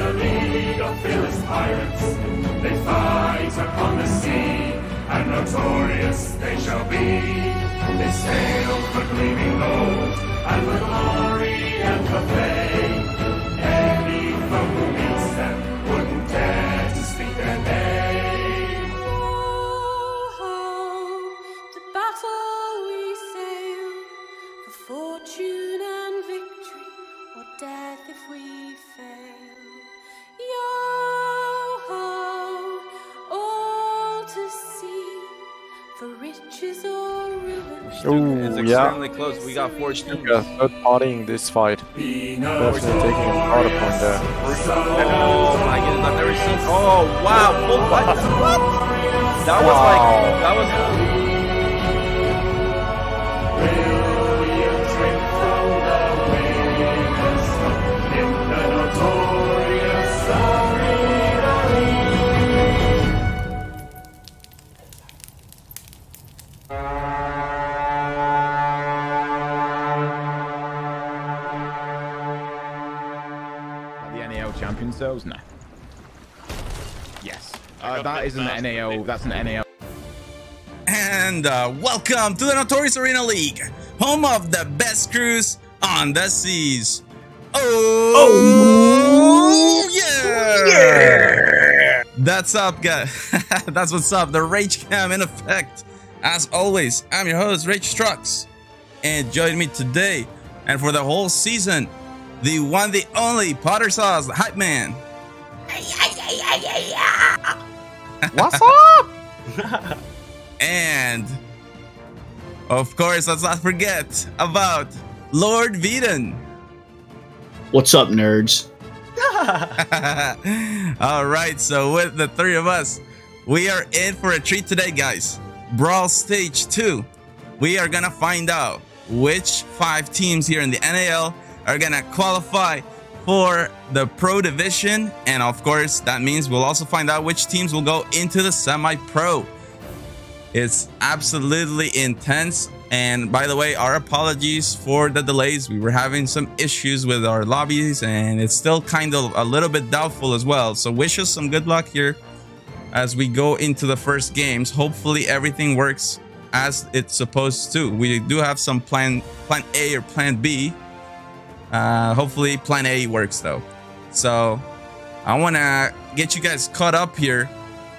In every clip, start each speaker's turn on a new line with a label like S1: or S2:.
S1: a league of fearless pirates. They fight upon the sea, and notorious they shall be. They sail for gleaming gold, and for glory and for fame. Any foe who meets them wouldn't dare to speak their name.
S2: Oh, to battle we sail, for fortune and victory, or death if we fail. Yo-ho, all to sea, for riches or ruin.
S3: It's extremely close. We got 4 teams.
S4: Not partying this fight. Definitely taking a part upon there.
S3: Oh my goodness, I've never seen. Oh wow, full fight. What? That was like, that was.
S5: The NAL champions those? No. Yes. That isn't an NAL. That's an NAL.
S6: And welcome to the Notorious Arena League, home of the best crews on the seas. Oh yeah! That's up, guys. That's what's up. The Rage Cam in effect. As always, I'm your host, Rage Trucks, and join me today and for the whole season, the one, the only Potter Sauce, the hype man.
S4: What's up?
S6: And of course, let's not forget about Lord Veden.
S7: What's up, nerds?
S6: All right, so with the 3 of us, we are in for a treat today, guys. Brawl Stage 2. We are gonna find out which 5 teams here in the NAL are gonna qualify for the Pro Division, and of course, that means we'll also find out which teams will go into the Semi-Pro. It's absolutely intense. And by the way, our apologies for the delays. We were having some issues with our lobbies, and it's still kind of a little bit doubtful as well. So wish us some good luck here as we go into the first games. Hopefully everything works as it's supposed to. We do have some plan A or plan B. Hopefully plan A works though. So I want to get you guys caught up here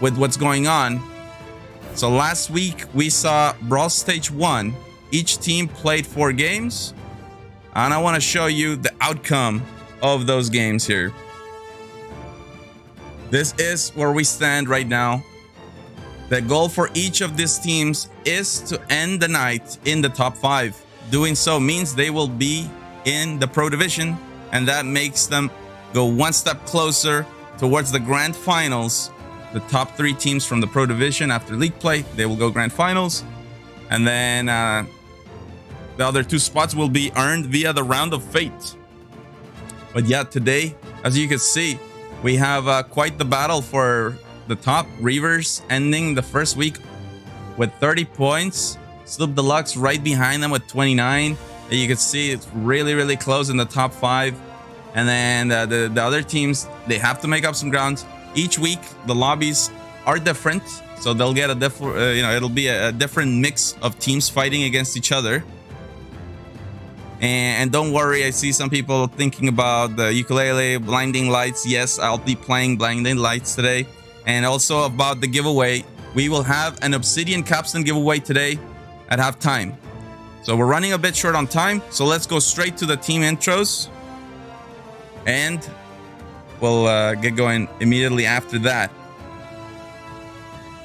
S6: with what's going on. So last week we saw Brawl Stage 1. Each team played 4 games, and I want to show you the outcome of those games here. This is where we stand right now. The goal for each of these teams is to end the night in the top 5. Doing so means they will be in the Pro Division, and that makes them go one step closer towards the Grand Finals. The top 3 teams from the Pro Division after League Play, they will go Grand Finals. And then the other 2 spots will be earned via the Round of Fate. But yeah, today, as you can see, we have quite the battle for the top. Reavers ending the first week with 30 points. Sloop Deluxe right behind them with 29. And you can see it's really, really close in the top 5. And then the other teams, they have to make up some ground. Each week, the lobbies are different. So they'll get a different, it'll be a different mix of teams fighting against each other. And don't worry, I see some people thinking about the ukulele, blinding lights. Yes, I'll be playing blinding lights today. And also about the giveaway. We will have an Obsidian Capstan giveaway today at halftime. So we're running a bit short on time. So let's go straight to the team intros. And we'll get going immediately after that.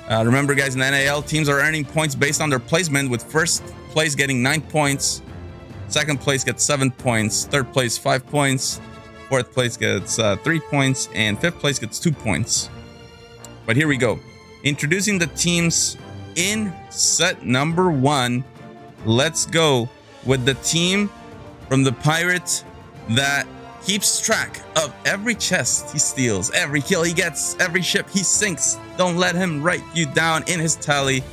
S6: Remember, guys, in the NAL, teams are earning points based on their placement, with first place getting 9 points, second place gets 7 points, third place 5 points, fourth place gets 3 points, and fifth place gets 2 points. But here we go. Introducing the teams in set number 1. Let's go with the team from the Pirate that keeps track of every chest he steals, every kill he gets, every ship he sinks. Don't let him write you down in his tally.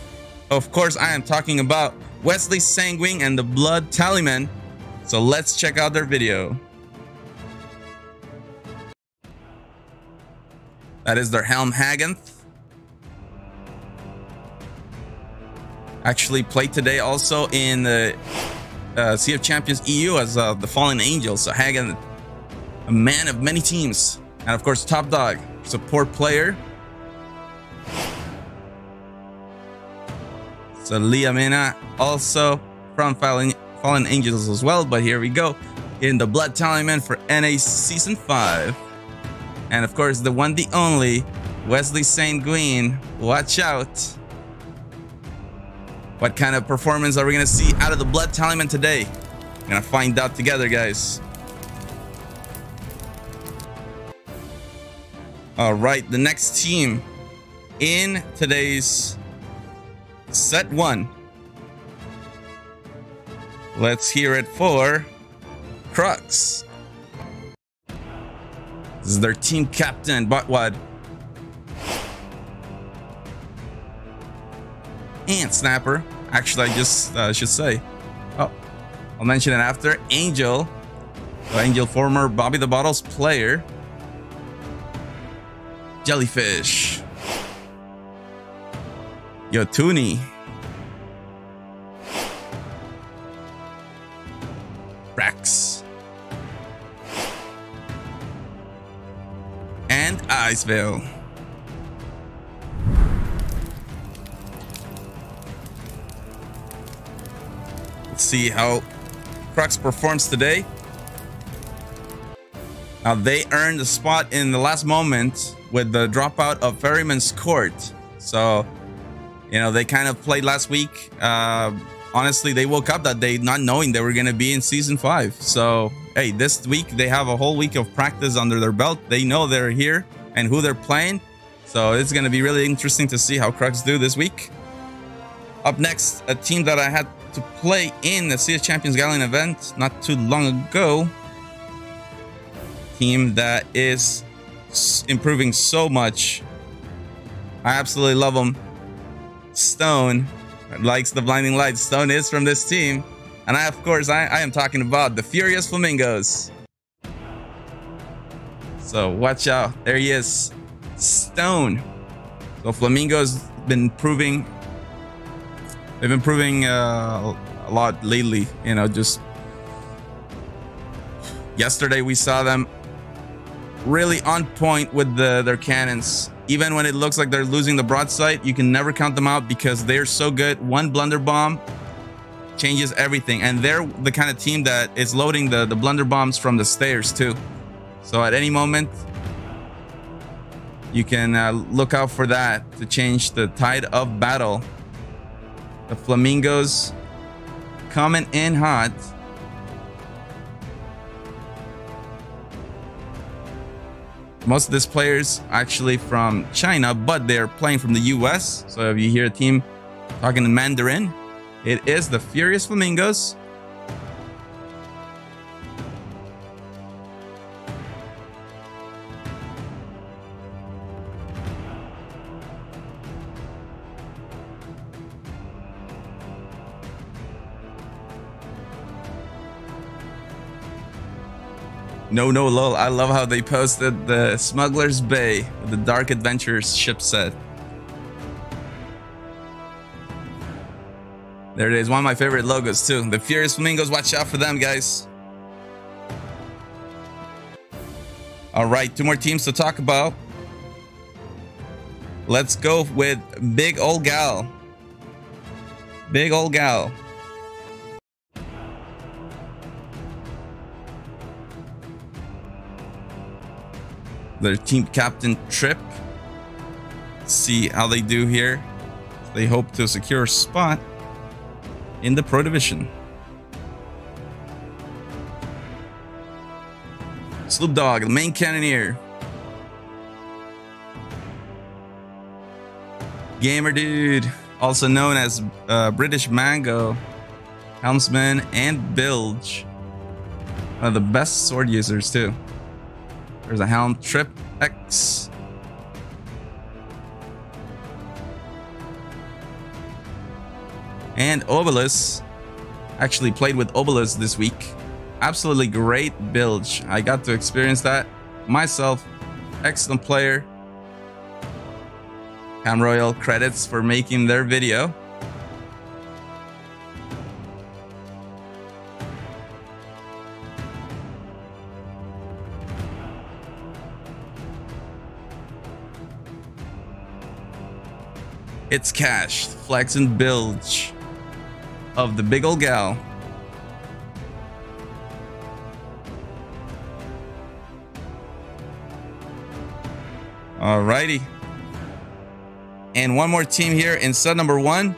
S6: Of course, I am talking about Wesley Sanguine and the Blood Tallyman. So let's check out their video. That is their Helm Hagenth. Actually played today also in the Sea of Champions EU as the Fallen Angel. So Hagen, a man of many teams. And of course, Top Dog, support player. So Liamina also from Fallen Angels as well. But here we go in the Blood Tallyman for NA Season 5. And of course, the one, the only, Wesley St. Gwyn. Watch out. What kind of performance are we going to see out of the Blood Tallyman today? We're going to find out together, guys. All right, the next team in today's set 1. Let's hear it for Crux. This is their team captain, Buttwad. And Snapper. Actually, I just should say. Oh, I'll mention it after. Angel. So Angel, former Bobby the Bottles player. Jellyfish. Yotuni. Rex. And Iceville. Let's see how Crux performs today. Now, they earned a spot in the last moment with the dropout of Ferryman's Court. So, you know, they kind of played last week. Honestly, they woke up that day not knowing they were going to be in Season 5. So, hey, this week they have a whole week of practice under their belt. They know they're here and who they're playing. So, it's going to be really interesting to see how Crux do this week. Up next, a team that I had to play in the Sea of Champions Galleon event not too long ago. Team that is improving so much. I absolutely love them. Stone likes the blinding light. Stone is from this team. And I, of course, I am talking about the Furious Flamingos. So watch out. There he is. Stone. So Flamingos been improving. They've been improving a lot lately. You know, just yesterday we saw them really on point with their cannons. Even when it looks like they're losing the broadside, you can never count them out because they're so good. One blunder bomb changes everything. And they're the kind of team that is loading the blunder bombs from the stairs too. So at any moment, you can look out for that to change the tide of battle. The Flamingos coming in hot. Most of these players actually from China, but they're playing from the US. So if you hear a team talking in Mandarin, it is the Furious Flamingos. No, lol. I love how they posted the Smuggler's Bay with the Dark Adventures ship set. There it is. One of my favorite logos too. The Furious Flamingos. Watch out for them, guys. All right, 2 more teams to talk about. Let's go with Big Ol' Gal. Big Ol' Gal. Their team captain Trip. See how they do here. They hope to secure a spot in the Pro Division. Sloop Dog, the main cannoneer. Gamer Dude, also known as British Mango, Helmsman, and Bilge. One of the best sword users too. There's a Helm Trip X. And Obelus. Actually played with Obelus this week. Absolutely great bilge. I got to experience that myself. Excellent player. Cam Royal credits for making their video. It's Cash, Flex and Bilge of the big ol' gal. Alrighty. And one more team here in stud number 1.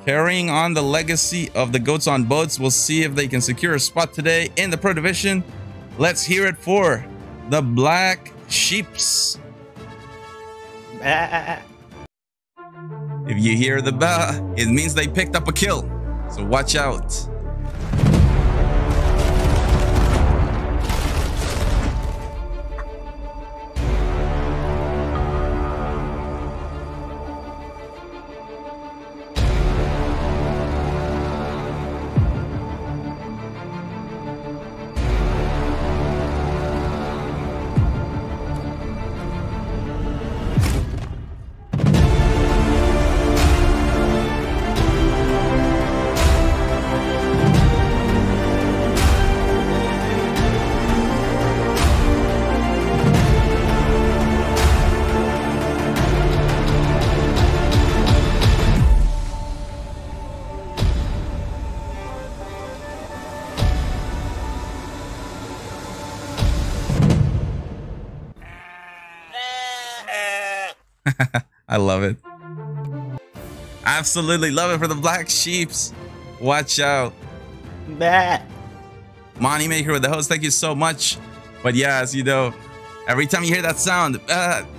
S6: Carrying on the legacy of the Goats on Boats. We'll see if they can secure a spot today in the Pro Division. Let's hear it for the Black Sheeps. If you hear the ba, it means they picked up a kill. So watch out. I love it. Absolutely love it for the Black Sheeps. Watch out. Money Maker with the host, thank you so much. But yeah, as you know, every time you hear that sound,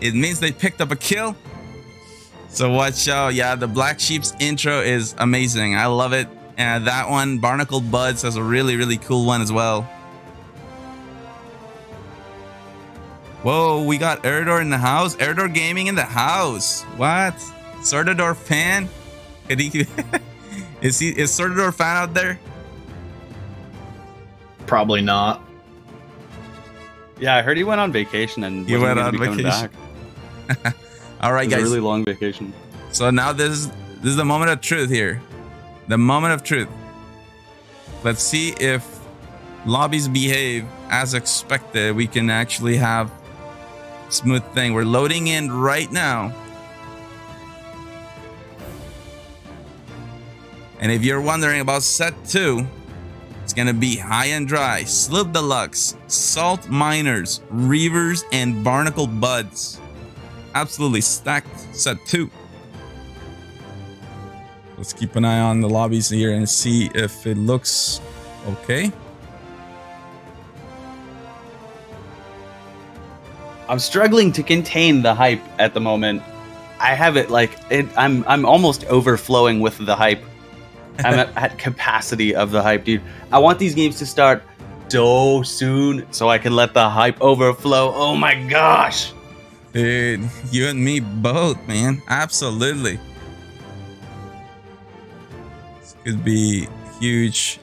S6: it means they picked up a kill. So watch out. Yeah, the Black Sheeps intro is amazing. I love it. And that one, Barnacled Buds, has a really, really cool one as well. Whoa, we got Erdor in the house. Erdor Gaming in the house. What? Sortador fan? Could he, is Sortador fan out there?
S7: Probably not.
S8: Yeah, I heard he went on vacation and
S6: he went on vacation.
S8: Back.
S6: All right, guys.
S8: A really long vacation.
S6: So now this is the moment of truth here. The moment of truth. Let's see if lobbies behave as expected. We can actually have smooth thing. We're loading in right now. And if you're wondering about set 2, it's gonna be high and dry, Slip Deluxe, Salt Miners, Reavers, and Barnacled Buds. Absolutely stacked set 2. Let's keep an eye on the lobbies here and see if it looks okay.
S8: I'm struggling to contain the hype at the moment. I have it like I'm almost overflowing with the hype. I'm at capacity of the hype, dude. I want these games to start so soon so I can let the hype overflow. Oh my gosh.
S6: Dude, you and me both, man. Absolutely. This could be huge.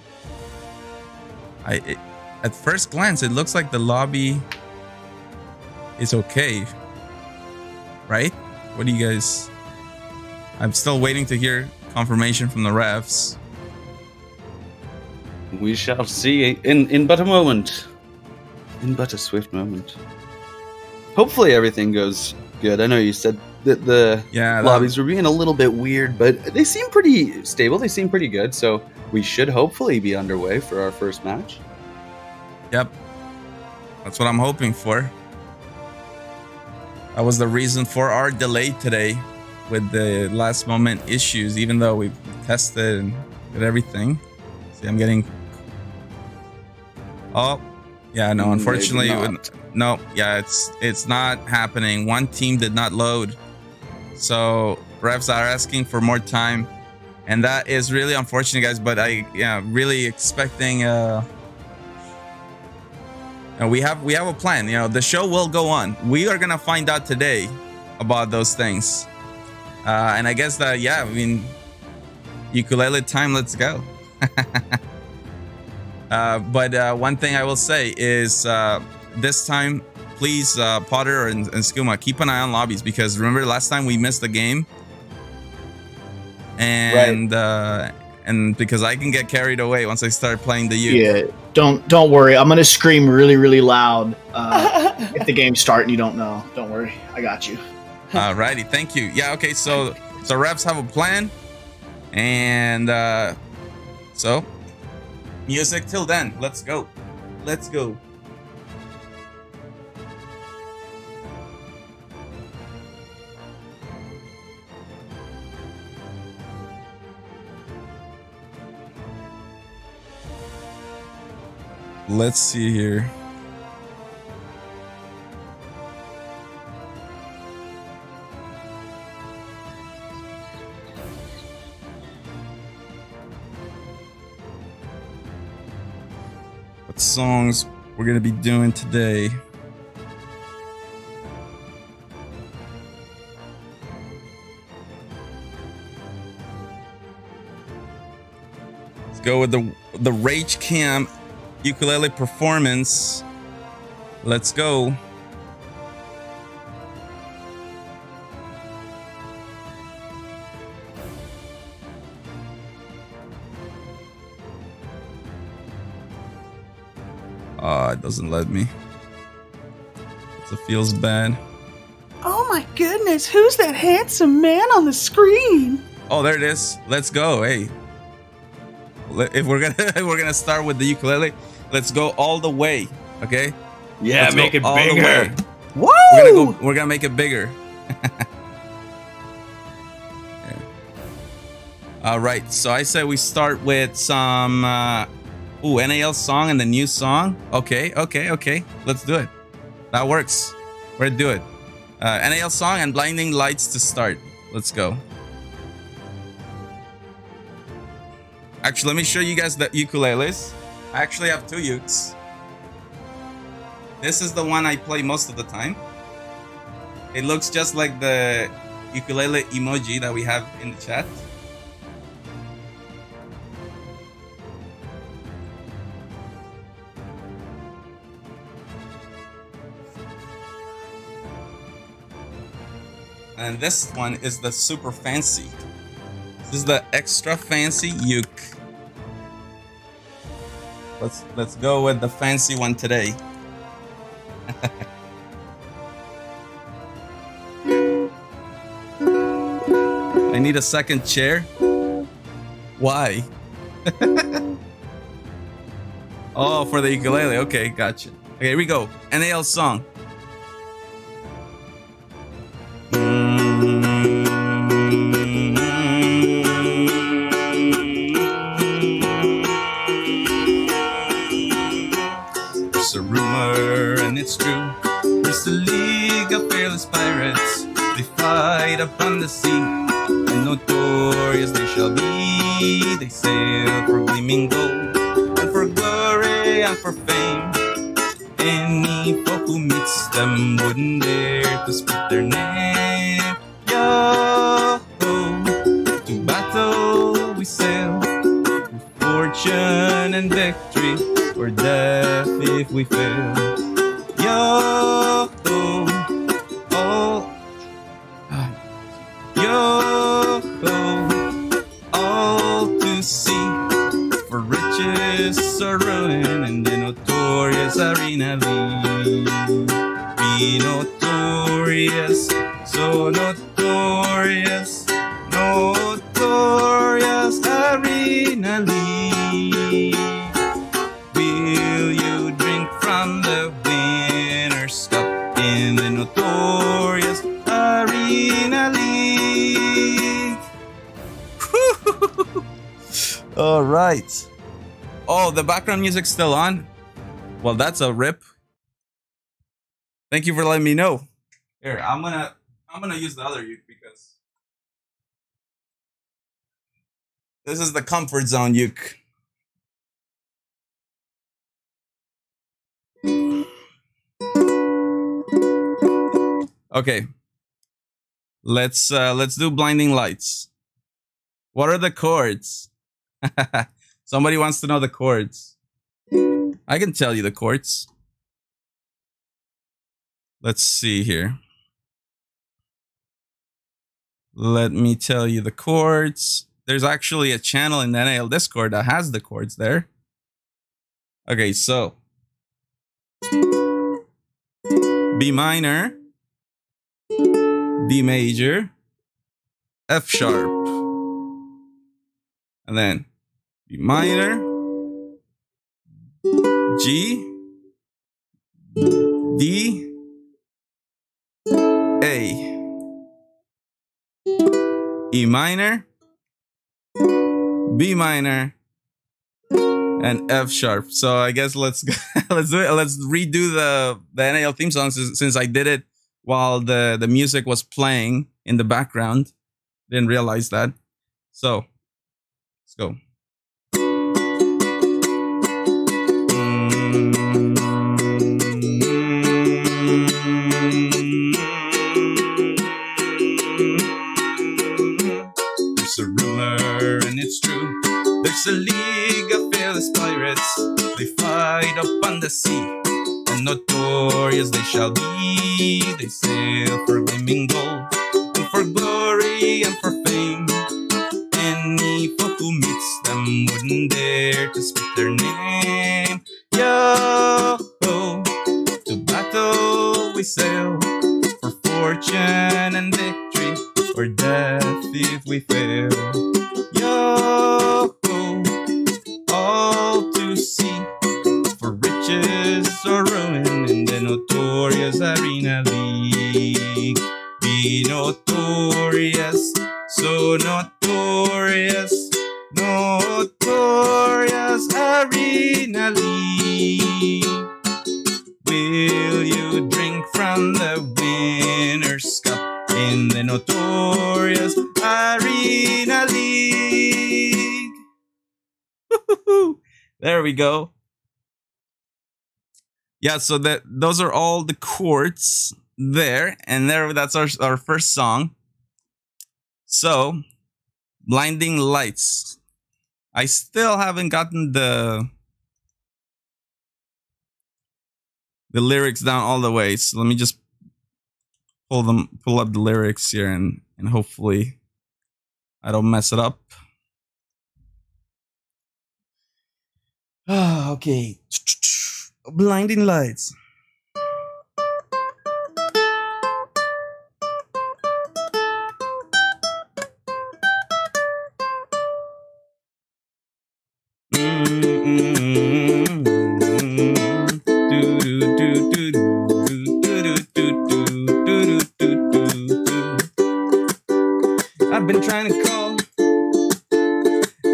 S6: At first glance, it looks like the lobby is okay, right? What do you guys... I'm still waiting to hear confirmation from the refs.
S8: We shall see in but a moment. In but a swift moment. Hopefully everything goes good. I know you said that the lobbies were being a little bit weird, but they seem pretty stable. They seem pretty good, so we should hopefully be underway for our first match.
S6: Yep. That's what I'm hoping for. That was the reason for our delay today with the last moment issues, even though we tested and did everything. See, I'm getting... Oh, yeah, no, unfortunately, no, yeah, it's not happening. One team did not load. So refs are asking for more time. And that is really unfortunate, guys, but really expecting... we have a plan. You know, the show will go on. We are gonna find out today about those things, and I guess that I mean, ukulele time. Let's go. But one thing I will say is this time, please, Potter and Skooma, keep an eye on lobbies, because remember last time we missed the game, and and because I can get carried away once I start playing the uke.
S7: Yeah, don't worry. I'm gonna scream really, really loud if the game's starting. You don't know. Don't worry. I got you.
S6: Alrighty, thank you. Yeah, okay. So refs have a plan, and so music till then. Let's go. Let's go. Let's see here. What songs we're gonna be doing today? Let's go with the Rage Cam ukulele performance. Let's go. It doesn't let me. It feels bad.
S9: Oh my goodness, who's that handsome man on the screen?
S6: Oh, there it is. Let's go. Hey. If we're gonna start with the ukulele, let's go all the way, okay?
S8: Yeah,
S6: let's
S8: make it bigger.
S9: Whoa!
S6: We're gonna make it bigger. Yeah. All right, so I said we start with some NAL song and the new song. Okay. Let's do it. That works. We're gonna do it. NAL song and Blinding Lights to start. Let's go. Actually, let me show you guys the ukuleles. I actually have 2 ukes. This is the one I play most of the time. It looks just like the ukulele emoji that we have in the chat. And this one is the super fancy. This is the extra fancy uke. Let's go with the fancy one today. I need a second chair. Why? Oh, for the ukulele. Okay, gotcha. Okay, here we go. NAL song. There's a rumor, and it's true. There's a league of fearless pirates. They fight upon the sea, and notorious they shall be. They sail for gleaming gold, and for glory, and for fame. Any folk who meets them wouldn't dare to speak their name. Yo, to battle we sail, with fortune and victory, or death if we fail. Yo, all to see, for riches or ruin in the notorious arena be notorious, so notorious, notorious arena league. Will you drink from the winner's cup in the notorious arena league? All right. Oh, the background music's still on? Well, that's a rip. Thank you for letting me know. Here, I'm gonna use the other uke because this is the comfort zone uke. Okay. Let's do Blinding Lights. What are the chords? Somebody wants to know the chords. I can tell you the chords. Let's see here. Let me tell you the chords. There's actually a channel in the NAL Discord that has the chords there. Okay, so B minor, D major, F sharp, and then B minor, G, D, A, E minor, B minor, and F sharp. So I guess let's let's do it. Let's redo the NAL theme song since I did it while the music was playing in the background. Didn't realize that. So let's go. There's a rumor and it's true. There's a league of fearless pirates. They fight upon the sea, and notorious they shall be. They sail for gleaming gold, and for glory and for fame. Any foe who meets them wouldn't dare to speak their name. Yo, to battle we sail, for fortune and victory, or death if we fail. Yo, all to see, for riches or ruin in the notorious arena league. Be notorious, so notorious, notorious arena league. Will you drink from the winner's cup in the notorious arena league? There we go. Yeah, so those are all the chords there, and that's our first song. So, Blinding Lights. I still haven't gotten the lyrics down all the way, so let me just pull up the lyrics here and hopefully I don't mess it up. Ah, okay. Blinding Lights. I've been trying to call.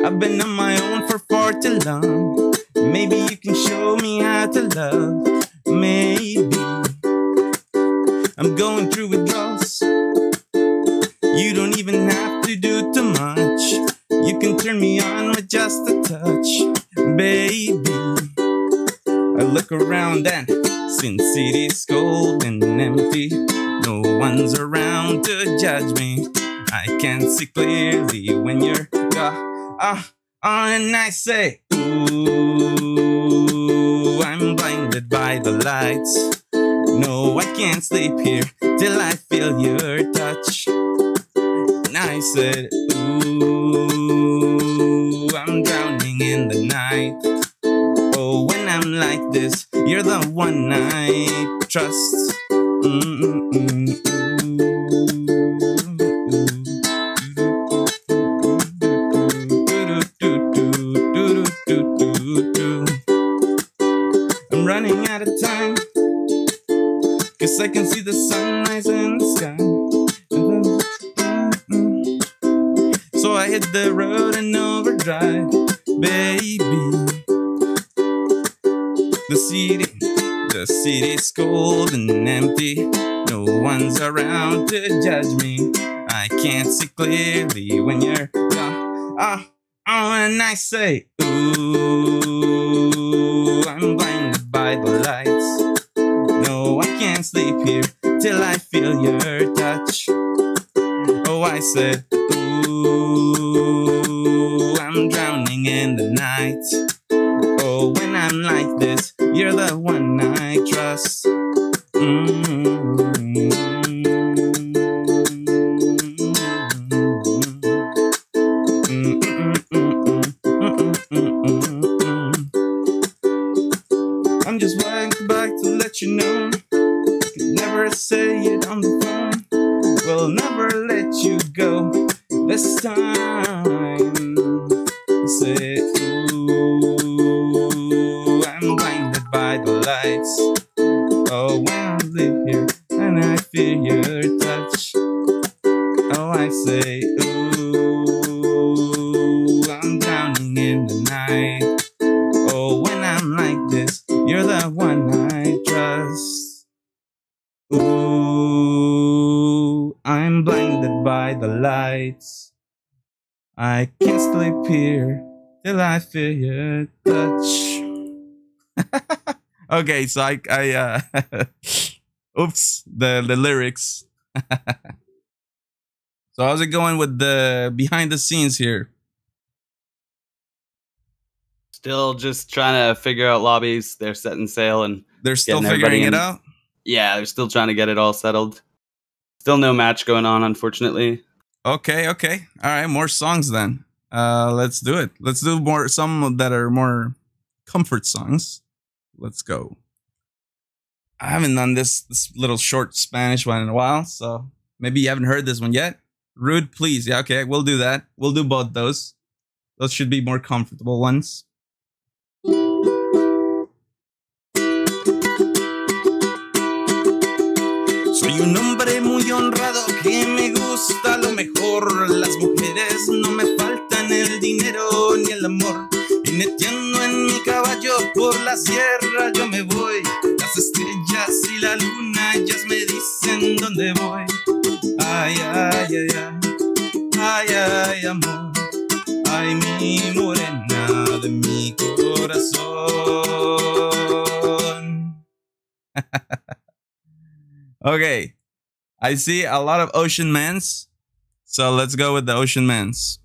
S6: I've been on my own for far too long. Maybe you can show me how to love. Maybe I'm going through withdrawals. You don't even have to do too much. You can turn me on with just a touch, baby. I look around and since city's cold and empty, no one's around to judge me. I can't see clearly when you're on, and I say, ooh, I'm blinded by the lights. No, I can't sleep here till I feel your touch. And I said, ooh, I'm drowning in the night. Oh, when I'm like this, you're the one I trust. I'm running out of time, 'cause I can see the sunrise in the sky. So I hit the road and overdrive, baby. The city's cold and empty. No one's around to judge me. I can't see clearly when you're and I say, ooh, I'm blinded by the lights. No, I can't sleep here till I feel your touch. Oh, I said, ooh, I'm drowning in the night. Oh, when I'm like this, you're the one I trust. never say it on the phone. We'll never let you go. This time, say, ooh, I'm blinded by the lights. Oh, when I live here and I feel your touch. Oh, I say, ooh, I'm drowning in the night. Oh, when I'm like this, you're the one I trust. Ooh, I'm blinded by the lights. I can't sleep here till I feel your touch. Okay, so I oops, the lyrics. So how's it going with the behind the scenes here?
S8: Still just trying to figure out lobbies. They're setting sail and
S6: they're still figuring it out?
S8: Yeah, they're still trying to get it all settled. Still no match going on, unfortunately.
S6: Okay. All right, more songs then. Let's do it. Let's do some that are more comfort songs. Let's go. I haven't done this little short Spanish one in a while, so maybe you haven't heard this one yet. Rude, please. Yeah, okay, we'll do that. We'll do both those. Those should be more comfortable ones. Soy un hombre muy honrado que me gusta lo mejor. Las mujeres no me faltan el dinero ni el amor. Jineteando en mi caballo por la sierra yo me voy. Las estrellas y la luna ellas me dicen dónde voy. Ay, ay, ay, ay, ay, ay, amor. Ay, mi morena de mi corazón. Okay, I see a lot of Ocean Mans, so let's go with the Ocean Mans.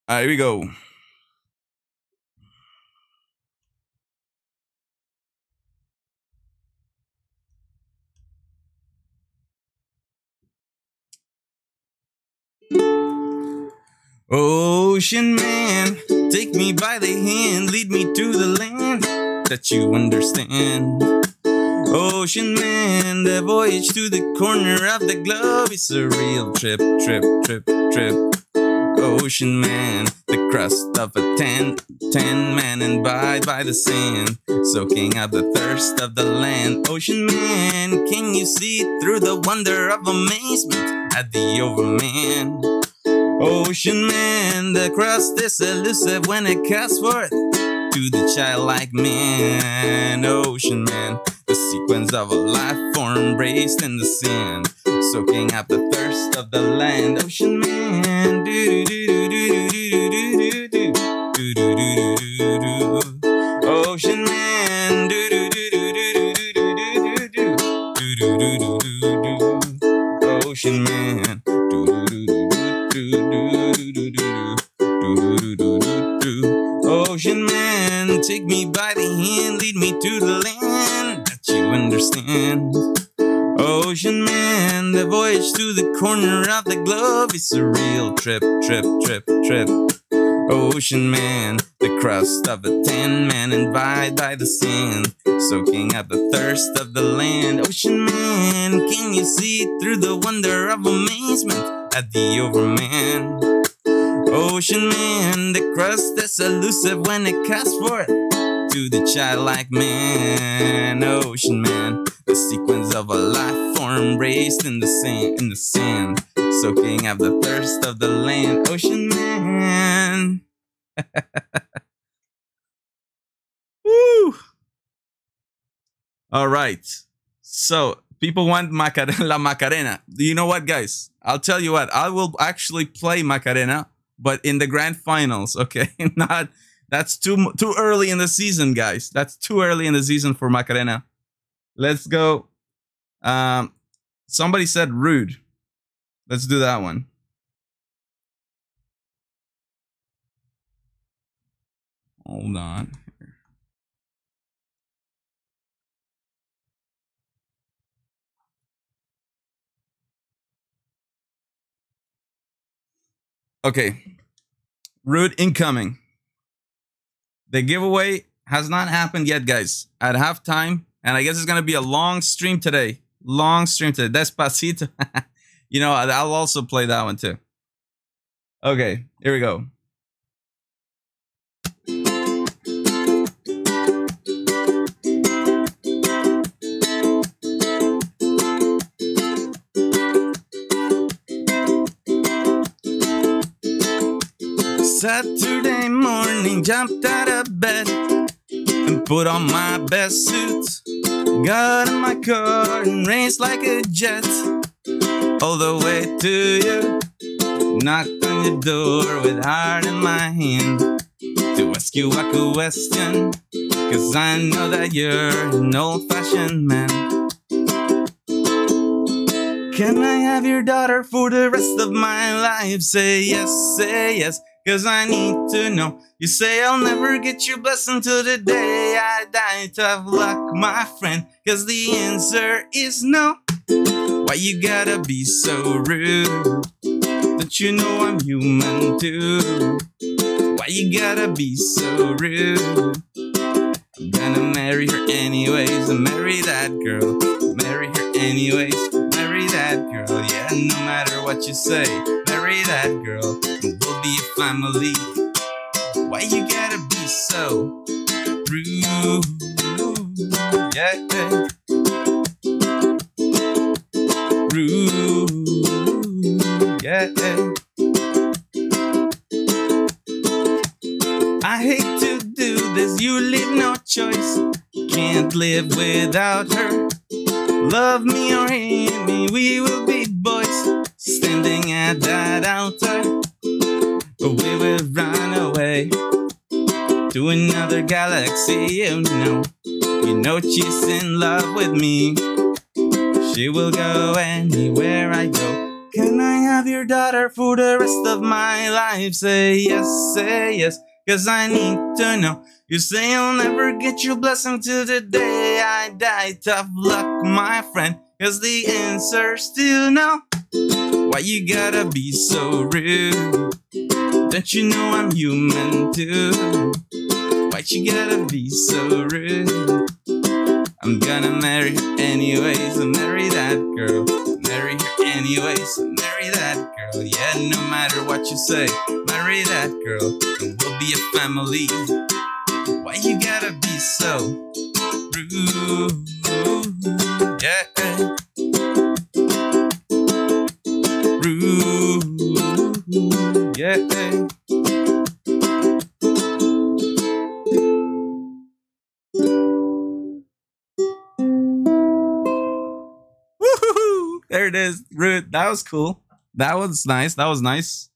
S6: All right, here we go. Ocean man, take me by the hand, lead me to the land that you understand. Ocean man, the voyage to the corner of the globe is a real trip. Ocean man, the crust of a tan man and by the sand, soaking up the thirst of the land. Ocean man, can you see through the wonder of amazement at the overman? Ocean man, the crust is elusive when it casts forth to the childlike man. Ocean man, the sequence of a life form braced in the sand, soaking up the thirst of the land. Ocean man, do do do do do do do do do do do. Ocean man, do do do do do do do do do do do. Ocean man, do do do do do do do. Ocean man, take me by the hand, lead me to the land that you understand. Ocean man, the voyage to the corner of the globe is a real trip. Ocean man, the crust of a tan man and by the sand, soaking up the thirst of the land. Ocean man, can you see through the wonder of amazement at the overman? Ocean man, the crust is elusive when it casts forth to the childlike man. Ocean man, the sequence of a life form raised in the sand, soaking up the thirst of the land. Ocean man. Woo! All right. So people want La Macarena. You know what, guys? I'll tell you what. I will actually play Macarena, but in the grand finals. Okay, that's too early in the season, guys. That's too early in the season for Macarena. Let's go. Somebody said rude. Let's do that one. Hold on. Okay. Root incoming. The giveaway has not happened yet, guys. At halftime, and I guess it's gonna be a long stream today. Long stream today. Despacito. You know, I'll also play that one too. Okay, here we go. Saturday morning, jumped out of bed and put on my best suit. Got in my car and raced like a jet all the way to you. Knocked on your door with heart in my hand to ask you a question, 'cause I know that you're an old-fashioned man. Can I have your daughter for the rest of my life? Say yes, 'cause I need to know. You say I'll never get your blessing till the day I die. Tough luck, my friend, 'cause the answer is no. Why you gotta be so rude? Don't you know I'm human too? Why you gotta be so rude? I'm gonna marry her anyways, marry that girl. Marry her anyways, marry that girl. Yeah, no matter what you say, marry that girl. We'll be a family. Why you gotta be so rude? Yeah, rude. Yeah. I hate to do this, you leave no choice. Can't live without her. Love me or hate me, we will be boys. Standing at that altar, but we will run away to another galaxy, you know. You know she's in love with me. She will go anywhere I go. Can I have your daughter for the rest of my life? Say yes, 'cause I need to know. You say I'll never get your blessing till the day I die. Tough luck, my friend, 'cause the answer's still no. Why you gotta be so rude? Don't you know I'm human too? Why you gotta be so rude? I'm gonna marry her anyways, marry that girl. Marry her anyways, marry that girl. Yeah, no matter what you say, marry that girl, and we'll be a family. Why you gotta be so rude? Yeah. Rude. Yeah. Woohoo! There it is. Rude. That was cool. That was nice. That was nice.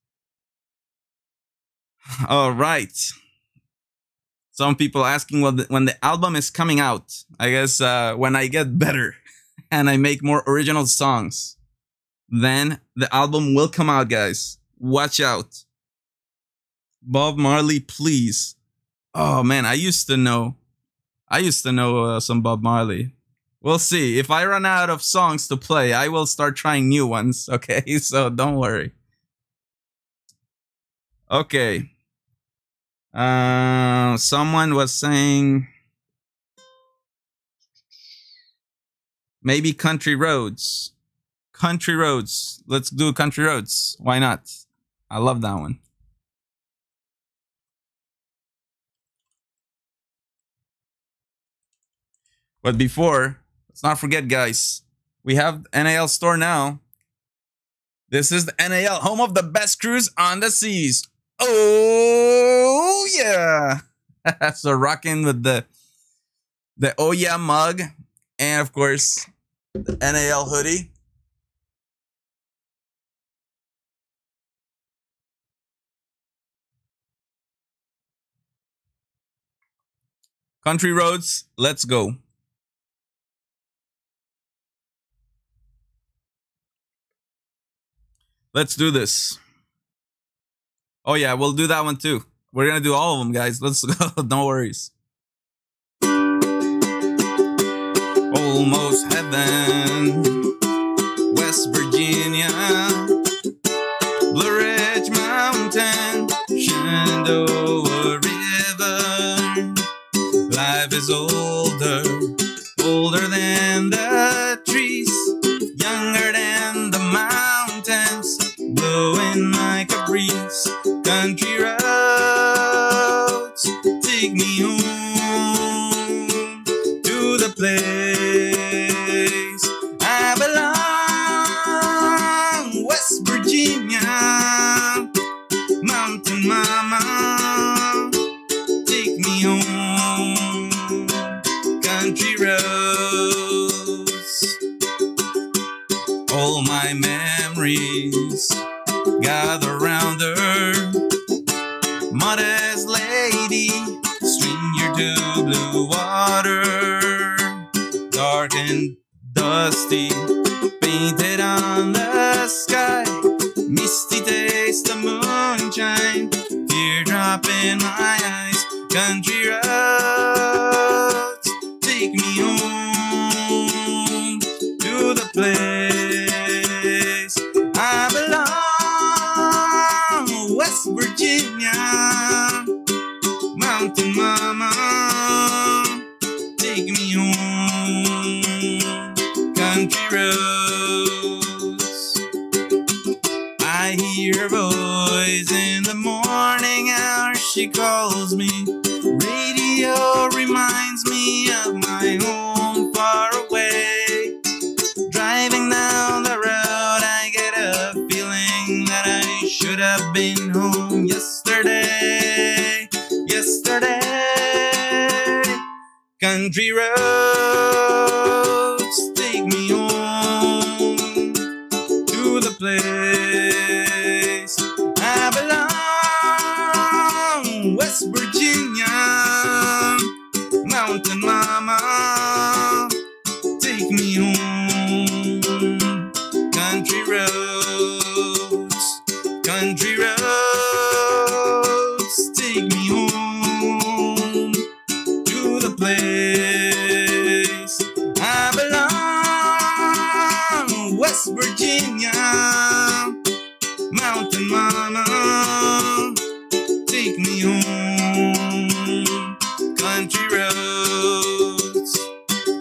S6: All right. Some people asking when the album is coming out. I guess when I get better and I make more original songs, then the album will come out, guys. Watch out. Bob Marley, please. Oh man, I used to know some Bob Marley. We'll see. If I run out of songs to play, I will start trying new ones. Okay, so don't worry. Okay. Someone was saying maybe Country Roads. Country Roads. Let's do Country Roads. Why not? I love that one. But before, let's not forget, guys, we have NAL store now. This is the NAL, home of the best cruise on the seas. Oh yeah. So rocking with the oh yeah mug, and of course the NAL hoodie. Country Roads, let's go. Let's do this. Oh yeah, we'll do that one too. We're gonna do all of them, guys. Let's go. No worries. Almost heaven, West Virginia, Blue Ridge Mountain, is older, older than the trees, younger than the mountains, blowing like a breeze. Country roads, take me home to the place I belong. West Virginia, Mountain Mama, take me home. Country roads, all my memories gather round her. Modest lady, stranger to blue water, dark and dusty, painted on the sky. Misty taste of moonshine, teardrop in my eyes. Country roads, take me home to the place I belong. West Virginia, Mountain Mama, take me home. Country roads, I hear her voice in the morning hour. She calls me. Radio reminds me of my home far away. Driving down the road, I get a feeling that I should have been home yesterday. Yesterday, country roads, take me home to the place I belong. West Virginia, Mountain Mama, take me home. Country roads, country roads, take me home to the place I belong. West Virginia, Mountain Mama, take me home. Country roads,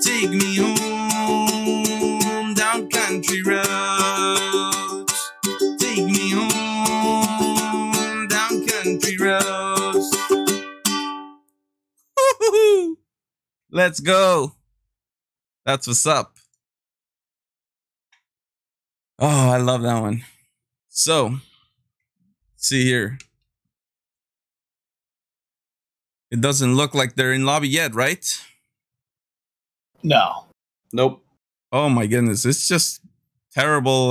S6: take me home. Down country roads, take me home. Down country roads. Woo-hoo-hoo. Let's go. That's what's up. Oh, I love that one. So, see here. It doesn't look like they're in lobby yet, right?
S7: No.
S8: Nope.
S6: Oh my goodness, it's just terrible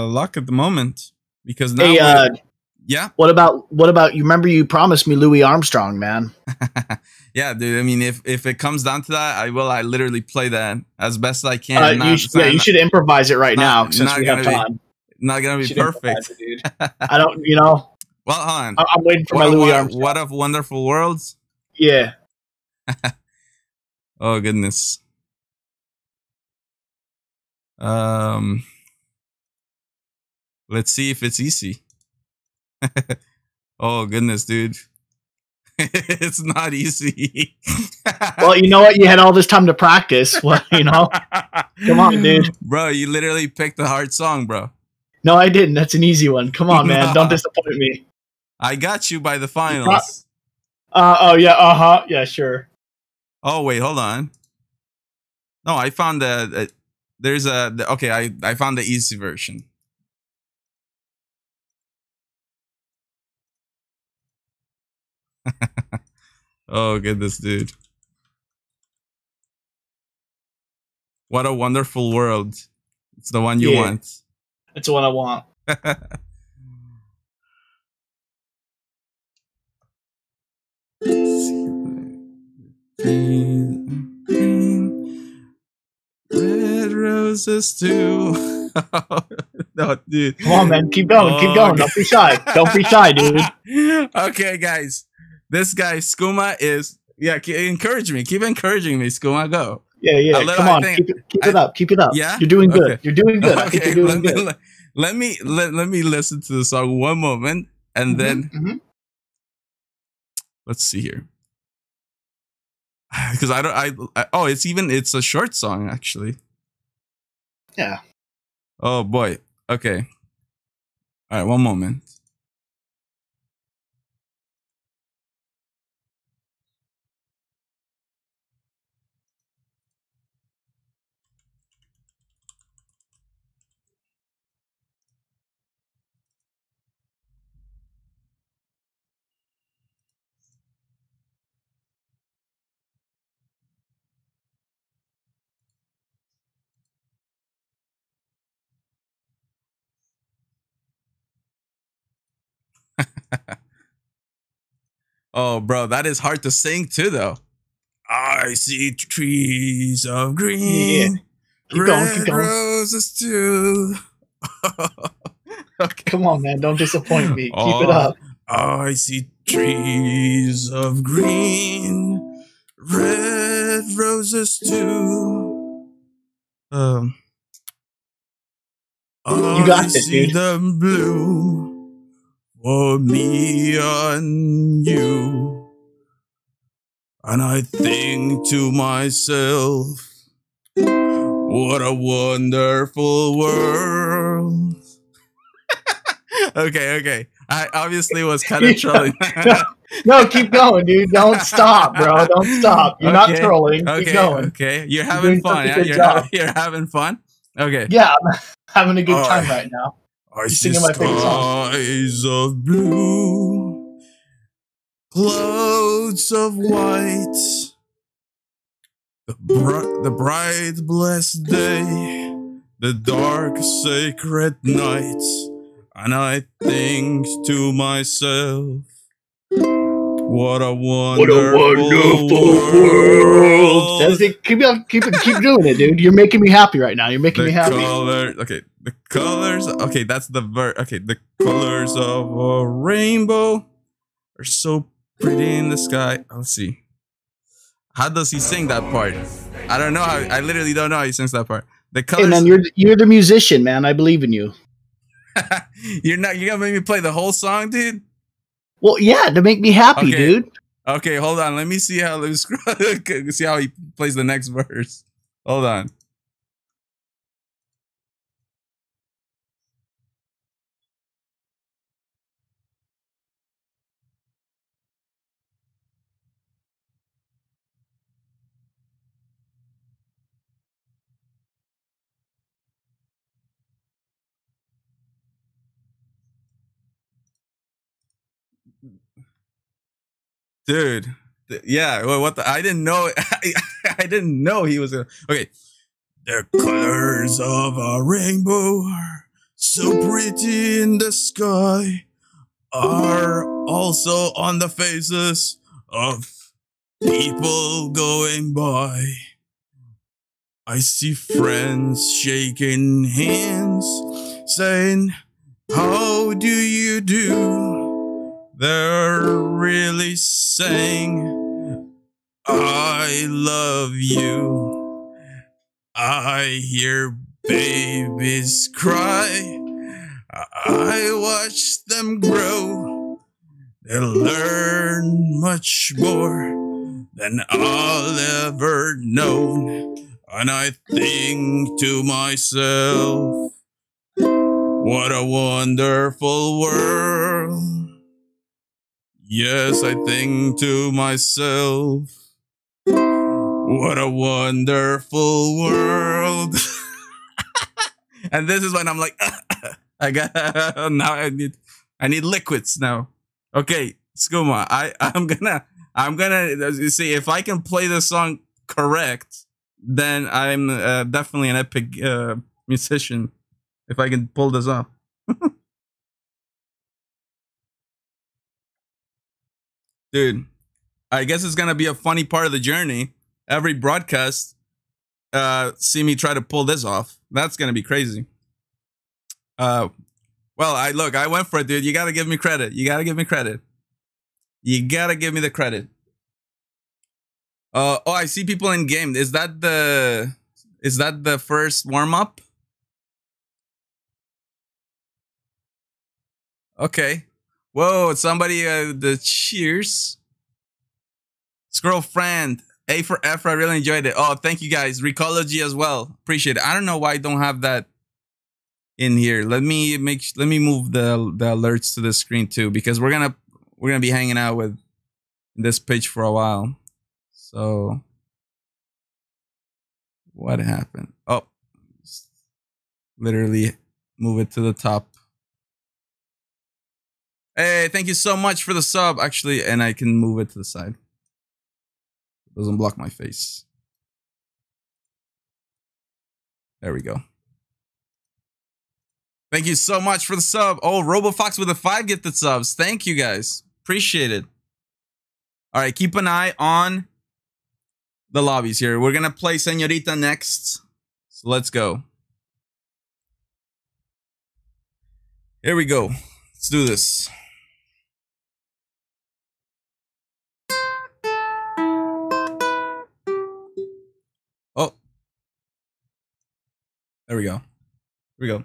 S6: luck at the moment because now.
S7: Hey,
S6: yeah.
S7: What about you? Remember you promised me Louis Armstrong, man.
S6: Yeah, dude. I mean, if it comes down to that, I literally play that as best I can.
S7: You should improvise it right now since we have time.
S6: Not gonna be perfect,
S7: it, dude. I don't, you know.
S6: Well, hold on.
S7: I'm waiting for my Louis Armstrong.
S6: What of Wonderful Worlds?
S7: Yeah.
S6: Oh goodness. Let's see if it's easy. Oh goodness, dude. It's not easy.
S7: Well, you know what? You had all this time to practice. Well, you know. Come on, dude.
S6: Bro, you literally picked a hard song, bro.
S7: No, I didn't. That's an easy one. Come on, man. Don't disappoint me.
S6: I got you by the finals.
S7: Oh, yeah. Yeah, sure.
S6: Oh, wait. Hold on. No, I found the... There's a... Okay, I found the easy version. Oh, goodness, dude. What a Wonderful World. It's the one you want.
S7: It's the one I want.
S6: Red roses too. No, dude.
S7: Come on, man. Keep going. Keep going. Don't be shy. Don't be shy, dude.
S6: Okay, guys. This guy, Skooma, is... Yeah, encourage me. Keep encouraging me, Skooma. Go.
S7: Yeah. Come on. Keep it up. Keep it up.
S6: Yeah?
S7: You're doing good.
S6: Okay.
S7: You're doing good.
S6: Okay.
S7: I think you're doing good.
S6: Let me listen to the song one moment, and then... Let's see here. Because oh, it's a short song actually.
S7: Yeah.
S6: Oh boy. Okay. All right, one moment. Oh, bro, that is hard to sing too, though. I see trees of green,
S7: Yeah. Keep going, keep
S6: red
S7: going.
S6: roses too.
S7: Okay. Come on, man. Don't disappoint me. Keep it up.
S6: I see trees of green, red roses too.
S7: You got
S6: I
S7: this,
S6: see
S7: dude.
S6: them blue for me and you. And I think to myself, what a wonderful world. Okay. I obviously was kind of trolling.
S7: No, keep going, dude. Don't stop, bro. Don't stop. You're not trolling. Keep going.
S6: Okay. You're having fun. Yeah? You're having fun? Okay.
S7: Yeah, I'm having a good time right now.
S6: I see skies of blue, clouds of white, the bright blessed day, the dark sacred night, and I think to myself, what a wonderful world.
S7: Keep doing it, dude. You're making me happy right now. You're making me happy.
S6: The colors. Okay, that's the Okay, the colors of a rainbow are so pretty in the sky. Let's see. How does he sing that part? I don't know. I literally don't know how he sings that part. The colors.
S7: Hey, man, you're the musician, man. I believe in you.
S6: You're gonna make me play the whole song, dude?
S7: Well, yeah, to make me happy, dude.
S6: Okay, hold on. Let me see how see how he plays the next verse. Hold on. Dude, yeah. What the? I didn't know. I didn't know he was gonna. Okay, the colors of a rainbow are so pretty in the sky, are also on the faces of people going by. I see friends shaking hands, saying, "How do you do?" They're really saying, "I love you." I hear babies cry. I watch them grow. They'll learn much more than I'll ever know. And I think to myself, what a wonderful world. Yes, I think to myself, what a wonderful world. And this is when I'm like, now I need liquids now. Okay, Skooma, I'm gonna see if I can play the song correct, then I'm definitely an epic musician if I can pull this off. Dude, I guess it's gonna be a funny part of the journey. Every broadcast, see me try to pull this off. That's gonna be crazy. Well, I went for it, dude. You gotta give me credit. You gotta give me credit. You gotta give me the credit. Oh, I see people in game. Is that the first warm up? Okay. Whoa, somebody the cheers. Squirrel friend. A for effort. I really enjoyed it. Oh, thank you guys. Recology as well. Appreciate it. I don't know why I don't have that in here. Let me move the alerts to the screen too, because we're gonna be hanging out with this page for a while. So what happened? Oh, literally move it to the top. Hey, thank you so much for the sub, actually, and I can move it to the side. It doesn't block my face. There we go. Thank you so much for the sub. Oh, RoboFox with the 5 gifted subs. Thank you guys. Appreciate it. All right, keep an eye on the lobbies here. We're gonna play Señorita next. So let's go. Here we go. Let's do this. Oh. There we go. Here we go.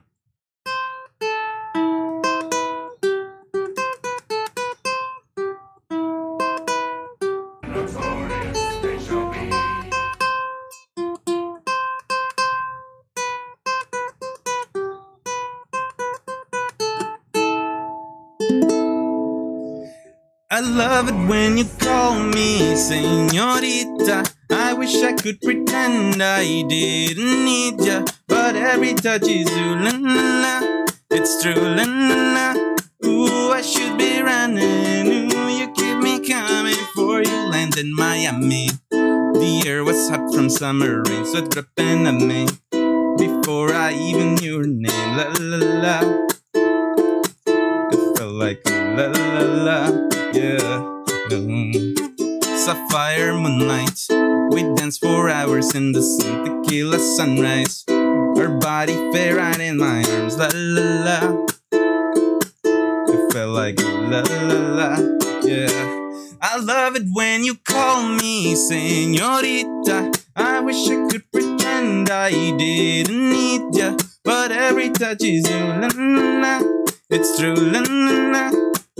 S6: I love it when you call me señorita. I wish I could pretend I didn't need ya, but every touch is ooh la la. It's true la la. Ooh, I should be running. Ooh, you keep me coming for you. Land in Miami. The air was hot from summer rain, so dripping at me before I even knew her name. La la la. It felt like la la la. Yeah. Sapphire moonlight. We danced for hours in the sun, tequila sunrise. Her body fit right in my arms. La la la. It felt like la la la. Yeah. I love it when you call me señorita. I wish I could pretend I didn't need ya, but every touch is ooh la la. It's true la la.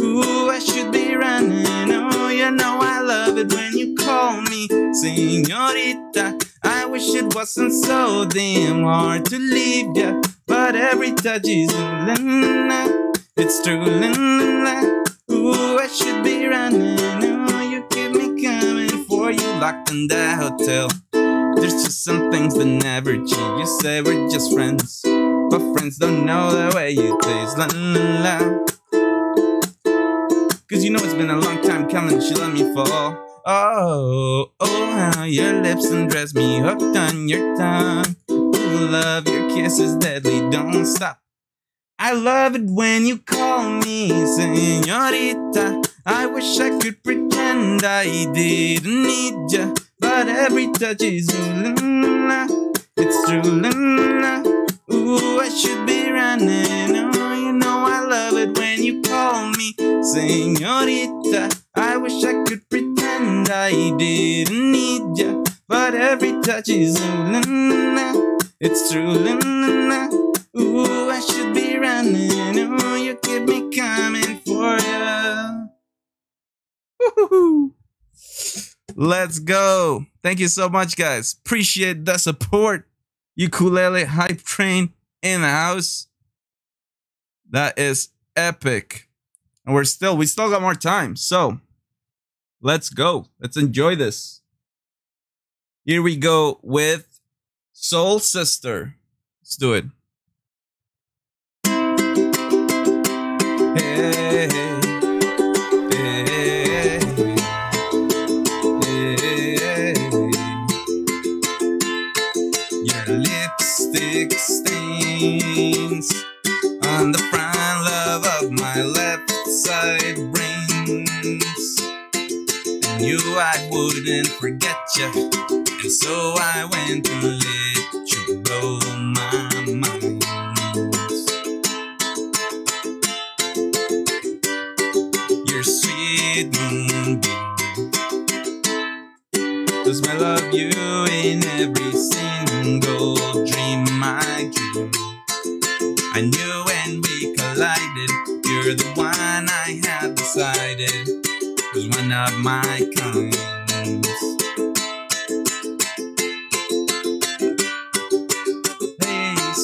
S6: Ooh, I should be running. Oh, you know I love it when you call me señorita. I wish it wasn't so damn hard to leave ya, but every touch is ooh la la. It's true la la. Ooh, I should be running. Oh, you keep me coming for you, locked in that hotel. There's just some things that never change. You say we're just friends, but friends don't know the way you taste. La la la. Cause you know it's been a long time coming, she let me fall. Oh, oh, how your lips undress me, hooked on your tongue. Ooh, love, your kiss is deadly, don't stop. I love it when you call me señorita. I wish I could pretend I didn't need ya, but every touch is ooh la la. It's true la la. Ooh, I should be running. Oh, you know I love it when you call me señorita. I wish I could pretend I didn't need ya, but every touch is ooh la la. It's true la la. Ooh, I should be running. Oh, you keep me coming for ya. Woo-hoo-hoo. Let's go. Thank you so much, guys. Appreciate the support. Ukulele hype train in the house. That is epic. And we still got more time. So let's go. Let's enjoy this. Here we go with Soul Sister. Let's do it. Hey, hey, hey, hey. Your lipstick stains on the brown love of my left side brains. And you I wouldn't forget you, and so I went and let you blow my mind. Your sweet moonbeam, the smell of you in every single dream I dream. I knew when we collided, you're the one I had decided was one of my kind.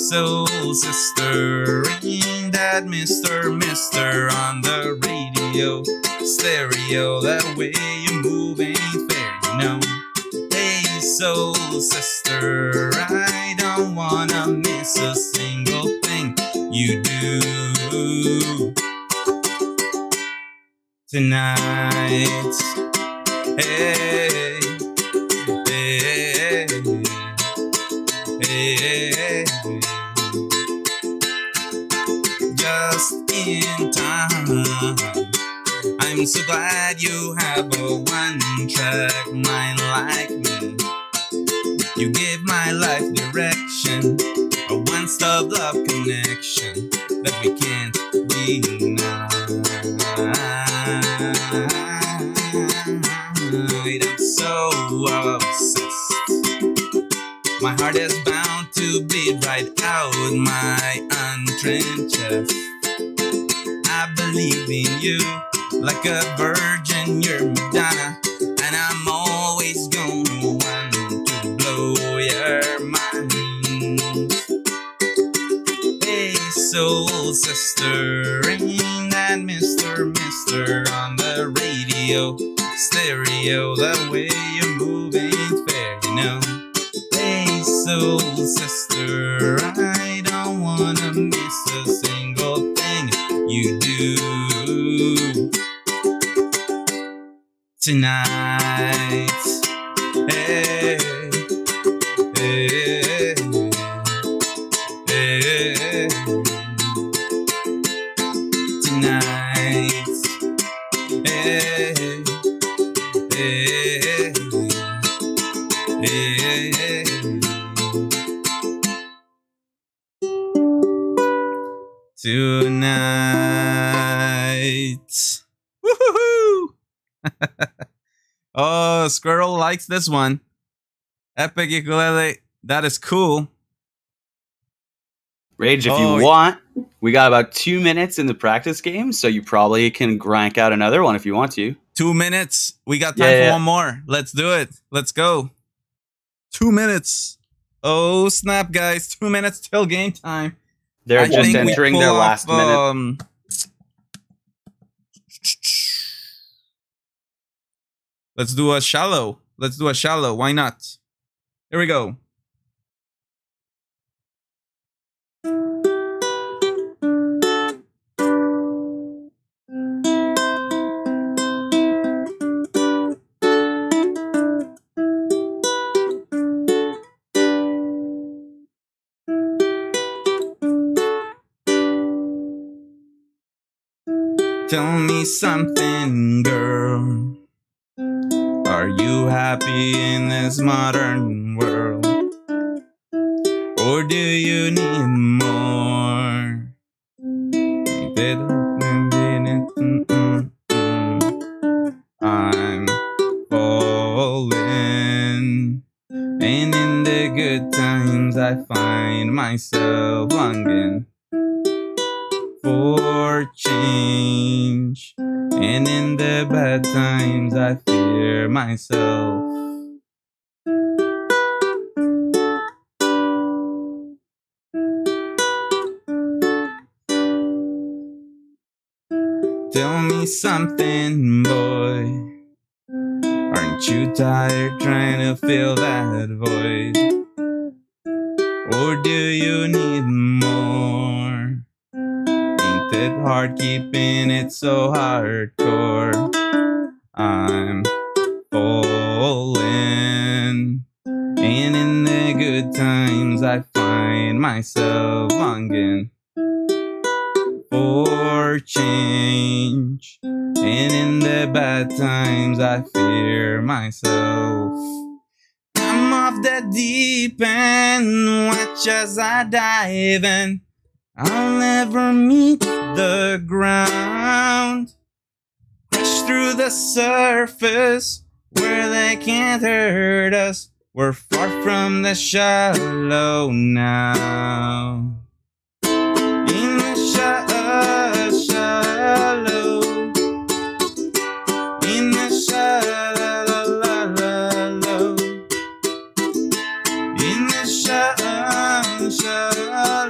S6: soul sister, ain't that Mr. on the radio, stereo, that way you move ain't fair, you know. Hey, soul sister, I don't wanna miss a single thing you do tonight. Hey, hey, hey, just in time. I'm so glad you have a one-track mind like me. You give my life direction, a one-stop love connection that we can't deny. I'm so obsessed. My heart is bound to beat right out my untrained chest. I believe in you like a virgin, you're Madonna, and I'm always gonna want to blow your mind. Hey, soul sister, ain't that Mr. on the radio, stereo, the way you move ain't fair, you know. Hey, soul sister, I don't wanna miss a single thing you do tonight. Hey, hey, hey, tonight. Hey, hey, hey. Tonight. Woohoo! Oh, Squirrel likes this one. Epic ukulele. That is cool.
S8: Rage, if you want, we got about 2 minutes in the practice game, so you probably can crank out another one if you want to.
S6: 2 minutes. We got time for one more. Let's do it. Let's go. 2 minutes. Oh, snap, guys. 2 minutes till game time.
S8: They're just entering their last minute.
S6: Let's do a shallow. Let's do a shallow. Why not? Here we go. Tell me something, girl. Are you happy in this modern world? Or do you need more? I'm falling, and in the good times I find myself longing for change, and in the bad times I fear myself. Tell me something, boy. Aren't you tired trying to fill that void? Or do you need more? Ain't it hard keeping it so hardcore? I'm falling, and in the good times I find myself longing for change, and in the bad times I fear myself. I'm off the deep end, watch as I dive in. I'll never meet the ground. Crash through the surface where they can't hurt us. We're far from the shallow now. In the shallow, in the shallow, in the shallow.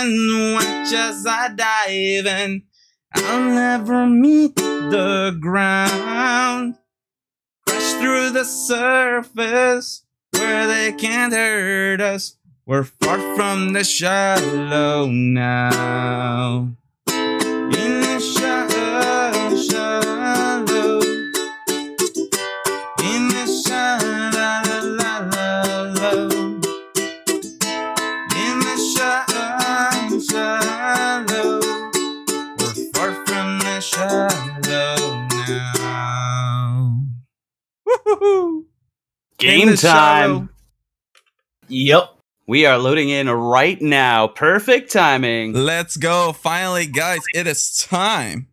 S6: and watch as I dive in. I'll never meet the ground. Crash through the surface where they can't hurt us. We're far from the shallow now. In the shallow, shallow. In the shallow, in the shallow, shallow. We're far from the shallow now. Woohoo!
S8: Game time.
S7: Yep.
S8: We are loading in right now. Perfect timing.
S6: Let's go. Finally, guys, it is time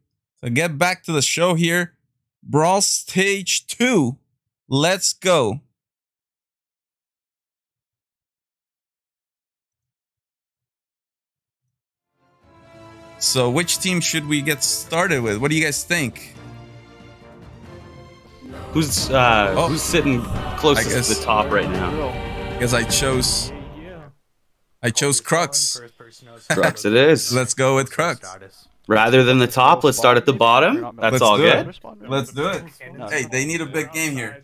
S6: to get back to the show here. Brawl Stage 2. Let's go. So which team should we get started with? What do you guys think?
S8: Who's sitting closest to the top right now?
S6: I guess I chose Crux.
S8: Crux it is.
S6: Let's go with Crux.
S8: Rather than the top, let's start at the bottom. That's all good.
S6: Let's do it. Hey, they need a big game here.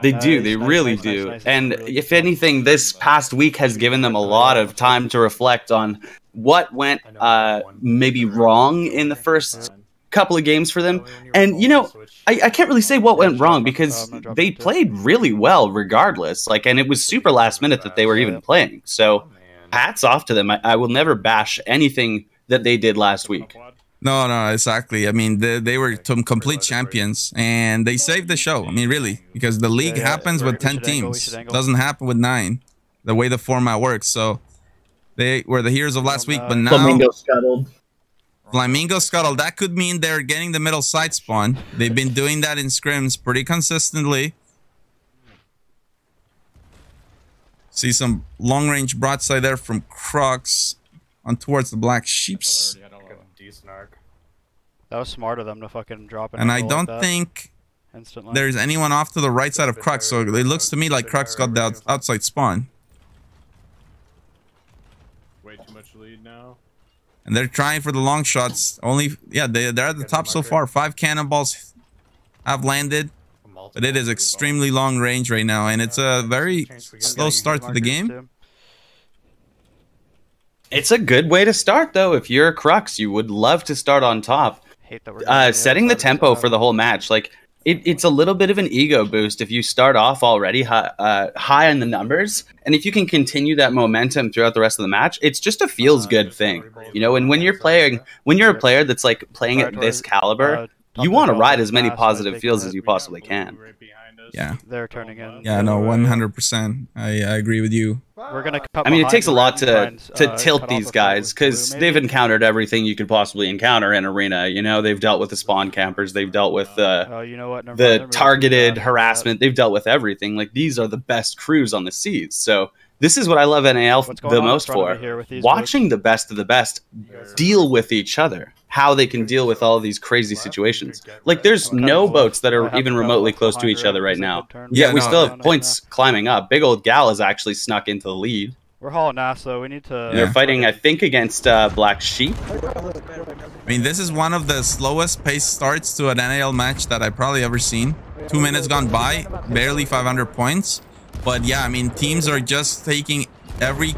S8: They do. They really do. And if anything, this past week has given them a lot of time to reflect on what went maybe wrong in the first couple of games for them. And, you know, I can't really say what went wrong because they played really well regardless. Like, and it was super last minute that they were even playing. So hats off to them. I will never bash anything that they did last week.
S6: No, exactly. I mean, they were some complete champions, and they saved the show. I mean, really, because the league happens with 10 teams. It doesn't happen with 9, the way the format works. So they were the heroes of last week, but now...
S7: Flamingo scuttled.
S6: Flamingo scuttled. That could mean they're getting the middle side spawn. They've been doing that in scrims pretty consistently. See some long-range broadside there from Crux on towards the Black Sheeps.
S10: That was smart of them to fucking drop it.
S6: And I don't think there's anyone off to the right side of Crux, so it looks to me like Crux got the outside spawn.
S4: Way too much lead now.
S6: And they're trying for the long shots. Only, yeah, they're at the top so far. 5 cannonballs have landed, but it is extremely long range right now, and it's a very slow start to the game.
S8: It's a good way to start, though. If you're a Crux, you would love to start on top. Setting the tempo for the whole match, like it's a little bit of an ego boost if you start off already high in the numbers, and if you can continue that momentum throughout the rest of the match, it's just a feels good thing, you know. And when you're a player that's like playing at this caliber, you want to ride as many positive feels as you possibly can.
S6: Yeah,
S10: they're turning in.
S6: Yeah, no, 100%. I agree with you.
S10: We're gonna.
S8: I mean, it takes a lot to tilt these guys because they've encountered everything you could possibly encounter in arena. You know, they've dealt with the spawn campers, they've dealt with the targeted harassment, they've dealt with everything. Like, these are the best crews on the seas. So this is what I love NAL the most for. Watching the best of the best deal with each other. How they can deal with all of these crazy situations. Like, there's no boats that are even remotely close to each other right now. Yet we still have points climbing up. Big Old Gal has actually snuck into the lead.
S10: We're hauling ass, so we need to...
S8: They're fighting, I think, against Black Sheep.
S6: I mean, this is one of the slowest pace starts to an NAL match that I've probably ever seen. 2 minutes gone by, barely 500 points. But yeah, I mean, teams are just taking every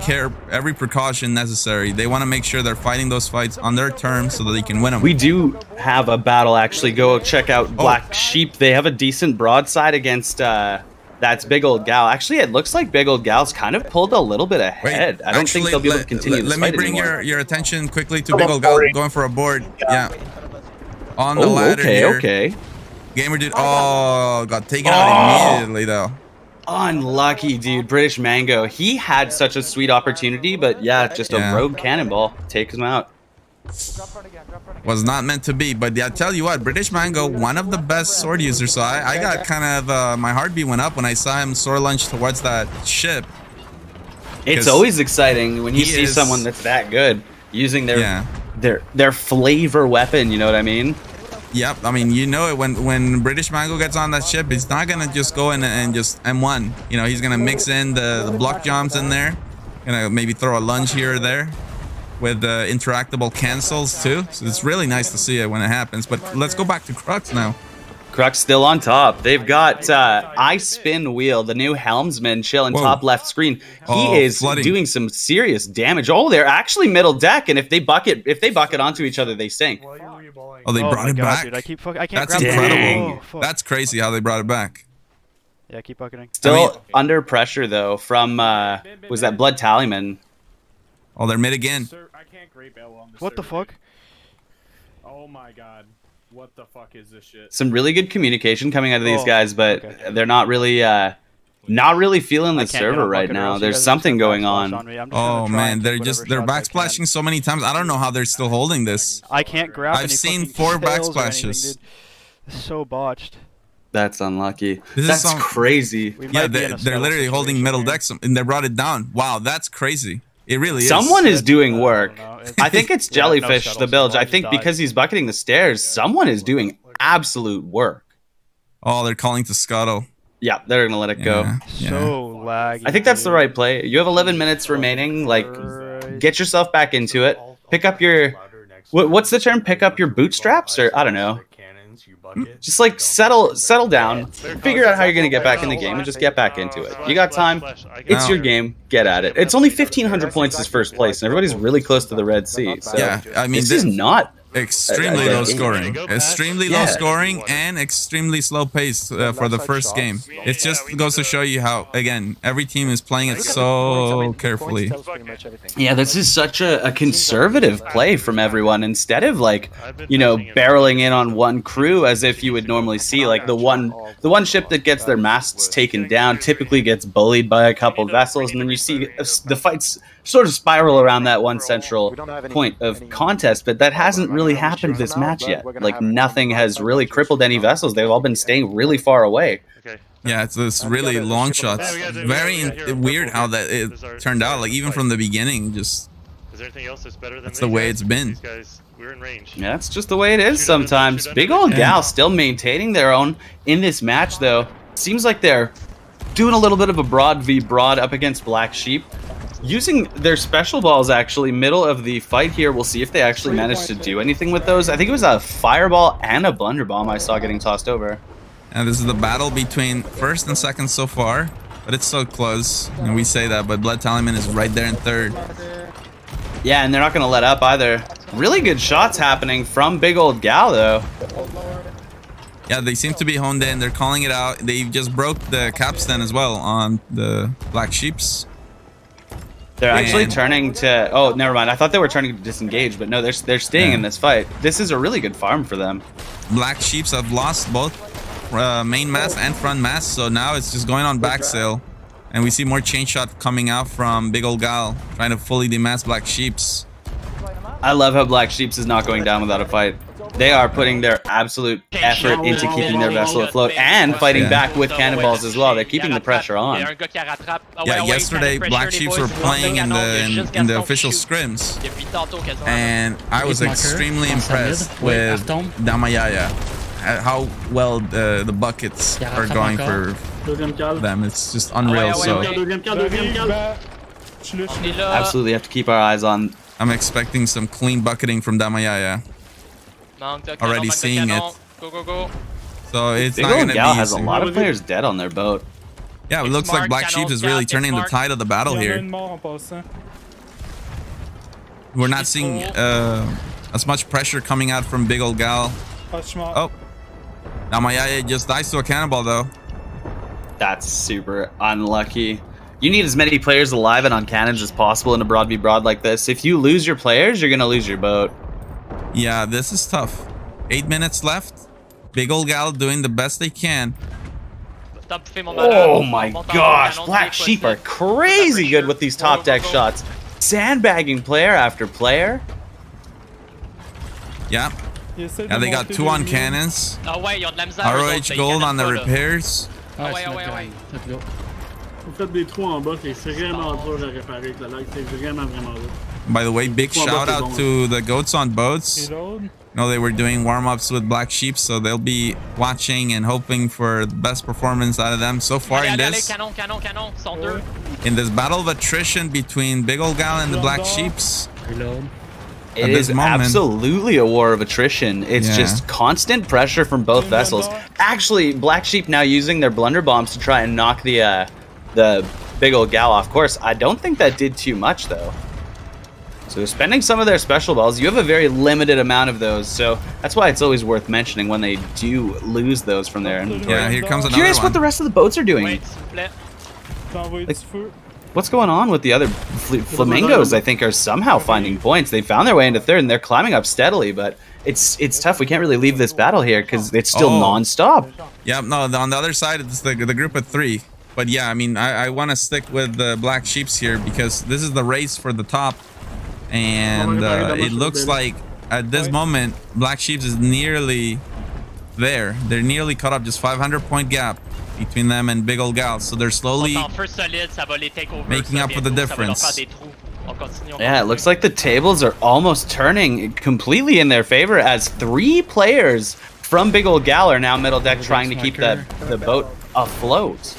S6: precaution necessary. They want to make sure they're fighting those fights on their terms so that they can win them.
S8: We do have a battle, actually. Go check out Black Sheep. They have a decent broadside against that's Big Old Gal. Actually, it looks like Big Old Gal's kind of pulled a little bit ahead. Wait, I don't think they'll be able to continue this fight
S6: Let me bring your attention quickly to Big Old Gal going for a board. Yeah. On the ladder here.
S8: Okay.
S6: Gamer dude. Oh, got taken out immediately though.
S8: Unlucky, dude. British Mango. He had such a sweet opportunity, but yeah, just a rogue cannonball takes him out.
S6: Was not meant to be, but I tell you what, British Mango, one of the best sword users. So I got kind of my heartbeat went up when I saw him sword lunge towards that ship.
S8: It's always exciting when you see someone that's that good using their flavor weapon. You know what I mean?
S6: Yep, I mean, you know it, when British Mango gets on that ship, he's not gonna just go in and just M1. You know, he's gonna mix in the block jumps in there, gonna maybe throw a lunge here or there. with the interactable cancels too. So it's really nice to see it when it happens. But let's go back to Crux now.
S8: Crux still on top. They've got I Spin Wheel, the new helmsman, chilling top left screen. He is doing some serious damage. Oh, they're actually middle deck, and if they bucket onto each other, they sink.
S6: Oh, they brought it back.
S10: Dude, I can't
S6: That's
S10: grab
S6: incredible.
S10: Oh,
S6: that's crazy how they brought it back.
S10: Yeah, keep bucketing.
S8: Still under pressure though from was that Blood Tallyman?
S6: Oh, they're mid again.
S11: I can't great bail on
S10: what the fuck?
S11: Oh my god. What the fuck is this shit?
S8: Some really good communication coming out of these guys, but they're not really feeling the server right now. There's something going on.
S6: Oh man, they're backsplashing so many times. I don't know how they're still holding this.
S10: I can't grab.
S6: I've seen 4 backsplashes.
S10: So botched.
S8: That's unlucky. That's crazy.
S6: Yeah, they're literally holding middle decks and they brought it down. Wow, that's crazy. It really is.
S8: Someone is doing work. I think it's Jellyfish, the bilge. I think because he's bucketing the stairs, someone is doing absolute work.
S6: Oh, they're calling to Scuttle.
S8: Yeah, they're going to let it go.
S10: So laggy.
S8: I think that's the right play. You have 11 minutes remaining. Like, get yourself back into it. Pick up your... What's the term? Pick up your bootstraps? Or, I don't know. Just like settle down, figure out how you're gonna get back in the game, and just get back into it. You got time. It's your game. Get at it. It's only 1,500 points as first place, and everybody's really close to the Red Sea. So
S6: yeah, I mean,
S8: this is not
S6: extremely low scoring, low scoring, and extremely slow pace for the first game. It just goes to show you how, again, every team is playing it so carefully.
S8: Yeah, this is such a conservative play from everyone. Instead of like, you know, barreling in on one crew as if you would normally see, like the one ship that gets their masts taken down typically gets bullied by a couple vessels, and then you see the fights sort of spiral around that one central point of contest, but that hasn't really happened this match yet. Like, nothing has really crippled any vessels. They've all been staying really far away.
S6: Yeah, it's really long shots. Very weird how that it turned out. Like, even from the beginning, just that's the way it's been.
S8: Yeah, that's just the way it is sometimes. Big old Gal still maintaining their own in this match, though. Seems like they're doing a little bit of a broad v broad up against Black Sheep. Using their special balls, actually, middle of the fight here. We'll see if they actually manage to do anything with those. I think it was a fireball and a blunder bomb I saw getting tossed over.
S6: And this is the battle between first and second so far, but it's so close. And we say that, but Blood Tallyman is right there in third.
S8: Yeah, and they're not going to let up either. Really good shots happening from Big Old Gal, though.
S6: Yeah, they seem to be honed in. They're calling it out. They just broke the capstan as well on the Black Sheeps.
S8: They're actually turning to... Oh, never mind. I thought they were turning to disengage, but no, they're staying in this fight. This is a really good farm for them.
S6: Black Sheeps have lost both main mast and front mast, so now it's just going on back sail. And we see more chain shot coming out from Big Ol' Gal, trying to fully demast Black Sheeps.
S8: I love how Black Sheeps is not going down without a fight. They are putting their absolute effort into keeping their vessel afloat and fighting back with cannonballs as well. They're keeping the pressure on.
S6: Yeah, yesterday Black Sheeps were playing in the official scrims, and I was extremely impressed with Damayaya. How well the buckets are going for them. It's just unreal. So
S8: absolutely have to keep our eyes on.
S6: I'm expecting some clean bucketing from Damayaya. Already seeing it. So it's not gonna be easy.
S8: Has a lot of players dead on their boat.
S6: Yeah, it looks like Black Sheep is really turning the tide of the battle here. We're not seeing as much pressure coming out from Big Ol' Gal. Oh, Damayaya just dies to a cannonball though.
S8: That's super unlucky. You need as many players alive and on cannons as possible in a broad v broad like this. If you lose your players, you're gonna lose your boat.
S6: Yeah, this is tough. 8 minutes left. Big Ol' Gal doing the best they can.
S8: Oh my gosh, Black Sheep are crazy good with these top deck shots. Sandbagging player after player.
S6: Yeah. Yeah, they got 2 on cannons. ROH gold on the repairs. By the way, big shout out to the goats on boats. No, they were doing warm-ups with Black Sheep, so they'll be watching and hoping for the best performance out of them so far in this. In this battle of attrition between Big Ol' Gal and the Black Sheeps.
S8: It is absolutely a war of attrition. It's just constant pressure from both vessels. Actually, Black Sheep now using their blunder bombs to try and knock the big old gal off course. I don't think that did too much, though. So they're spending some of their special balls. You have a very limited amount of those, so that's why it's always worth mentioning when they do lose those from their inventory.
S6: Yeah, here comes another
S8: Curious
S6: one.
S8: what the rest of the boats are doing. Like, what's going on with the other flamingos? I think are somehow finding points. They found their way into third, and they're climbing up steadily. But it's tough. We can't really leave this battle here because it's still non-stop.
S6: Yeah, no. On the other side, it's the group of 3. But yeah, I mean, I want to stick with the Black Sheeps here because this is the race for the top, and it looks like at this moment Black Sheeps is nearly there. They're nearly caught up. Just 500-point gap between them and Big Ol' Gal, so they're slowly making up for the difference.
S8: Yeah, it looks like the tables are almost turning completely in their favor as 3 players from Big Ol' Gal are now middle deck trying to keep the boat afloat.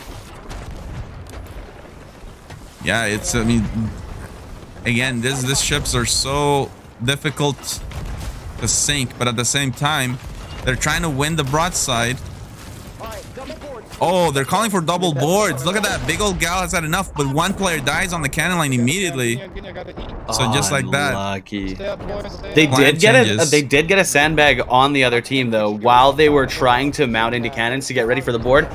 S6: Yeah, it's, I mean, again, these ships are so difficult to sink, but at the same time, they're trying to win the broadside. Oh, they're calling for double boards. Look at that. Big Ol' Gal has had enough, but one player dies on the cannon line immediately. So just like that.
S8: Lucky. They did get a sandbag on the other team though while they were trying to mount into cannons to get ready for the board.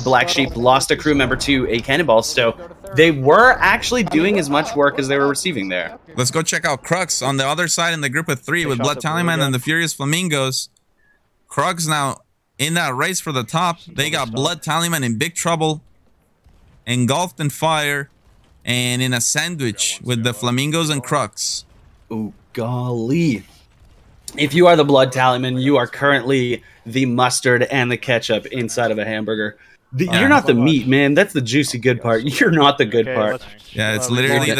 S8: Black Sheep lost a crew member to a cannonball, so they were actually doing as much work as they were receiving there.
S6: Let's go check out Crux on the other side in the group of 3 with Blood Tallyman and the Furious Flamingos. Crux now in that race for the top. They got Blood Tallyman in big trouble, engulfed in fire, and in a sandwich with the Flamingos and Crux.
S8: Oh, golly. If you are the Blood Tallyman, you are currently the mustard and the ketchup inside of a hamburger. You're not the meat, man. That's the juicy good part. You're not the good part.
S6: Yeah, it's literally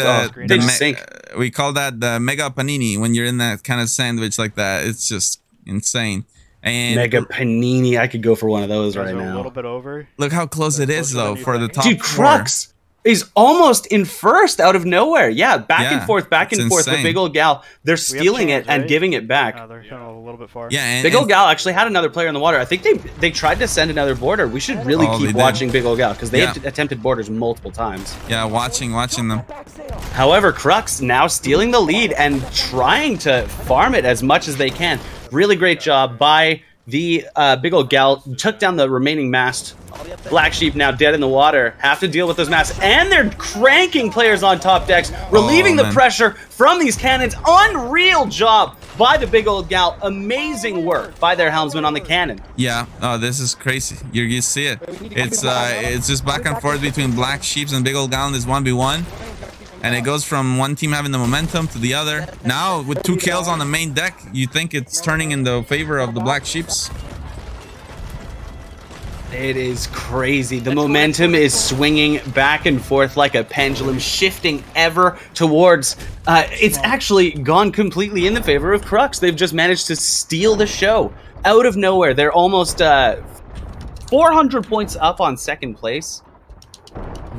S6: we call that the mega panini when you're in that kind of sandwich like that. It's just insane. And
S8: mega panini, I could go for one of those right now.
S10: A little bit over.
S6: Look how close it is though for the top.
S8: Dude, Crux is almost in first out of nowhere. Yeah, back and forth with Big Ol' Gal. They're stealing it and giving it back.
S10: They're going a little bit far.
S6: Yeah,
S8: Big Ol' Gal actually had another player in the water. I think they tried to send another boarder. We should really keep watching Big Ol' Gal because they attempted boarders multiple times.
S6: Yeah, watching them.
S8: However, Crux now stealing the lead and trying to farm it as much as they can. Really great job by the Big Ol' Gal. Took down the remaining mast. Black Sheep now dead in the water. Have to deal with those masts. And they're cranking players on top decks, relieving the pressure from these cannons. Unreal job by the Big Ol' Gal. Amazing work by their helmsman on the cannon.
S6: Yeah, this is crazy. You see it. It's just back and forth between Black Sheeps and Big Ol' Gal in this 1v1. And it goes from one team having the momentum to the other. Now, with 2 kills on the main deck, you think it's turning in the favor of the Black Sheeps?
S8: It is crazy. The momentum is swinging back and forth like a pendulum, shifting ever towards... it's actually gone completely in the favor of Crux. They've just managed to steal the show. Out of nowhere, they're almost 400 points up on second place.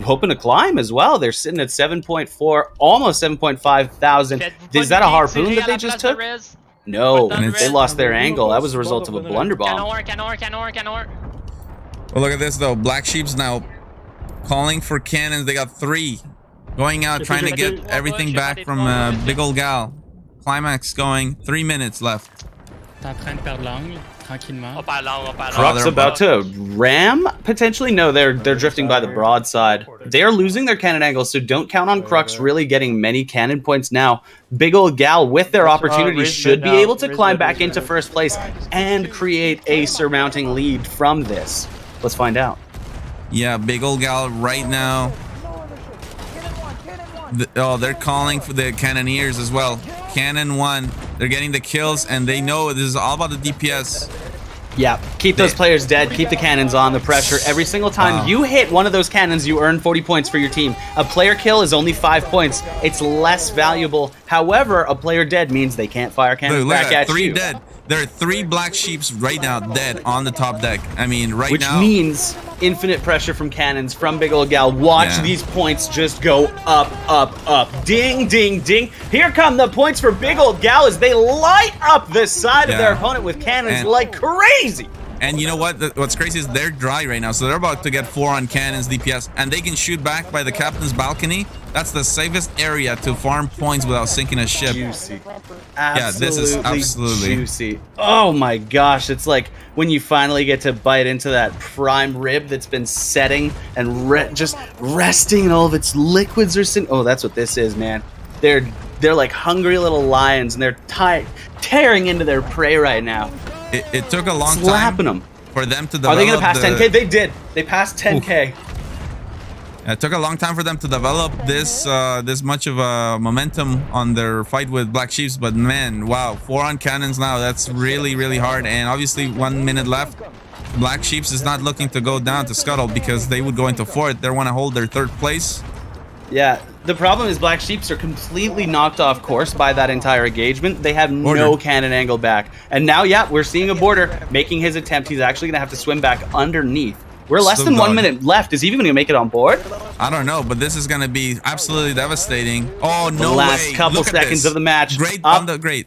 S8: Hoping to climb as well. They're sitting at 7.4, almost 7.5 thousand. Is that a harpoon that they just took? No, they lost their angle. That was a result of a blunder bomb.
S6: Well, look at this though. Black Sheep's now calling for cannons. They got 3 going out, trying to get everything back from Big Ol' Gal. Climax going. 3 minutes left.
S8: Crux about to ram, potentially? No, they're drifting by the broadside. They are losing their cannon angles, so don't count on Crux really getting many cannon points now. Big Ol' Gal, with their opportunity, should be able to climb back into first place and create a surmounting lead from this. Let's find out.
S6: Yeah, Big Ol' Gal right now. They're calling for the cannoneers as well. Cannon 1. They're getting the kills, and they know this is all about the DPS.
S8: Yeah, keep those players dead. Keep the cannons on. The pressure. Every single time you hit one of those cannons, you earn 40 points for your team. A player kill is only 5 points. It's less valuable. However, a player dead means they can't fire cannons back at
S6: 3
S8: you.
S6: Dead. There are 3 Black Sheeps right now dead on the top deck. I mean, right now.
S8: Which means infinite pressure from cannons, from Big Ol' Gal. Watch these points just go up, up, up. Ding, ding, ding. Here come the points for Big Ol' Gal as they light up the side of their opponent with cannons like crazy.
S6: And you know what? What's crazy is they're dry right now, so they're about to get 4 on cannons DPS, and they can shoot back by the captain's balcony. That's the safest area to farm points without sinking a ship.
S8: Juicy.
S6: Yeah, this is absolutely
S8: juicy. Oh my gosh, it's like when you finally get to bite into that prime rib that's been setting and just resting, and all of its liquids are sitting. Oh, that's what this is, man. They're like hungry little lions, and they're tearing into their prey right now.
S6: It took a long time for them to develop.
S8: Are they going to pass 10K? They did. They passed 10K.
S6: It took a long time for them to develop this much of a momentum on their fight with Black Sheeps, but man, wow, 4 on cannons now. That's really, really hard. And obviously 1 minute left. Black Sheeps is not looking to go down to Scuttle because they would go into 4th. They want to hold their 3rd place.
S8: Yeah, the problem is Black Sheeps are completely knocked off course by that entire engagement. They have no cannon angle back. And now, yeah, we're seeing a border making his attempt. He's actually going to have to swim back underneath. We're less than 1 minute left. Is he even going to make it on board?
S6: I don't know, but this is going to be absolutely devastating. Oh, no way.
S8: The last couple seconds of the match.
S6: Great on the great.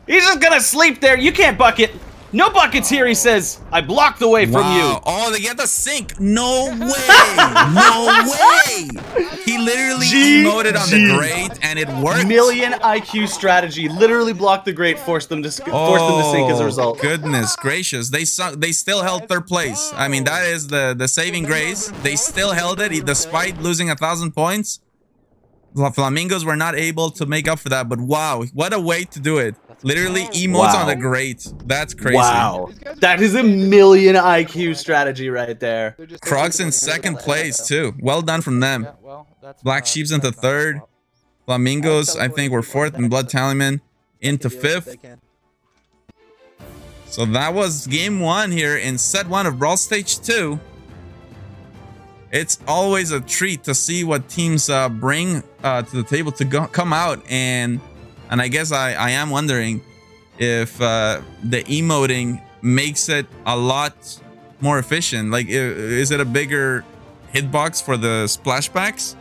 S8: He's just going to sleep there. You can't bucket. No buckets here, he says. I blocked the way from you.
S6: Oh, they get the sink. No way. No way. He literally emoted on the grate, and it worked.
S8: Million IQ strategy. Literally blocked the grate, forced them to sink as a result.
S6: Goodness gracious. They still held 3rd place. I mean, that is the saving grace. They still held it despite losing 1,000 points. The Flamingos were not able to make up for that, but wow, what a way to do it. Literally emotes on the grate. That's crazy.
S8: Wow. That is a million IQ strategy right there.
S6: Crocs in 2nd place too. Well done from them. Black Sheeps into 3rd. Flamingos, I think, were 4th, and Blood Tallyman into 5th. So that was game 1 here in set 1 of Brawl Stage 2. It's always a treat to see what teams bring to the table to come out, and I guess I am wondering if the emoting makes it a lot more efficient. Like, is it a bigger hitbox for the splashbacks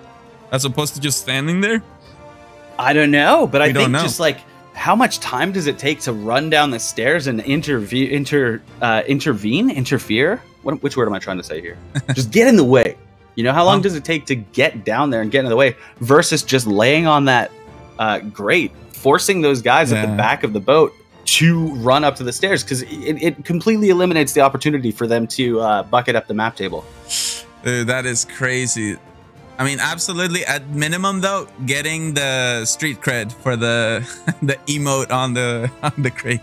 S6: as opposed to just standing there?
S8: I don't know, but I think just like how much time does it take to run down the stairs and interfere? Which word am I trying to say here? Just get in the way. You know, how long does it take to get down there and get in the way versus just laying on that grate, forcing those guys at the back of the boat to run up to the stairs, because it completely eliminates the opportunity for them to bucket up the map table.
S6: Dude, that is crazy. I mean, absolutely. At minimum, though, getting the street cred for the the emote on the crate,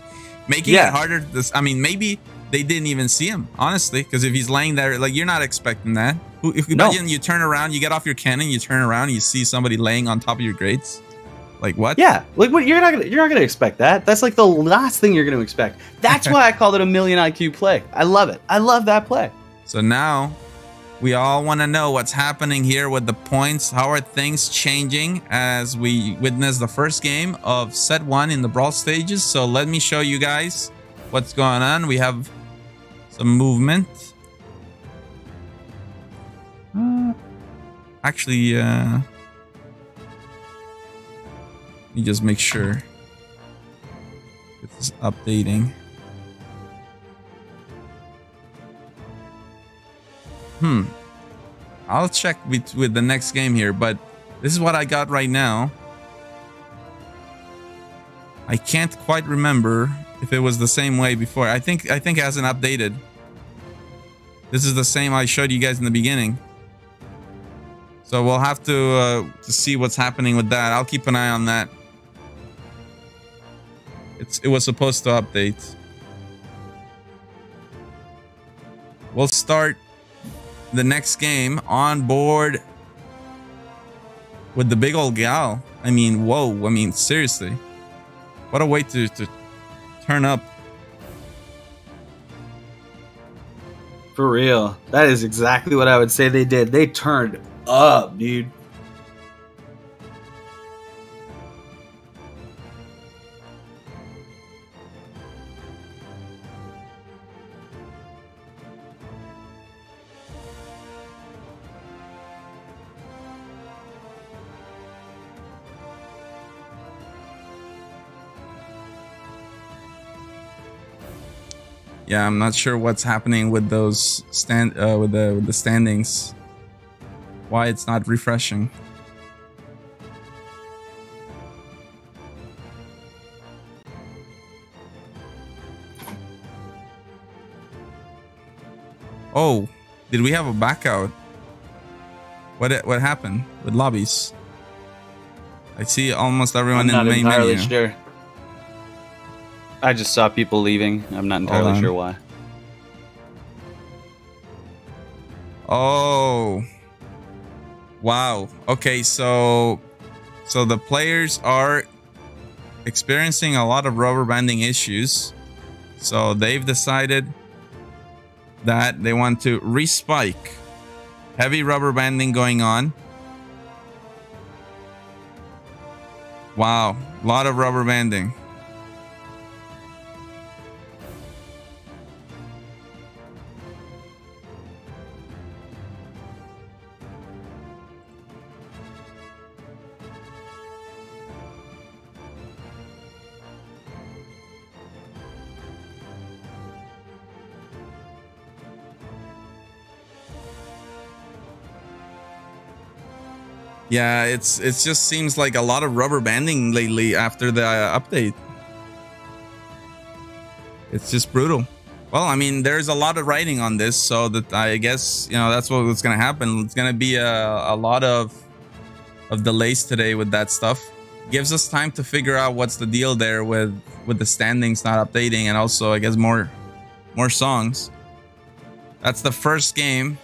S6: making it harder. I mean, maybe they didn't even see him, honestly, because if he's laying there, like, you're not expecting that. If you imagine you turn around, you get off your cannon, you turn around, and you see somebody laying on top of your grates. Like, what?
S8: Yeah, like, what? You're not gonna expect that. That's like the last thing you're gonna expect. That's why I called it a million IQ play. I love it. I love that play.
S6: So now we all want to know what's happening here with the points. How are things changing as we witness the first game of set 1 in the Brawl stages? So let me show you guys what's going on. We have some movement. Actually, let me just make sure it's updating. I'll check with the next game here, but this is what I got right now. I can't quite remember if it was the same way before. I think it hasn't updated. This is the same I showed you guys in the beginning. So we'll have to see what's happening with that. I'll keep an eye on that. It was supposed to update. We'll start the next game on board with the Big Ol' Gal. I mean, whoa. I mean, seriously. What a way to turn up.
S8: For real. That is exactly what I would say they did. They turned up, dude.
S6: Yeah, I'm not sure what's happening with those with the standings. Why it's not refreshing. Oh, did we have a backout? What happened with lobbies? I see almost everyone in the main menu.
S8: I'm not entirely sure. I just saw people leaving. I'm not entirely sure why.
S6: Oh. Wow. Okay, so the players are experiencing a lot of rubber banding issues. So they've decided that they want to respike. Heavy rubber banding going on. Wow, a lot of rubber banding. Yeah, it just seems like a lot of rubber banding lately after the update. It's just brutal. Well, I mean, there's a lot of writing on this, so that I guess, you know, that's what's gonna happen. It's gonna be a lot of delays today with that stuff. Gives us time to figure out what's the deal there with the standings not updating, and also I guess more songs. That's the first game.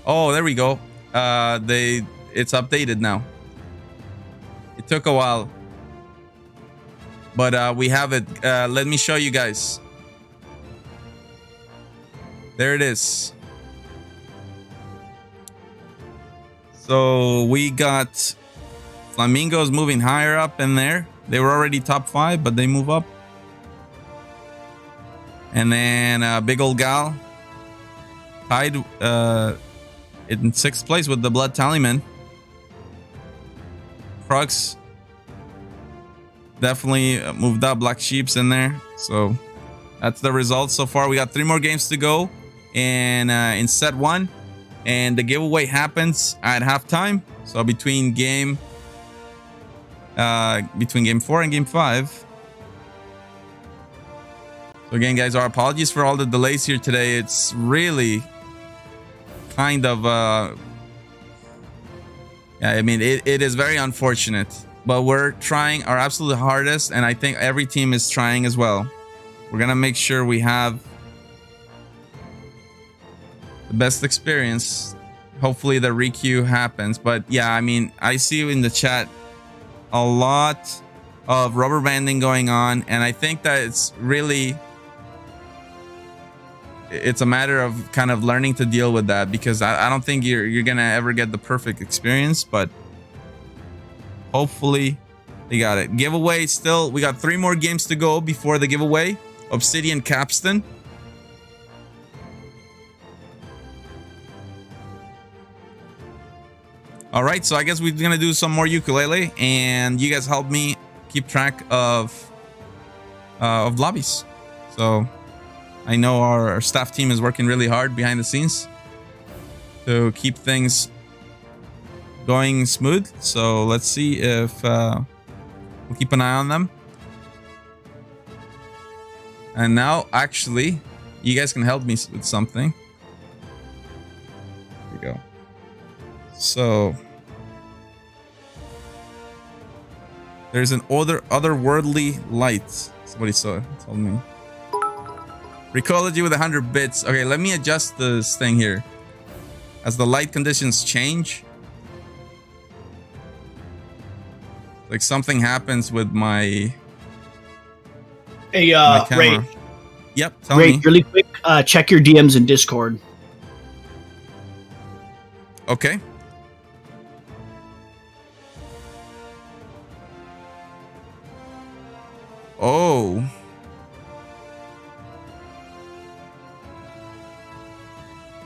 S6: Oh, there we go. It's updated now. It took a while, but we have it. Let me show you guys. There it is. So we got Flamingos moving higher up in there. They were already top 5, but they move up. And then Big Ol' Gal tied in 6th place with the Blood Tallyman. Crux definitely moved up. Black Sheep's in there. So that's the result so far. We got 3 more games to go in set 1. And the giveaway happens at halftime. So between game 4 and game 5. So again, guys, our apologies for all the delays here today. It's really kind of yeah, I mean, it is very unfortunate, but we're trying our absolute hardest, and I think every team is trying as well. We're gonna make sure we have the best experience. Hopefully the requeue happens, but yeah, I mean, I see you in the chat a lot of rubber banding going on, and I think that it's a matter of kind of learning to deal with that, because I don't think you're gonna ever get the perfect experience, but hopefully they got it. Giveaway still, we got 3 more games to go before the giveaway. Obsidian Capstan. All right, so I guess we're gonna do some more ukulele, and you guys help me keep track of lobbies. So I know our staff team is working really hard behind the scenes to keep things going smooth. So let's see if we'll keep an eye on them. And now, actually, you guys can help me with something. Here we go. So there's an otherworldly light. Somebody told me. Recology with 100 bits. Okay, let me adjust this thing here. As the light conditions change, like something happens with my camera.
S7: Ray.
S6: Yep, tell
S7: Ray,
S6: me.
S7: really quick, check your DMs in Discord.
S6: Okay. Oh.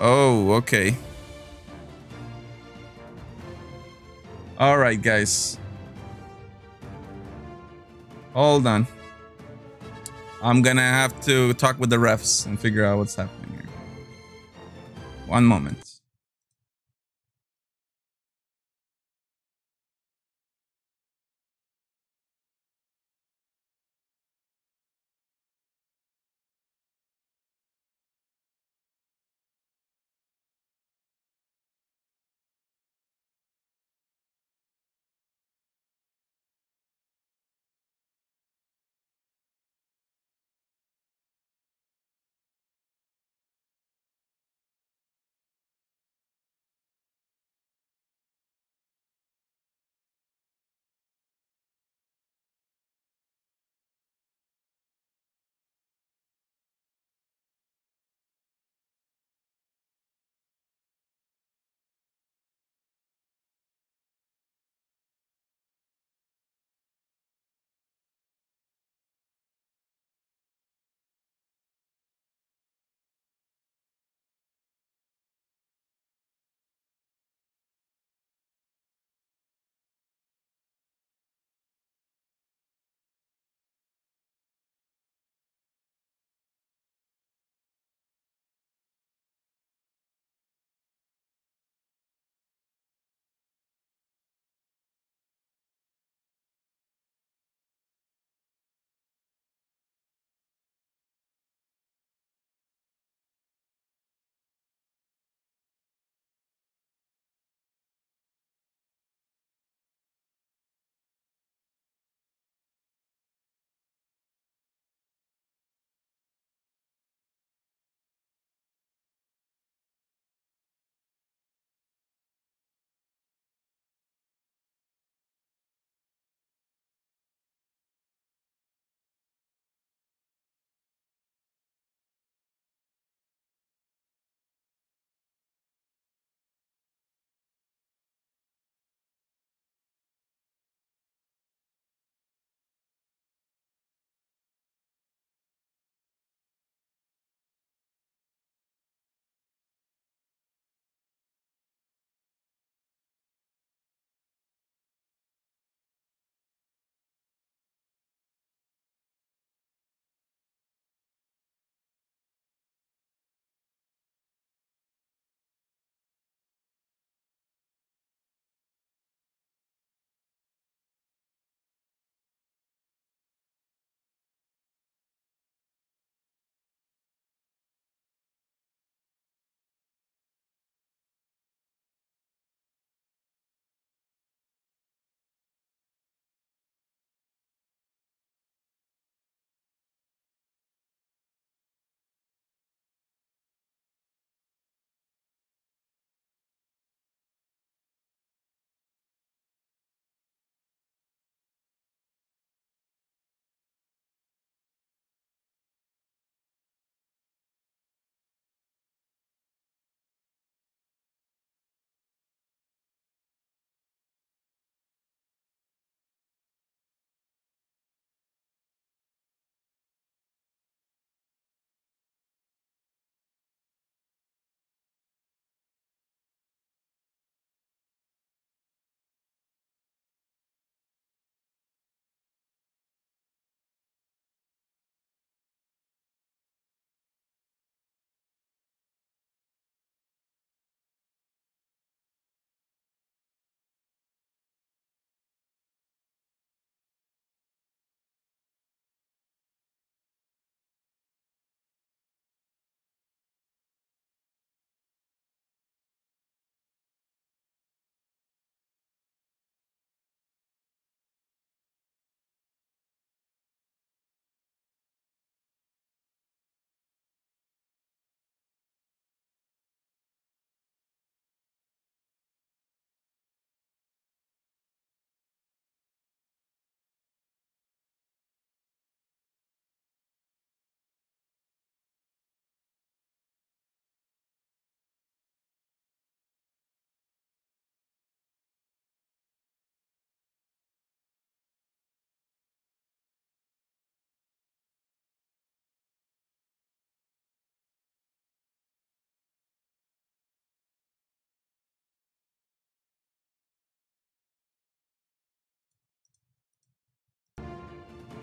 S6: Oh, okay. All right, guys. Hold on. I'm gonna have to talk with the refs and figure out what's happening here. One moment.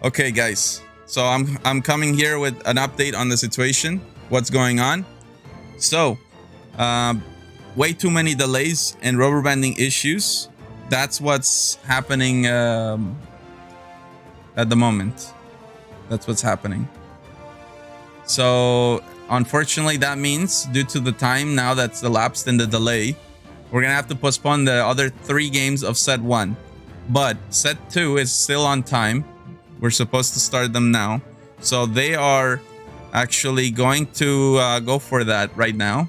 S6: Okay, guys. So I'm coming here with an update on the situation. What's going on? So, way too many delays and rubber banding issues. That's what's happening at the moment. That's what's happening. So, unfortunately, that means due to the time now that's elapsed in the delay, we're gonna have to postpone the other 3 games of set 1. But set 2 is still on time. We're supposed to start them now. So they are actually going to go for that right now.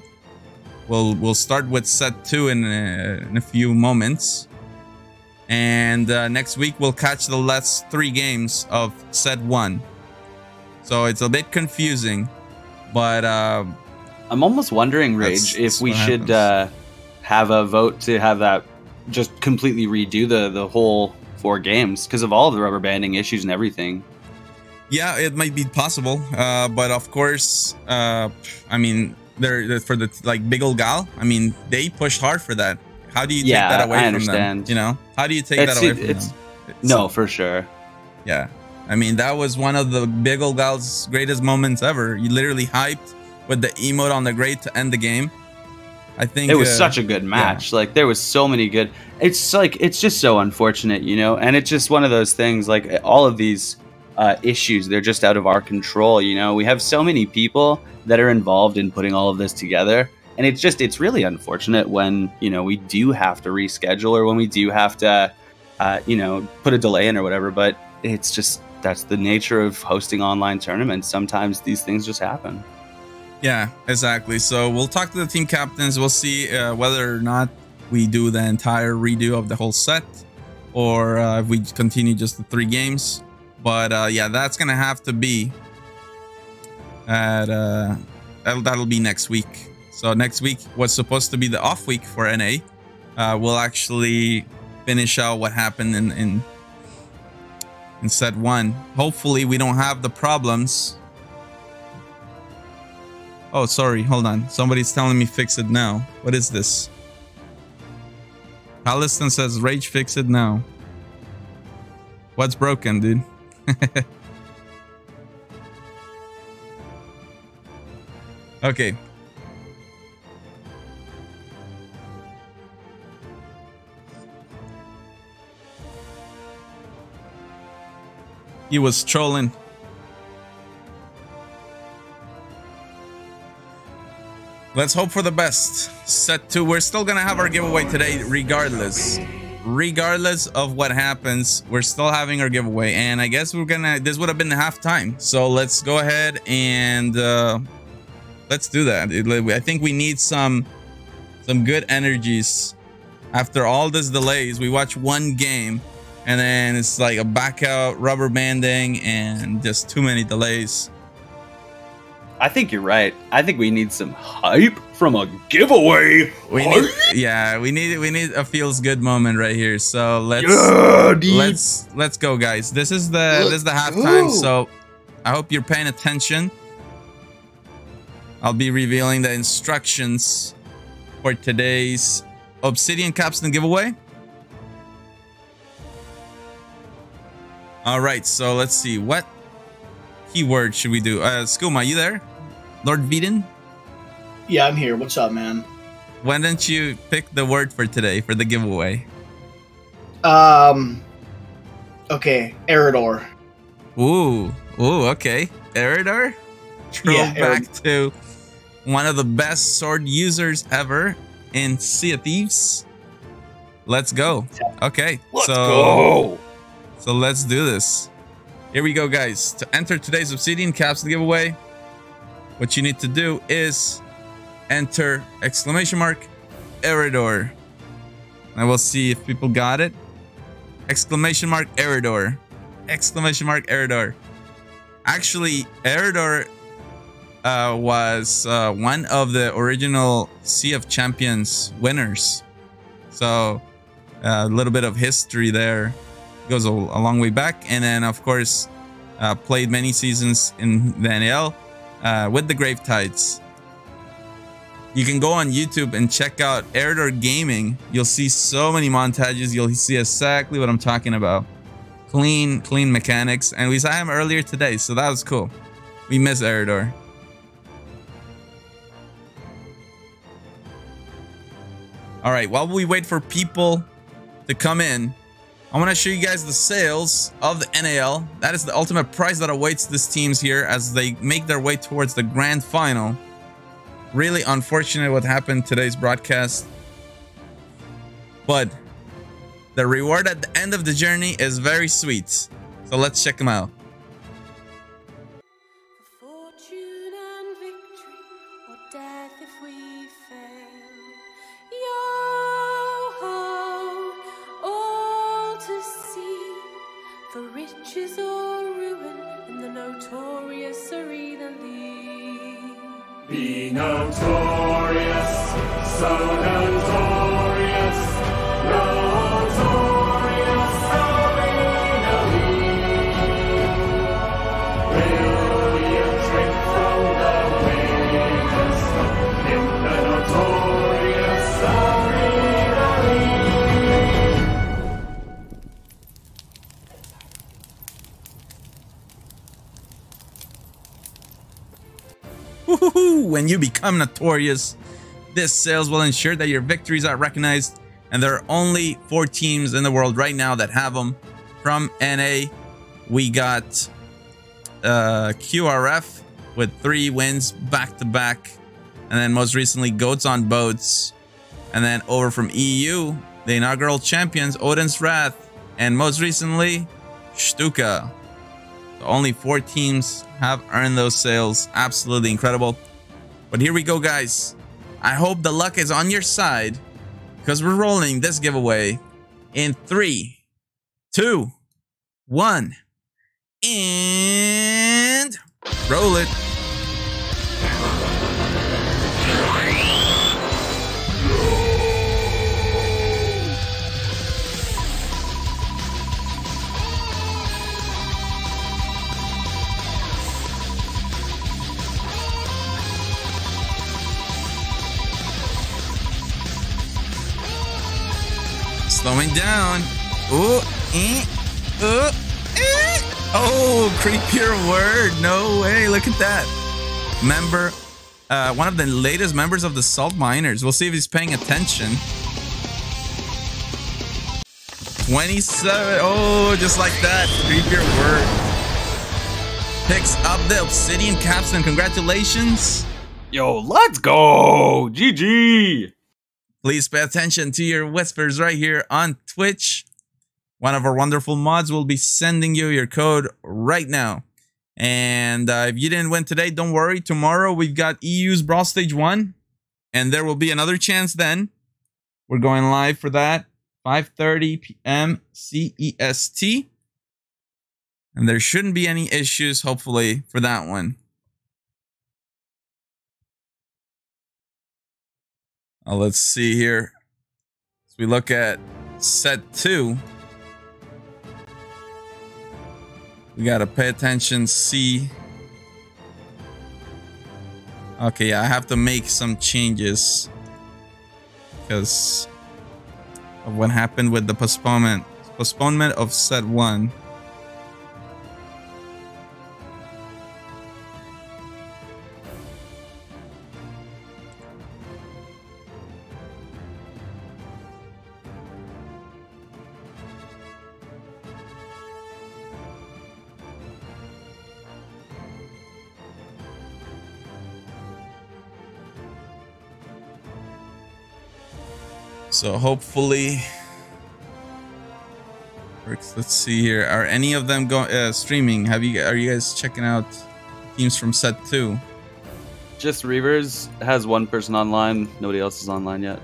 S6: We'll start with set 2 in a few moments. And next week we'll catch the last 3 games of set 1. So it's a bit confusing, but
S8: I'm almost wondering, Rage, if we should have a vote to have that just completely redo the whole 4 games because of all of the rubber banding issues and everything.
S6: Yeah, it might be possible, but of course, I mean, they're for the Big Ol' Gal. I mean, they pushed hard for that. How do you take that away from them? You know, how do you take that away from them?
S8: No, for sure.
S6: Yeah, I mean, that was one of the Big Ol' Gal's greatest moments ever. You literally hyped with the emote on the grate to end the game. I think
S8: it was such a good match.
S6: Yeah.
S8: Like there was so many good. It's like it's just so unfortunate, you know. And it's just one of those things. Like all of these issues, they're just out of our control. You know, we have so many people that are involved in putting all of this together, and it's really unfortunate when we do have to reschedule or when we do have to put a delay in or whatever. But it's just that's the nature of hosting online tournaments. Sometimes these things just happen.
S6: Yeah, exactly. So we'll talk to the team captains. We'll see whether or not we do the entire redo of the whole set or if we continue just the 3 games. But yeah, that's going to have to be at that'll be next week. So next week was supposed to be the off week for NA. We'll actually finish out what happened in set 1. Hopefully we don't have the problems. Oh, sorry. Hold on. Somebody's telling me fix it now. What is this? Halliston says rage fix it now. What's broken, dude? Okay. He was trolling. Let's hope for the best. Set 2. We're still gonna have our giveaway today, regardless of what happens. We're still having our giveaway, and I guess this would have been the halftime. So let's go ahead and let's do that. I think we need some good energies after all these delays. We watch 1 game, and then it's like a back out, rubber banding, and just too many delays.
S8: I think you're right. I think we need some hype from a giveaway.
S6: We need a feels good moment right here. So let's go, guys. This is the halftime. So I hope you're paying attention. I'll be revealing the instructions for today's Obsidian Capstan giveaway. All right, so let's see what keyword should we do? Skooma, you there? Lord Veden?
S7: Yeah, I'm here. What's up, man?
S6: Why don't you pick the word for today for the giveaway?
S7: Okay, Eridor.
S6: Ooh, okay. Eridor? Throwback to one of the best sword users ever in Sea of Thieves. Let's go. Okay,
S8: let's go.
S6: So let's do this. Here we go, guys. To enter today's Obsidian Capstan giveaway, what you need to do is enter !Eridor. And we'll see if people got it. !Eridor. !Eridor. Actually, Eridor was one of the original Sea of Champions winners. So a little bit of history there. Goes a long way back, and then of course played many seasons in the NAL with the Grave Tides. You can go on YouTube and check out Eridor Gaming. You'll see so many montages. You'll see exactly what I'm talking about. Clean mechanics. And we saw him earlier today, so that was cool. We miss Eridor. All right, while we wait for people to come in, I want to show you guys the sales of the NAL. That is the ultimate prize that awaits these teams here as they make their way towards the grand final. Really unfortunate what happened today's broadcast. But the reward at the end of the journey is very sweet. So let's check them out.
S2: Fortune and victory, or death if we fail. Yo-ho, all to see, for riches or ruin in the notorious arena league.
S1: Be notorious, so notorious, notorious arena league. Will you drink from the winners in the notorious arena league?
S6: When you become notorious, this sales will ensure that your victories are recognized, and there are only 4 teams in the world right now that have them. From NA, we got QRF with 3 wins back to back, and then most recently Goats on Boats, and then over from EU, the inaugural champions Odin's Wrath, and most recently Stuka. So only 4 teams have earned those sales. Absolutely incredible. But here we go, guys. I hope the luck is on your side, because we're rolling this giveaway in 3, 2, 1, and roll it. Slowing down. Ooh, oh, creepier word. No way. Look at that. Member, one of the latest members of the Salt Miners. We'll see if he's paying attention. 27. Oh, just like that. Creepier word. Picks up the Obsidian Capstone. Congratulations.
S8: Yo, let's go. GG.
S6: Please pay attention to your whispers right here on Twitch. One of our wonderful mods will be sending you your code right now. And if you didn't win today, don't worry. Tomorrow we've got EU's Brawl Stage 1. And there will be another chance then. We're going live for that. 5:30 p.m. CEST. And there shouldn't be any issues, hopefully, for that one. Let's see here. As we look at set 2, we gotta pay attention, see. Okay, I have to make some changes because of what happened with the postponement of set 1. So hopefully works. Let's see here. Are any of them streaming? Are you guys checking out teams from set 2?
S8: Just Reavers has 1 person online. Nobody else is online yet.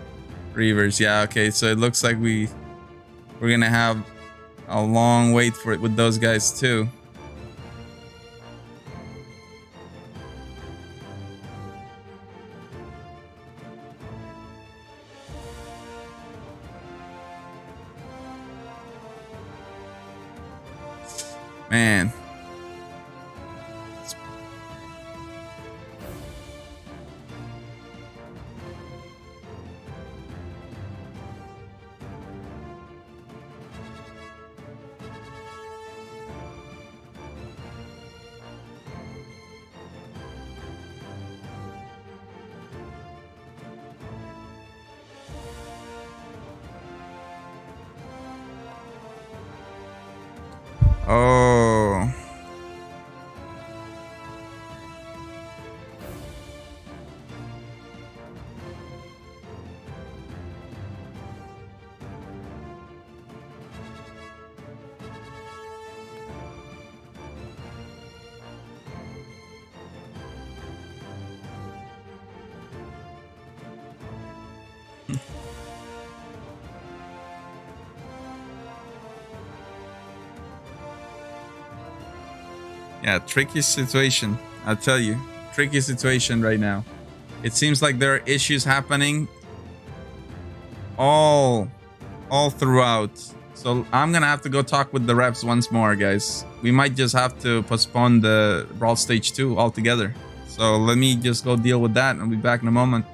S6: Reavers, yeah. Okay, so it looks like we're gonna have a long wait for it with those guys too. Man. Oh. Yeah, tricky situation. I'll tell you. Tricky situation right now. It seems like there are issues happening all throughout. So I'm gonna have to go talk with the reps once more, guys. We might just have to postpone the Brawl Stage 2 altogether. So let me just go deal with that. I'll be back in a moment.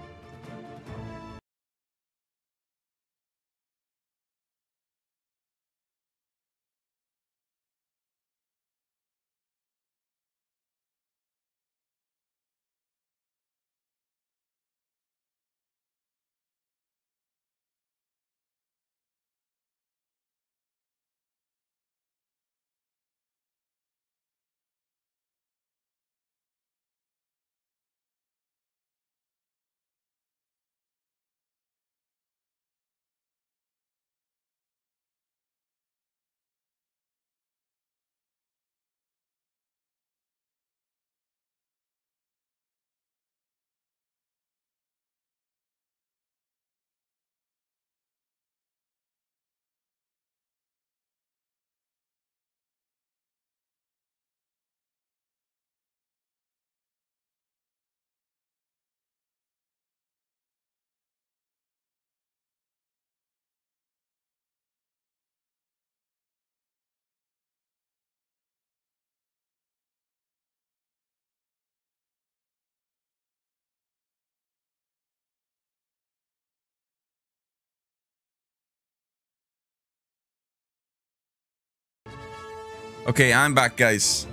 S6: Okay, I'm back, guys.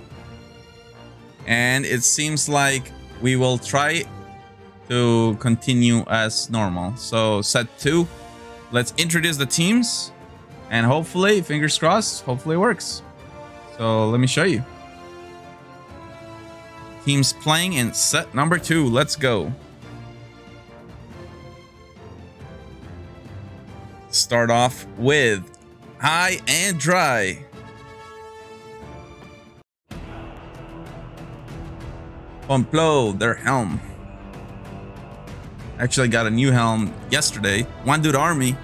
S6: And it seems like we will try to continue as normal. So set 2, let's introduce the teams, and hopefully, fingers crossed, hopefully it works. So let me show you. Teams playing in set number 2. Let's go. Start off with High and Dry. Pomplo, their helm. Actually got a new helm yesterday. One Dude Army.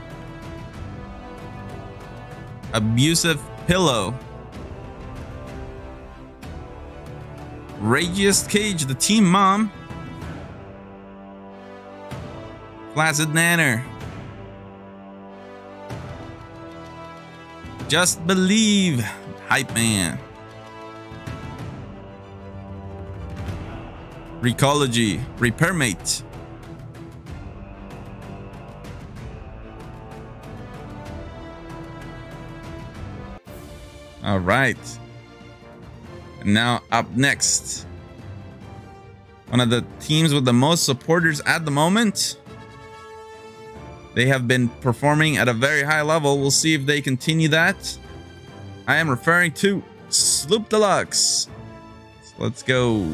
S6: Abusive Pillow. Ragiest Cage, the team mom. Flaccid Nanner. Just Believe, Hype Man. Recology, Repairmate. All right. And now up next, one of the teams with the most supporters at the moment. They have been performing at a very high level. We'll see if they continue that. I am referring to Sloop Deluxe. So let's go.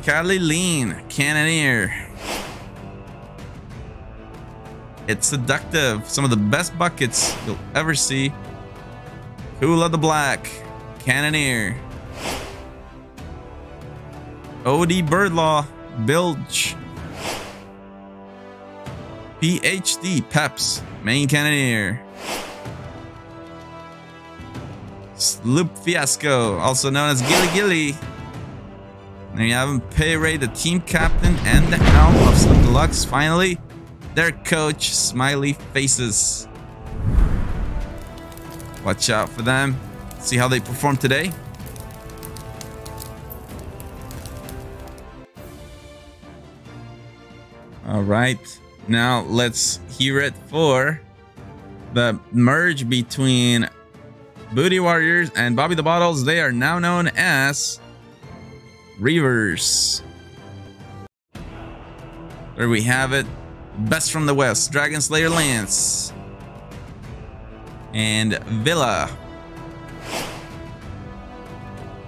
S6: Cali Lean, Cannoneer. It's seductive. Some of the best buckets you'll ever see. Kula the Black, Cannoneer. OD Birdlaw, Bilge. PhD Peps, Main Cannoneer. Sloop Fiasco, also known as Gilly Gilly. There you have him, Payray, the team captain and the helm of Sloop Deluxe. Finally, their coach, Smiley Faces. Watch out for them. See how they perform today. All right. Now let's hear it for the merge between Booty Warriors and Bobby the Bottles. They are now known as Reavers. There we have it. Best from the West, Dragon Slayer Lance. And Villa.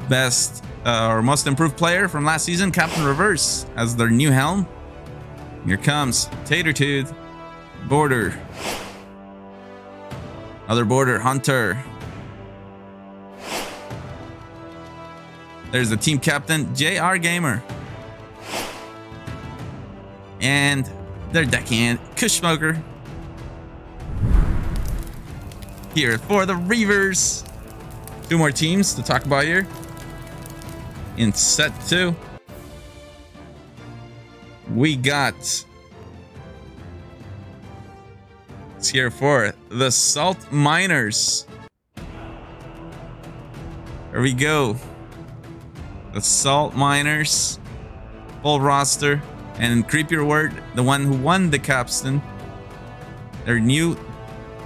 S6: Best or most improved player from last season, Captain Reverse, as their new helm. Here comes Tater Tooth. Border. Other border, Hunter. There's the team captain, JR Gamer. And their deckhand, Kush Smoker. Here for the Reavers. 2 more teams to talk about here. In set 2, we got... It's here for the Salt Miners. There we go. The Salt Miners. Full roster. And Creepier Word, the one who won the capstan. Their new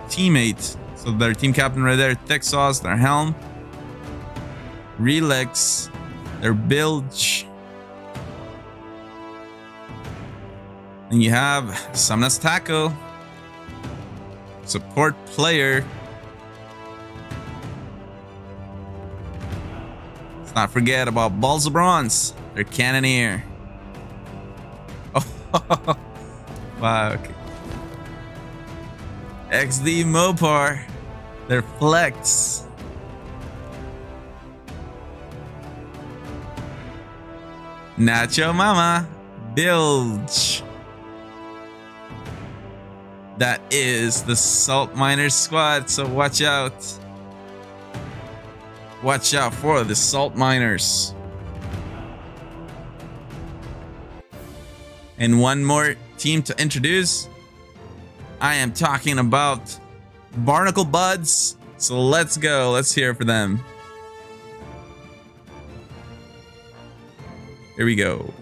S6: teammate. So their team captain right there. Texas, their helm. Relax. Their bilge. And you have Samnas Taco. Support player. Let's not forget about Balls of Bronze. Their Cannoneer. Oh, wow. Okay. XD Mopar. Their Flex. Nacho Mama. Bilge. That is the Salt Miners squad, so watch out. Watch out for the Salt Miners. And one more team to introduce. I am talking about Barnacle Buds. So let's go. Let's hear for them. Here we go.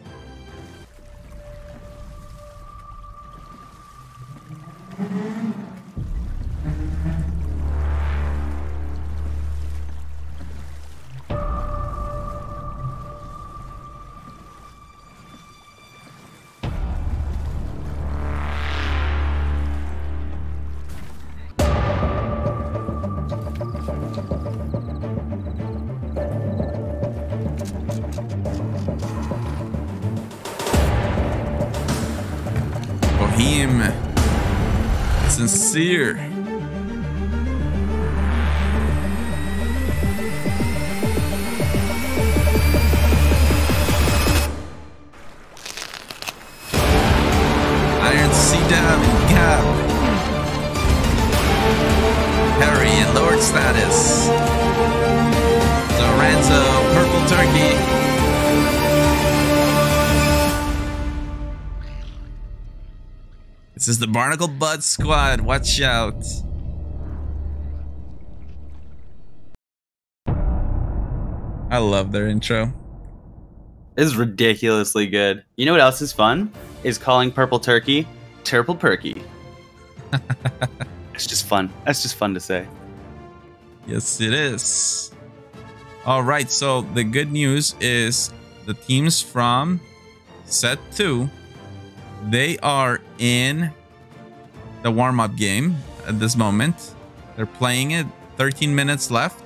S6: Bohem. Sincere. Iron C-Dab and Gap. Harry and Lord Status. Lorenzo, Purple Turkey. This is the Barnacle Bud squad. Watch out. I love their intro.
S8: It's ridiculously good. You know what else is fun? Is calling Purple Turkey Turple Perky. It's just fun. That's just fun to say.
S6: Yes, it is. All right, so the good news is the teams from set 2, they are in the warm-up game at this moment. They're playing it, 13 minutes left.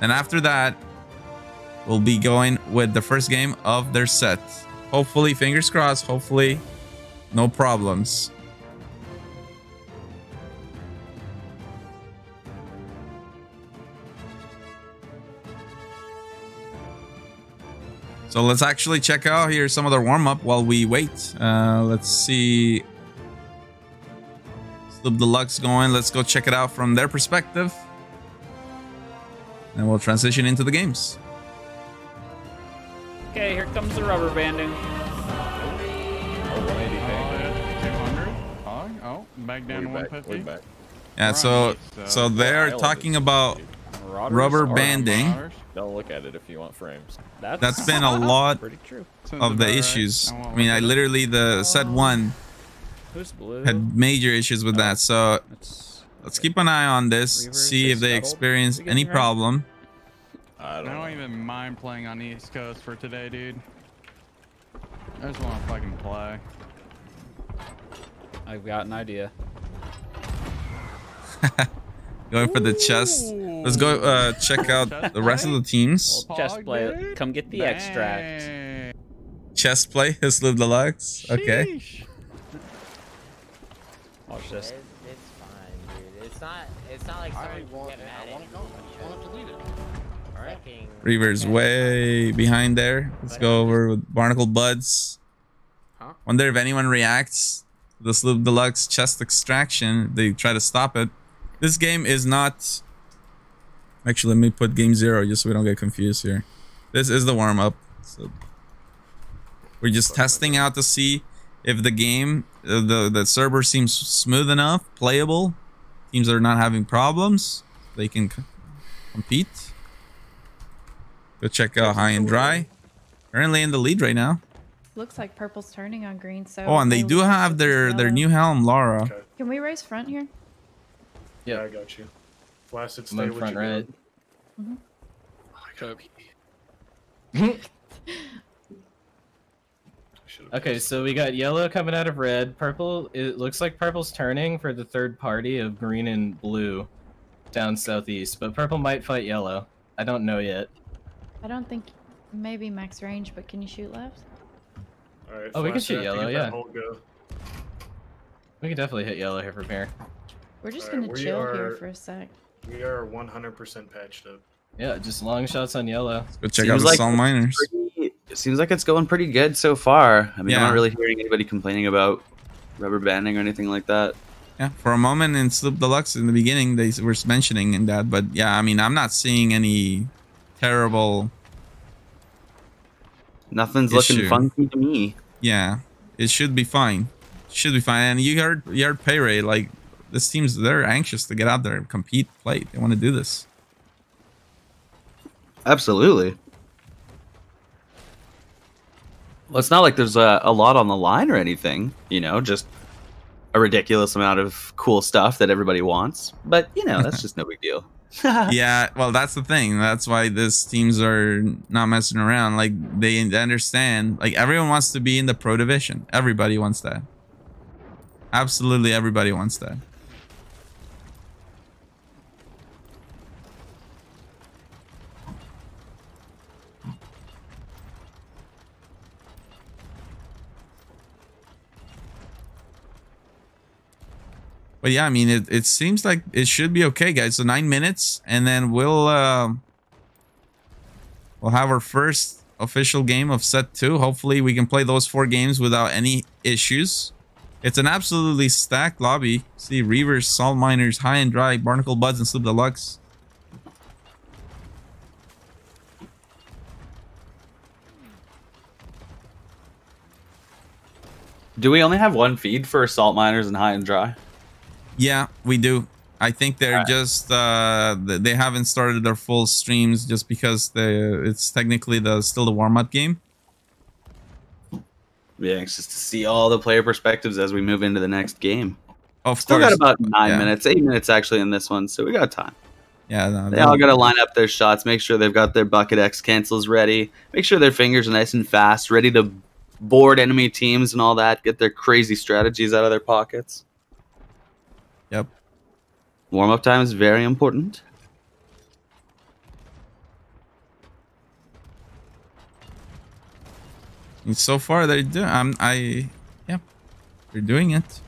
S6: And after that, we'll be going with the first game of their set. Hopefully, fingers crossed, hopefully no problems. So let's actually check out here some of their warm-up while we wait. Let's see. Sloop Deluxe going. Let's go check it out from their perspective. And we'll transition into the games.
S12: Okay, here comes the rubber banding.
S11: Oh, back down to 150.
S6: Yeah, so they're talking about rubber banding.
S13: Don't look at it if you want frames.
S6: That's been a lot of the issues. I mean, I literally, the set 1 had major issues with that. So let's keep an eye on this, see if they experience any problem.
S11: I don't even mind playing on the East Coast for today, dude. I just want to fucking play.
S12: I've got an idea.
S6: Going for the chest. Let's go check out the rest of the teams.
S12: Chest play. Come get the extract.
S6: Chest play. Sloop Deluxe. Okay.
S12: Watch this.
S14: It's fine, dude. It's not like someone can get mad at you. I want to delete it. Alright.
S6: Reaver's way behind there. Let's go over with Barnacle Buds. Wonder if anyone reacts to the Sloop Deluxe chest extraction. They try to stop it. This game is not... Actually, let me put game 0 just so we don't get confused here. This is the warm-up. So we're just testing out to see if the game, the server seems smooth enough, playable. Teams are not having problems. They can compete. Go check out High and Dry. Currently in the lead right now.
S15: Looks like purple's turning on green. So.
S6: Oh, and they do have their new helm, Laura.
S15: Okay. Can we raise front here?
S16: Yeah, I got you. Flaccid, stay
S17: I'm
S16: with
S17: front
S16: you.
S17: right. Okay, so we got yellow coming out of red. Purple, it looks like purple's turning for the third party of green and blue down southeast, but purple might fight yellow. I don't know yet.
S15: I don't think maybe max range, but can you shoot left?
S16: All right,
S17: oh, we can shoot yellow, yeah.
S16: Go.
S17: We can definitely hit yellow here from here.
S15: We're just gonna chill here for a sec.
S16: We are 100% patched up.
S17: Yeah, just long shots on yellow.
S6: Let's go check out the Salt Miners.
S8: It seems like it's going pretty good so far. I mean,
S6: Yeah.
S8: I'm not really hearing anybody complaining about rubber banding or anything like that.
S6: Yeah, for a moment in Sloop Deluxe in the beginning, they were mentioning that, but yeah, I mean, I'm not seeing any terrible.
S8: Nothing's looking funky to me.
S6: Yeah, it should be fine. Should be fine. And you heard Payray, like this team's they're anxious to get out there and compete, play. They want to do this.
S8: Absolutely. Well, it's not like there's a lot on the line or anything, you know, just a ridiculous amount of cool stuff that everybody wants. But, you know, that's just no big deal.
S6: Yeah, well, that's the thing. That's why these teams are not messing around. Like, they understand. Like, everyone wants to be in the pro division. Everybody wants that. Absolutely everybody wants that. But yeah, I mean, it seems like it should be okay, guys. So 9 minutes, and then we'll have our first official game of set 2. Hopefully, we can play those 4 games without any issues. It's an absolutely stacked lobby. See, Reavers, Salt Miners, High and Dry, Barnacle Buds, and Sloop Deluxe.
S8: Do we only have one feed for Salt Miners and High and Dry?
S6: Yeah, we do. I think they're just they haven't started their full streams just because it's technically still the warm-up game.
S8: Yeah, anxious to see all the player perspectives as we move into the next game.
S6: Of
S8: Still
S6: course.
S8: got about 9 minutes, 8 minutes actually in this one, so we got time.
S6: Yeah, no,
S8: they all got to line up their shots, make sure they've got their bucket X cancels ready, make sure their fingers are nice and fast, ready to board enemy teams and all that, get their crazy strategies out of their pockets.
S6: Yep.
S8: Warm-up time is very important.
S6: And so far they do. Yeah, they're doing it.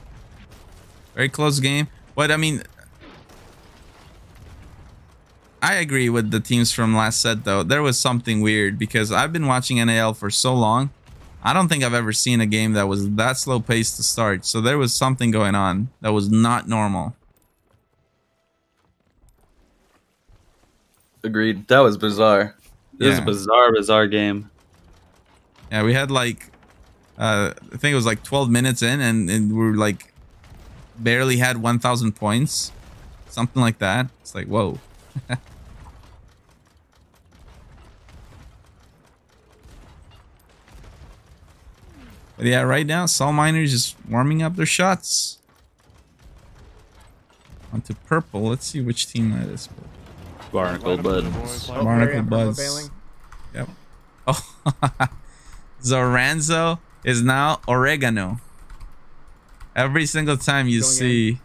S6: Very close game, but I mean, I agree with the teams from last set though. There was something weird because I've been watching NAL for so long. I don't think I've ever seen a game that was that slow paced to start. So there was something going on that was not normal.
S8: Agreed. That was bizarre. This was a bizarre game.
S6: Yeah, we had like, I think it was like 12 minutes in and we were like, barely had 1,000 points. Something like that. It's like, whoa. But yeah, right now, Salt Miners just warming up their shots. Onto purple. Let's see which team that is.
S8: Barnacle Buds.
S6: Barnacle Buds. Yep. Oh, Zoranzo is now Oregano. Every single time you see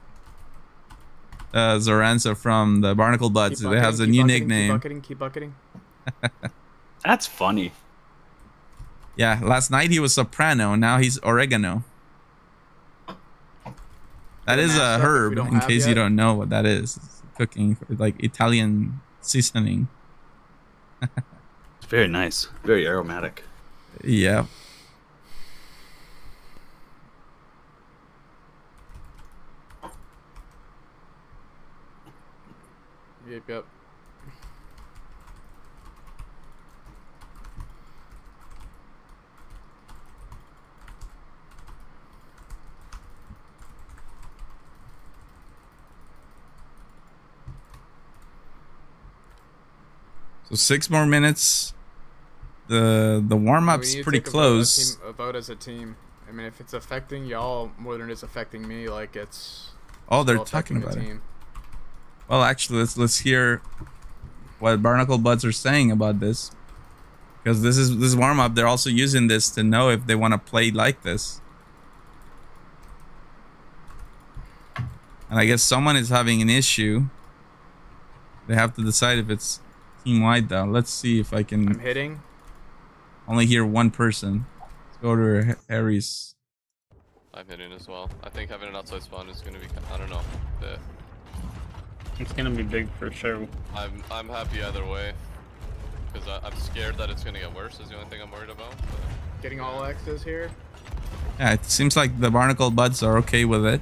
S6: Zoranza from the Barnacle Buds. They have a new nickname.
S4: Keep bucketing.
S8: That's funny.
S6: Yeah, last night he was Soprano. Now he's Oregano. That is a herb, in case you don't know what that is. It's cooking, like Italian seasoning.
S8: It's very nice. Very aromatic.
S6: Yeah.
S4: Yep.
S6: So 6 more minutes. The warm-up's pretty close.
S4: Vote as a team. I mean, if it's affecting y'all more than it's affecting me, like it's.
S6: Oh, they're talking about it. Well, actually, let's hear what Barnacle Buds are saying about this, because this warm-up. They're also using this to know if they want to play like this. And I guess someone is having an issue. They have to decide if it's team-wide though. Let's see if I can.
S4: I'm hitting.
S6: Only hear one person. Let's go to Harry's.
S18: I'm hitting as well. I think having an outside spawn is gonna be. I don't know.
S19: It's gonna be big for sure.
S18: I'm happy either way, because I'm scared that it's gonna get worse. Is the only thing I'm worried about. But,
S4: getting all X's here.
S6: Yeah, it seems like the Barnacle Buds are okay with it.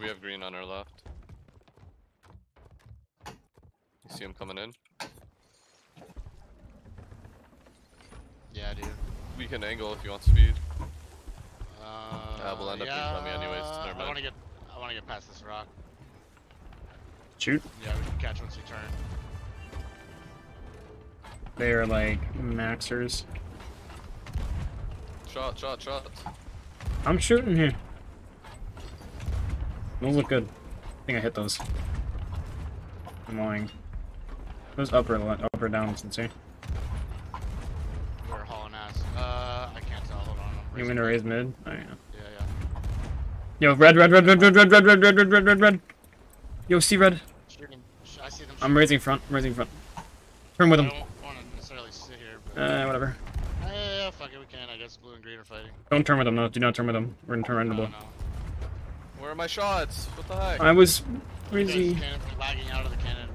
S18: We have green on our left. You see him coming in?
S20: Yeah, I do.
S18: We can angle if you want speed. We'll end up being crummy anyways. Never mind.
S20: I want to get past this rock.
S19: Shoot.
S20: Yeah, we can catch once we turn.
S19: They are like maxers.
S18: Shot.
S19: I'm shooting here. Those look good. I think I hit those. I'm lying. Those up or down, sincere.
S20: We're hauling ass. I can't tell. Hold on.
S19: You want to raise mid? Oh yeah.
S20: Yeah.
S19: Yo, red. Yo, see red.
S20: I see them.
S19: I'm raising front. Turn with them.
S20: I don't want to necessarily sit here. But...
S19: Whatever.
S20: Yeah, fuck it, we can. I guess blue and green are fighting.
S19: Don't turn with them, no. Do not turn with them. We're gonna turn right into blue.
S20: No.
S18: Where are my shots? What the heck?
S19: I was crazy.
S20: Lagging out of the cannon.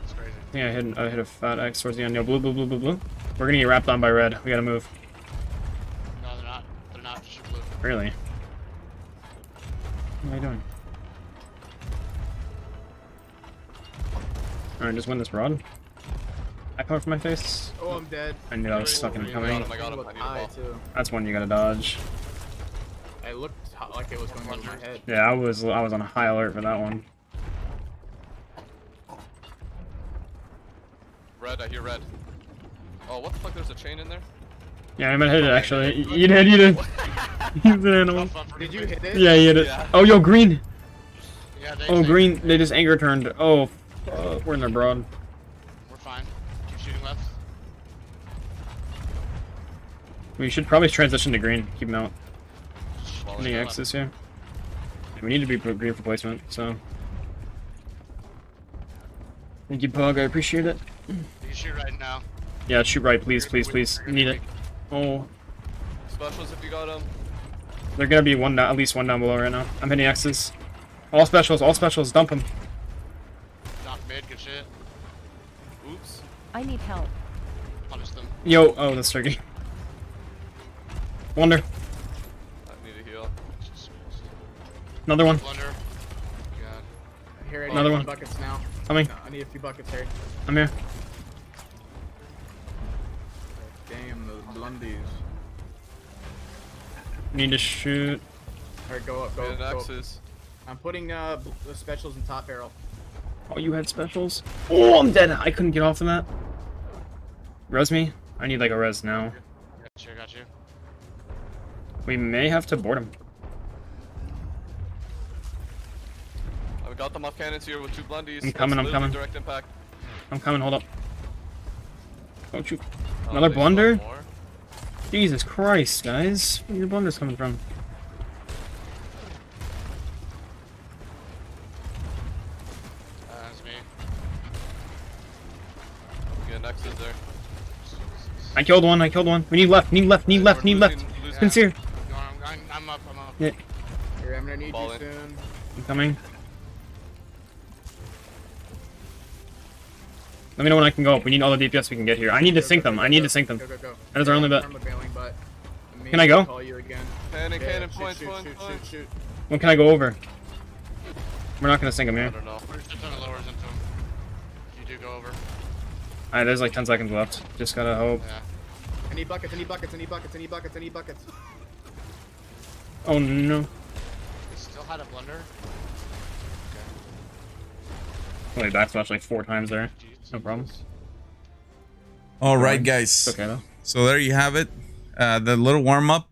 S20: It's crazy.
S19: I think I hit a fat X towards the end. Yo, blue. We're gonna get wrapped on by red. We gotta move.
S20: No, they're not. They're not. Just shoot blue.
S19: Really? What are you doing? Alright, just win this rod. I power for my face.
S4: Oh, I'm dead.
S19: I knew I was fucking coming.
S18: I got him. I need a ball.
S19: That's one you gotta dodge.
S4: It looked like it was going over my head.
S19: Yeah, I was on a high alert for that one.
S18: Red, I hear red. Oh, what the fuck? There's a chain in there?
S19: Yeah, I'm gonna hit it actually. You did. He's an animal.
S4: Did you hit it?
S19: Yeah, you hit it.
S18: Yeah.
S19: Oh, yo, green.
S20: Yeah,
S19: Oh, green. They just anger turned. Oh, we're in their broad.
S20: We're fine. Keep shooting left.
S19: We should probably transition to green. Keep them out.
S20: Well,
S19: Any X's here? We need to be green for placement, so. Thank you, Pug. I appreciate it.
S20: You can shoot right now.
S19: Yeah, shoot right, please. Need it. Oh.
S18: Specials if you got them.
S19: They're gonna be one down, at least one down below right now. I'm hitting X's. All specials, dump them.
S20: Knock mid, good shit.
S18: Oops.
S15: I need help.
S20: Punish them.
S19: Yo, oh, that's tricky. Wonder.
S18: I need a heal.
S19: Another one.
S20: Blunder.
S4: God. Here, I need
S19: Another
S4: a
S19: one.
S4: few buckets now.
S19: Coming.
S4: I need a few buckets, Harry.
S19: I'm here.
S4: Damn, those blundies.
S19: Need to shoot.
S4: Alright, go up.
S18: Axes.
S4: I'm putting the specials in top barrel.
S19: Oh, you had specials? Oh, I'm dead. I couldn't get off of that. Res me? I need like a res now.
S20: Got you.
S19: We may have to board him.
S18: I've got them off cannons here with 2 blundies.
S19: I'm coming, I'm coming.
S18: Direct impact.
S19: I'm coming, hold up. Don't you...
S18: Oh,
S19: Another
S18: they
S19: blunder?
S18: still have more.
S19: Jesus Christ, guys. Where are your blunders coming from?
S20: That's me.
S18: Yeah, next is there.
S19: I killed one, I killed one. We need left, need left, need left, need left. Sincere.
S20: I'm up, I'm up.
S19: Yeah.
S14: Here, I'm gonna need
S18: Ball
S14: you
S18: in.
S14: soon.
S19: I'm coming. Let me know when I can go up. We need all the DPS we can get here. I need to sync them. I need to sync them.
S14: Go, go, go.
S19: That is our only bet.
S14: I'm bailing, but
S19: Can I go?
S14: Call you again.
S18: Cannon,
S14: Yeah,
S18: cannon,
S14: shoot,
S18: point,
S14: shoot,
S18: point,
S14: shoot,
S18: point.
S14: shoot, shoot.
S19: When can I go over? We're not gonna sync them
S18: I
S19: here.
S18: don't know.
S20: There's a ton of lowers into him. You do go over.
S19: Alright, there's like 10 seconds left. Just gotta hope.
S20: Yeah.
S14: I need buckets, I need buckets, I need buckets, I need buckets, I need buckets.
S19: Oh no.
S20: He still had a blunder.
S19: Only backslash like 4 times there. No problem.
S6: All right, guys.
S19: Okay, though.
S6: So there you have it. The little warm up.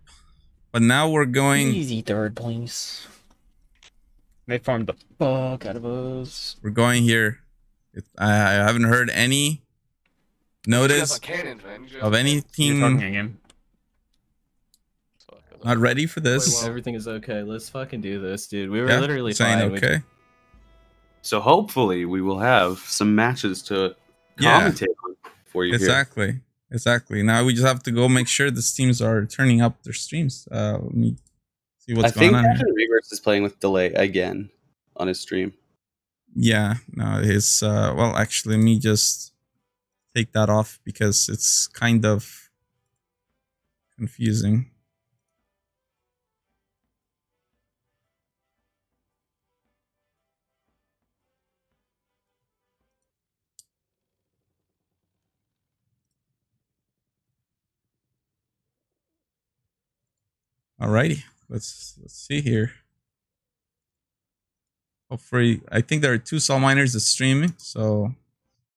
S6: But now we're going.
S17: Easy third place.
S19: They farmed the fuck out of us.
S6: We're going here. I haven't heard any notice of any team not ready for this.
S17: Everything is okay. Let's fucking do this, dude. We were
S6: Yeah,
S17: literally
S6: saying
S17: fine.
S6: okay.
S8: So hopefully we will have some matches to
S6: Yeah.
S8: commentate on for you here.
S6: Exactly. Exactly. Now we just have to go make sure the teams are turning up their streams. Let me see what's
S8: I think
S6: going on
S8: Captain
S6: here.
S8: Reverse is playing with delay again on his stream.
S6: Yeah, no, his well, actually, let me just take that off because it's kind of confusing. Alrighty, let's see here. Hopefully, I think there are 2 Soul Miners that's streaming, so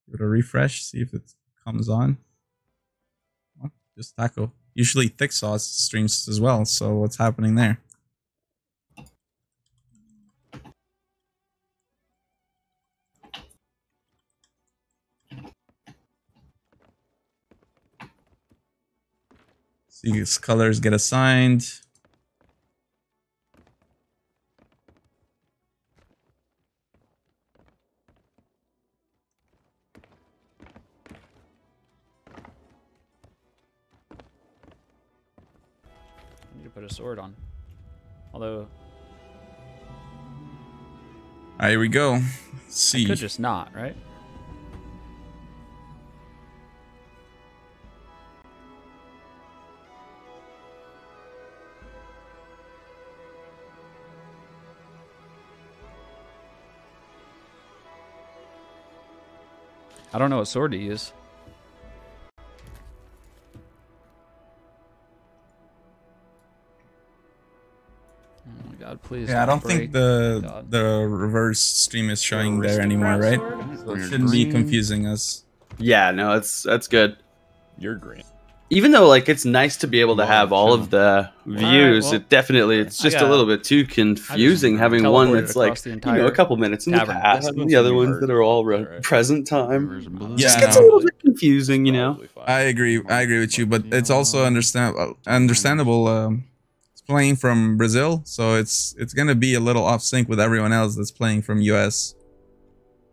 S6: give it a refresh, see if it comes on. Oh, just Taco. Usually Thick Sauce streams as well, so what's happening there? See his colors get assigned.
S12: I need to put a sword on. Although
S6: Alright, here we go. Let's see.
S12: I could just not, right? I don't know what sword to use. Oh my god, please.
S6: Yeah, I don't think the reverse stream is showing there anymore, right? So it shouldn't be confusing us.
S8: Yeah, no, that's good.
S13: You're green.
S8: Even though like it's nice to be able to have all of the views,
S12: well,
S8: it definitely it's just a little bit too confusing having one that's like a couple minutes in the past and the other ones that are all present time.
S6: Yeah,
S8: Just gets a little bit confusing, you know.
S6: I agree with you, but it's also understandable. It's playing from Brazil, so it's gonna be a little off sync with everyone else that's playing from US.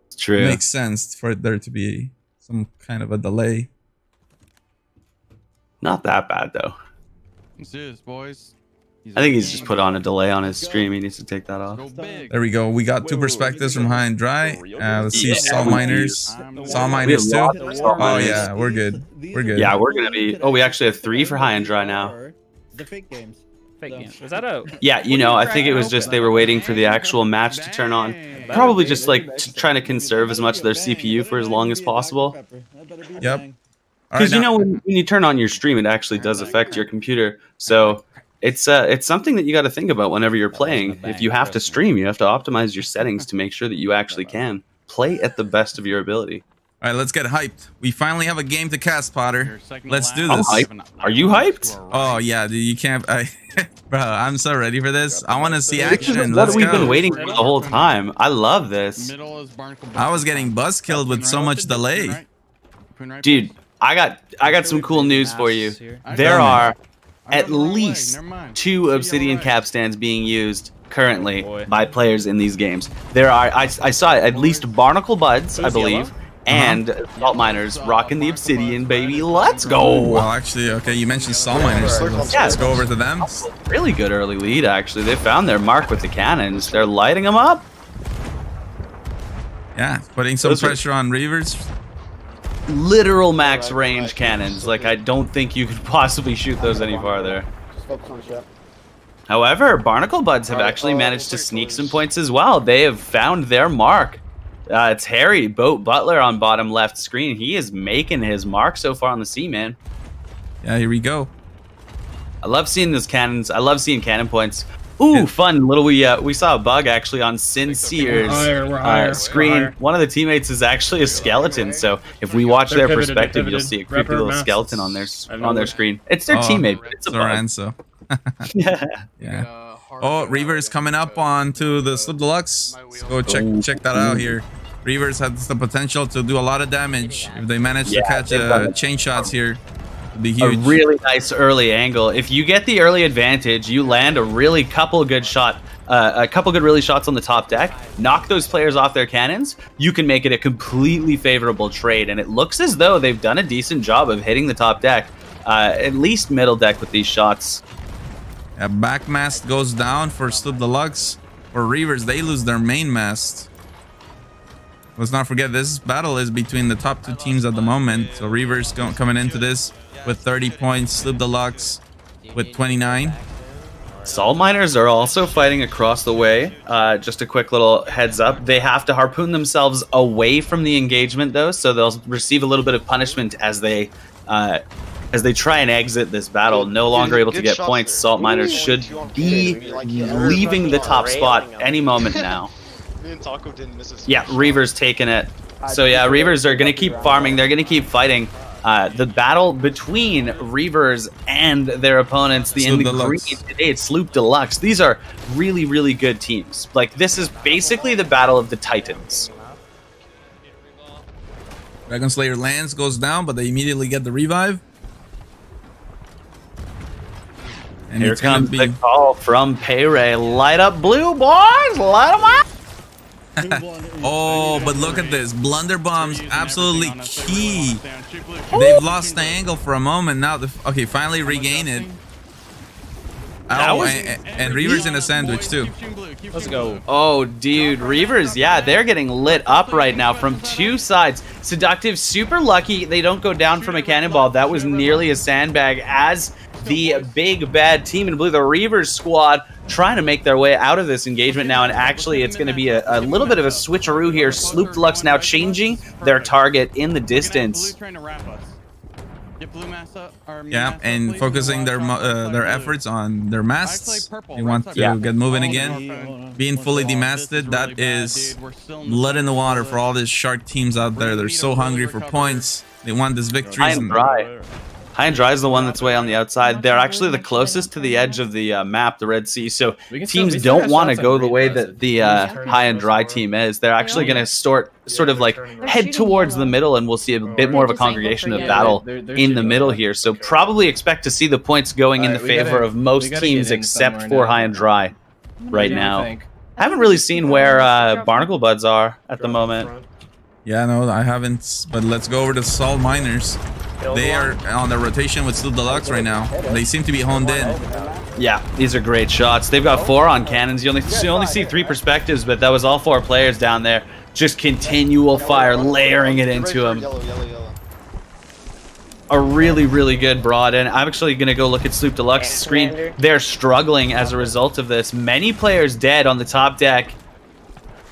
S8: It's true.
S6: It makes sense for there to be some kind of a delay.
S8: Not that bad though.
S11: Let's do this, boys.
S8: I think he's just put on a delay on his stream. He needs to take that off.
S6: There we go. We got 2 perspectives from high and dry. Let's see Saw Miners. Saw Miners too. Oh yeah, we're good. We're good.
S8: Yeah, we're gonna be. Oh, we actually have 3 for high and dry now.
S21: The fake games.
S12: Fake games. Was that a?
S8: Yeah, you know, I think it was just they were waiting for the actual match to turn on. Probably just like trying to conserve as much of their CPU for as long as possible.
S6: Yep.
S8: Because you know when you turn on your stream, it actually does affect your computer. So it's something that you got to think about whenever you're playing. If you have to stream, you have to optimize your settings to make sure that you actually can play at the best of your ability.
S6: All right, let's get hyped. We finally have a game to cast, Potter. Let's do this.
S8: Are you hyped?
S6: Oh yeah, dude, you can't. Bro, I'm so ready for this. I want to see action.
S8: What we've been waiting for the whole time. I love this.
S6: I was getting buzz killed with so much delay.
S8: Dude, I got some cool news for you. There are at least 2 obsidian capstans being used currently by players in these games. There are I saw at least barnacle buds, I believe. And salt miners rocking the obsidian, baby. Let's go.
S6: Well, actually, okay, you mentioned salt miners. So let's go over to them.
S8: Really good early lead, actually. They found their mark with the cannons. They're lighting them up.
S6: Yeah, putting some pressure on Reavers.
S8: Literal max range cannons. Like, I don't think you could possibly shoot those any farther. However, barnacle buds have actually managed to sneak some points as well. They have found their mark. It's Harry Boat Butler on bottom left screen. He is making his mark so far on the sea, man.
S6: Yeah, here we go.
S8: I love seeing those cannons. I love seeing cannon points. Ooh, fun little. We saw a bug actually on Sincere's screen. One of the teammates is actually a skeleton. So if we watch their perspective, you'll see a creepy little skeleton on their screen. It's their teammate. It's a bug.
S6: Yeah. Oh, Reavers coming up onto the Slip Deluxe. Let's go check that out here. Reavers has the potential to do a lot of damage if they manage to catch chain shots here. It'd be huge.
S8: A really nice early angle. If you get the early advantage, you land a couple good really shots on the top deck, knock those players off their cannons, you can make it a completely favorable trade. And it looks as though they've done a decent job of hitting the top deck, at least middle deck with these shots.
S6: Yeah, back mast goes down for Slip Deluxe. For Reavers, they lose their main mast. Let's not forget, this battle is between the top 2 teams at the moment. So Reavers coming into this with 30 points, Slip Deluxe with 29.
S8: Salt miners are also fighting across the way. Just a quick little heads up. They have to harpoon themselves away from the engagement, though, so they'll receive a little bit of punishment as they try and exit this battle. No longer able to get points. Salt miners should be leaving the top spot any moment now. Yeah, Reavers taking it. So yeah, Reavers are going to keep farming. They're going to keep fighting. The battle between Reavers and their opponents, in the green today, it's Sloop Deluxe. These are really, really good teams. Like, this is basically the battle of the Titans.
S6: Dragon Slayer lands, goes down, but they immediately get the revive. And
S8: here comes the call from Payray. Light up blue, boys! Light them up!
S6: Oh, but look at this. Blunder bombs, absolutely key. They've lost the angle for a moment. Now, okay, finally regain it. Oh, and Reavers in a sandwich too.
S12: Let's go.
S8: Oh, dude, Reavers, yeah, they're getting lit up right now from 2 sides. Seductive, super lucky they don't go down from a cannonball. That was nearly a sandbag as the big bad team in blue, the Reavers squad, trying to make their way out of this engagement now. And actually, it's going to be a little bit of a switcheroo here. Sloop Deluxe now changing their target in the distance.
S6: Yeah, and focusing their efforts on their masts. They want to get moving again. Being fully demasted, that is blood in the water for all these shark teams out there. They're so hungry for points. They want this victory.
S8: High and Dry is the one that's way on the outside. They're actually the closest to the edge of the map, the Red Sea. So teams don't want to go the way that the High and Dry team is. They're actually going to sort of like head towards the middle, and we'll see a bit more of a congregation of battle in the middle here. So probably expect to see the points going in the favor of most teams except for High and Dry right now. I haven't really seen where Barnacle Buds are at the moment.
S6: Yeah, no, I haven't. But let's go over to Salt Miners. They are on the rotation with Sloop Deluxe right now. They seem to be honed in.
S8: Yeah, these are great shots. They've got 4 on cannons. You only see 3 perspectives, but that was all 4 players down there. Just continual fire, layering it into them. A really, really good broad. And I'm actually going to go look at Sloop Deluxe's screen. They're struggling as a result of this. Many players dead on the top deck.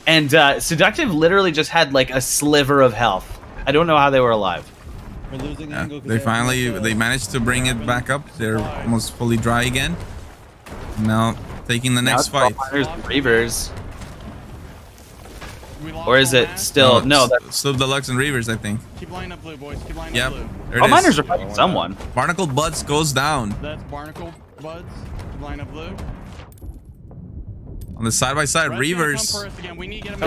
S8: And Seductive literally just had like a sliver of health. I don't know how they were alive.
S6: Yeah, they managed to bring it back up. They're almost fully dry again. Now taking the next fight.
S8: Reavers. Or is it still no?
S6: Sloop Deluxe and Reavers, I think.
S11: Keep lining up blue, boys. Keep lining up blue.
S6: There
S8: Oh,
S6: it
S8: miners
S6: is.
S8: are fighting someone.
S6: Barnacle Buds goes down.
S11: That's Barnacle Buds. Keep lining up blue.
S6: On the side-by-side, Reavers.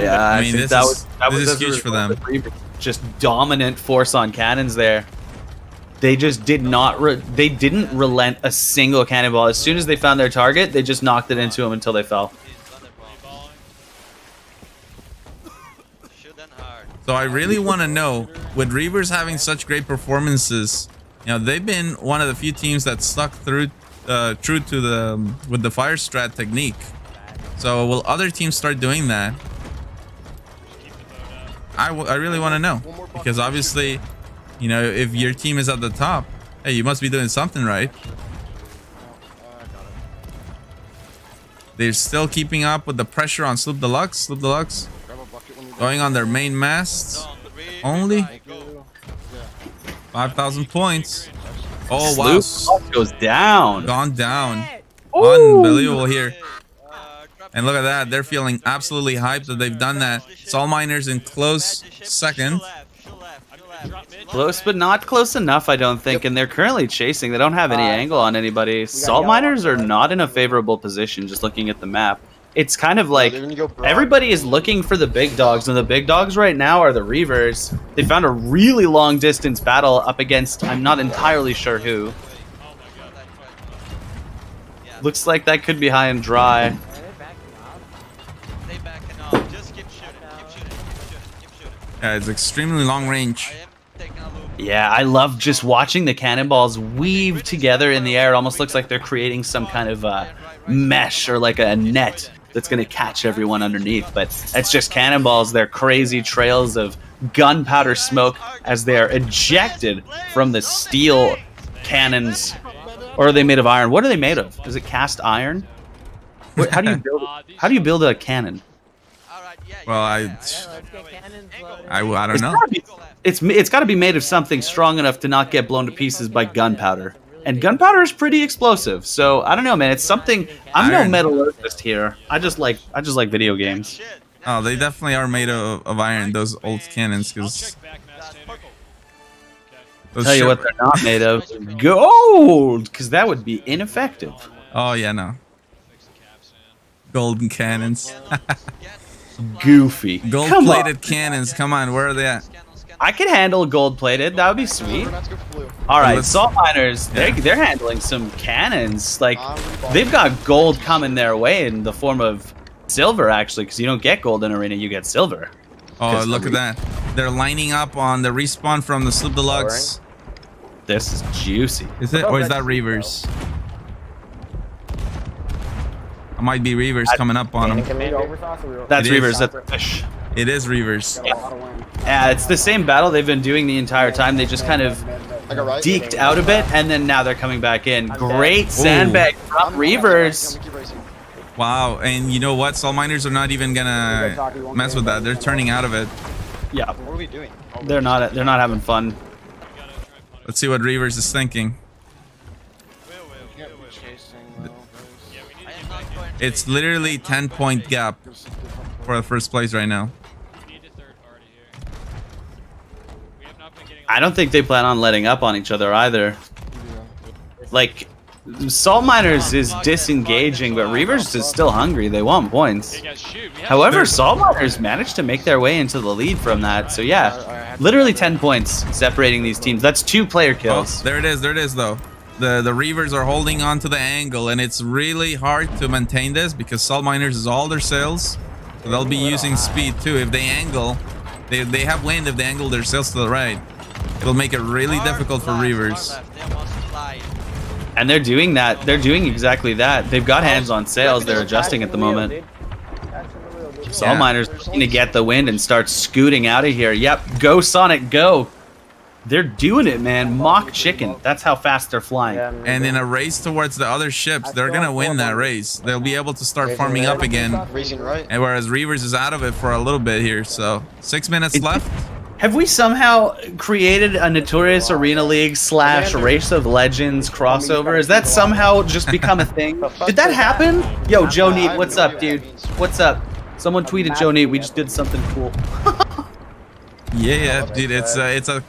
S8: Yeah,
S6: I mean,
S8: think
S6: this is
S8: as a
S6: huge for them.
S8: result of Reavers just dominant force on cannons there. They just did not. They didn't relent a single cannonball. As soon as they found their target, they just knocked it into them until they fell.
S6: So I really want to know, with Reavers having such great performances, you know, they've been one of the few teams that stuck through, true to with the fire strat technique. So will other teams start doing that? I really want to know, because obviously, you know, if your team is at the top, hey, you must be doing something right. They're still keeping up with the pressure on Sloop Deluxe. Sloop Deluxe going on their main masts. Only 5,000 points. Oh, wow.
S8: Sloop goes down.
S6: Gone down. Ooh. Unbelievable here. And look at that. They're feeling absolutely hyped that they've done that. Soul Miners in close second.
S8: Close, but not close enough, I don't think. And they're currently chasing. They don't have any angle on anybody. Salt Miners are not in a favorable position, just looking at the map. It's kind of like everybody is looking for the big dogs, and the big dogs right now are the Reavers. They found a really long distance battle up against, I'm not entirely sure who. Looks like that could be high and dry.
S6: Yeah, it's extremely long range.
S8: Yeah, I love just watching the cannonballs weave together in the air. It almost looks like they're creating some kind of mesh or like a net that's going to catch everyone underneath. But it's just cannonballs. They're crazy trails of gunpowder smoke as they're ejected from the steel cannons. Or are they made of iron? What are they made of? Is it cast iron? How do you build a cannon?
S6: Well, I don't know.
S8: It's got to be made of something strong enough to not get blown to pieces by gunpowder. And gunpowder is pretty explosive. So I don't know, man. It's something. I'm no metallurgist here. I just like video games.
S6: Oh, they definitely are made of iron. Those old cannons, because.
S8: Tell you what, they're not made of gold, because that would be ineffective.
S6: Oh yeah, no. Golden cannons.
S8: Goofy.
S6: Gold-plated cannons. Come on, where are they at?
S8: I could handle gold-plated. That would be sweet. All right, Salt Miners. They're handling some cannons. Like they've got gold coming their way in the form of silver, actually, because you don't get gold in Arena, you get silver.
S6: Oh, look at that! They're lining up on the respawn from the Sloop Deluxe.
S8: This is juicy.
S6: Is it, or is that Reavers? It might be Reavers coming up on them.
S8: That's Reavers. That's fish.
S6: It is Reavers.
S8: Yeah, it's the same battle they've been doing the entire time. They just kind of deked out a bit, and then now they're coming back in. Great sandbag from Reavers.
S6: Wow, and you know what? Soul Miners are not even gonna mess with that. They're turning out of it.
S8: Yeah. What are we doing? They're not having fun.
S6: Let's see what Reavers is thinking. It's literally 10-point gap for the first place right now.
S8: I don't think they plan on letting up on each other either. Like, Salt Miners is disengaging, but Reavers is still hungry. They want points. However, Salt Miners managed to make their way into the lead from that. So yeah, literally 10 points separating these teams. That's 2 player kills.
S6: Oh, there it is though. The Reavers are holding on to the angle, and it's really hard to maintain this because Salt Miners is all their sails. So they'll be using speed too. If they angle, they have wind if they angle their sails to the right. It'll make it really difficult for Reavers.
S8: And they're doing that. They're doing exactly that. They've got hands on sails. They're adjusting at the moment. Salt Miners need to get the wind and start scooting out of here. Yep, go Sonic, go. They're doing it, man. Mock chicken. That's how fast they're flying.
S6: And in a race towards the other ships, they're going to win that race. They'll be able to start farming up again. And whereas Reavers is out of it for a little bit here. So 6 minutes left.
S8: Have we somehow created a Notorious Arena League / Race of Legends crossover? Has that somehow just become a thing? Did that happen? Yo, Joe Neat, what's up, dude? What's up? Someone tweeted Joe Nate, we just did something cool.
S6: Yeah, dude, it's a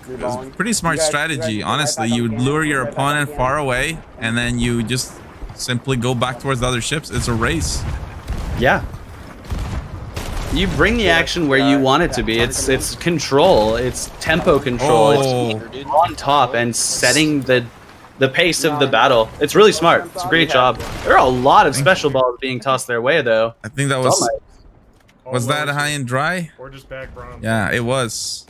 S6: pretty smart strategy. Honestly, you lure your opponent far away, and then you just simply go back towards the other ships. It's a race.
S8: Yeah. You bring the action where you want it to be. It's control. It's tempo control. It's on top and setting the pace of the battle. It's really smart. It's a great job. There are a lot of special balls being tossed their way, though.
S6: I think that was that high and dry?
S16: Or just back bronze.
S6: Yeah, it was.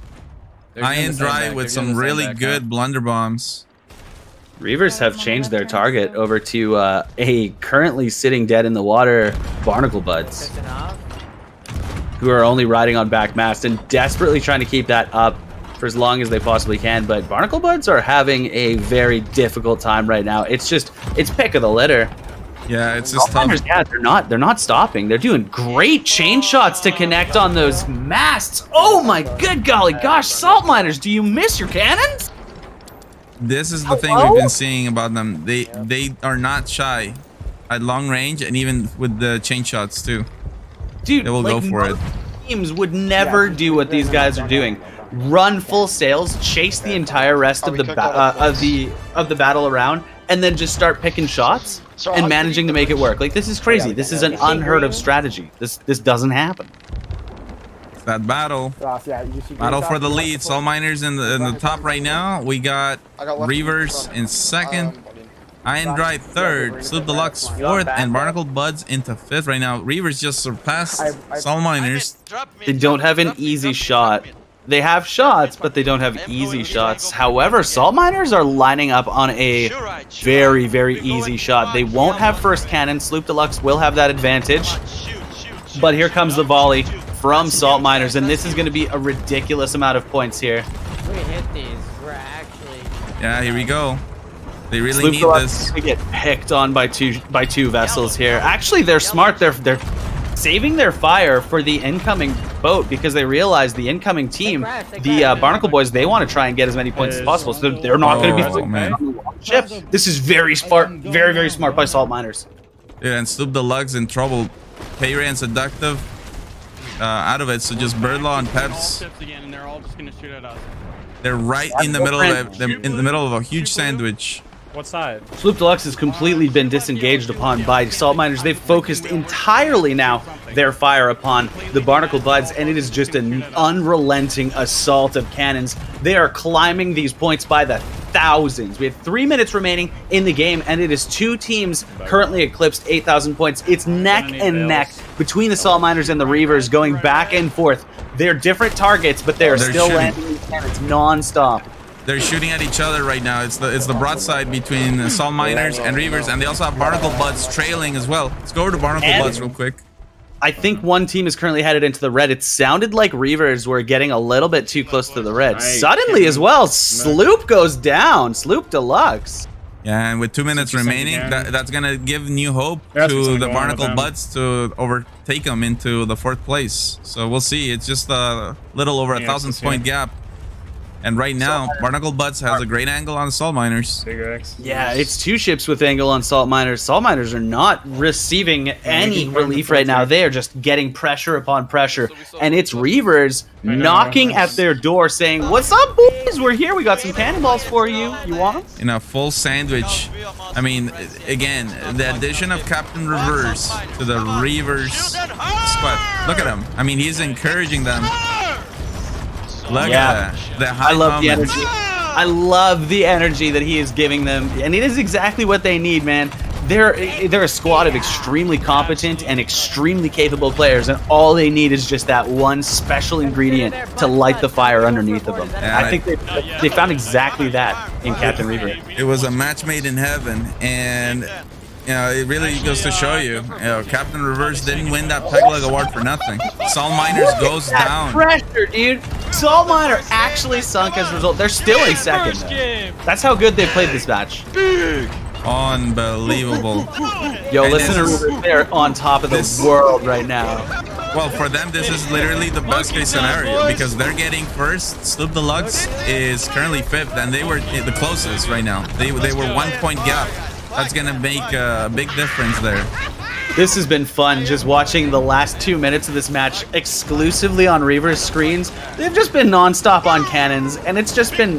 S6: High and dry with some really good blunder bombs.
S8: Reavers have changed their target over to a currently sitting dead in the water Barnacle Buds, who are only riding on back mast and desperately trying to keep that up for as long as they possibly can. But Barnacle Buds are having a very difficult time right now. It's pick of the litter.
S6: Yeah, it's just tough.
S8: Yeah, they're not stopping. They're doing great chain shots to connect on those masts. Oh my good golly gosh, Salt Miners, do you miss your cannons?
S6: This is the thing we've been seeing about them. They are not shy at long range, and even with the chain shots too.
S8: Dude,
S6: they will go for it.
S8: Teams would never do what these guys are doing. Run full sails, chase the entire rest of the battle around, and then just start picking shots and managing to make it work. Like, this is crazy. This is an unheard of strategy. This doesn't happen.
S6: It's that battle for the lead. Salt Miners in the top right now. We got Reavers in second, High and Dry third, Sloop Deluxe fourth, and Barnacle Buds into fifth right now. Reavers just surpassed Salt Miners.
S8: They don't have an easy shot. They have shots, but they don't have easy shots. However, Salt Miners are lining up on a very, very easy shot. They won't have first cannon. Sloop Deluxe will have that advantage. But here comes the volley from Salt Miners, and this is going to be a ridiculous amount of points here.
S14: We hit these. We're actually...
S6: Yeah, here we go. They really
S8: Sloop
S6: need
S8: Deluxe
S6: this.
S8: to get picked on by two vessels here. Actually, they're smart. They're saving their fire for the incoming boat because they realize the incoming team, the Barnacle Boys, they want to try and get as many points as possible. So they're not going to be on the ship. This is very smart, very, very smart by Salt Miners.
S6: Yeah, and Sloop Deluxe in trouble. Payray and Seductive out of it. So just Birdlaw and Peps. They're right in the middle of a huge sandwich.
S19: What side?
S8: Sloop Deluxe has completely been disengaged upon by Salt Miners. They've focused entirely now their fire upon the Barnacle Buds, and it is just an unrelenting assault of cannons. They are climbing these points by the thousands. We have 3 minutes remaining in the game, and it is two teams currently eclipsed 8,000 points. It's neck and neck between the Salt Miners and the Reavers, going back and forth. They're different targets, but they're still landing these cannons non-stop.
S6: They're shooting at each other right now. It's the broadside between Salt Miners and Reavers, and they also have Barnacle Buds trailing as well. Let's go over to Barnacle Buds real quick.
S8: I think one team is currently headed into the red. It sounded like Reavers were getting a little bit too close to the red. Suddenly as well, Sloop goes down. Sloop Deluxe.
S6: Yeah, and with 2 minutes remaining, that's going to give new hope to the Barnacle Buds to overtake them into the 4th place. So we'll see. It's just a little over 1,000 point gap. And right now, Barnacle Buds has a great angle on Salt Miners.
S8: Yeah, it's two ships with angle on Salt Miners. Salt Miners are not receiving any relief right now. They are just getting pressure upon pressure. And it's Reavers knocking at their door saying, "What's up, boys? We're here. We got some cannonballs for you. You want them?"
S6: In a full sandwich. I mean, again, the addition of Captain Reverse to the Reavers squad. Look at him. I mean, he's encouraging them. Look at that.
S8: I love the energy. I love the energy that he is giving them, and it is exactly what they need, man. They're a squad of extremely competent and extremely capable players, and all they need is just that one special ingredient to light the fire underneath of them.
S6: Yeah,
S8: I think they found exactly that in Captain Reaver.
S6: It was a match made in heaven, and you know, it really goes to show you, Captain Reverse didn't win that Peg Leg Award for nothing. Salt Miners goes down.
S8: Pressure, dude. Salt Miner actually sunk as a result. They're still in second, though. That's how good they played this match.
S6: Unbelievable.
S8: Yo, and listen to Reverse. They're on top of the world right now.
S6: Well, for them, this is literally the best case scenario because they're getting first. Sloop Deluxe is currently 5th, and they were the closest right now. They were 1 point gap. That's gonna make a big difference there.
S8: This has been fun, just watching the last 2 minutes of this match exclusively on Reaver's screens. They've just been non-stop on cannons, and it's just been,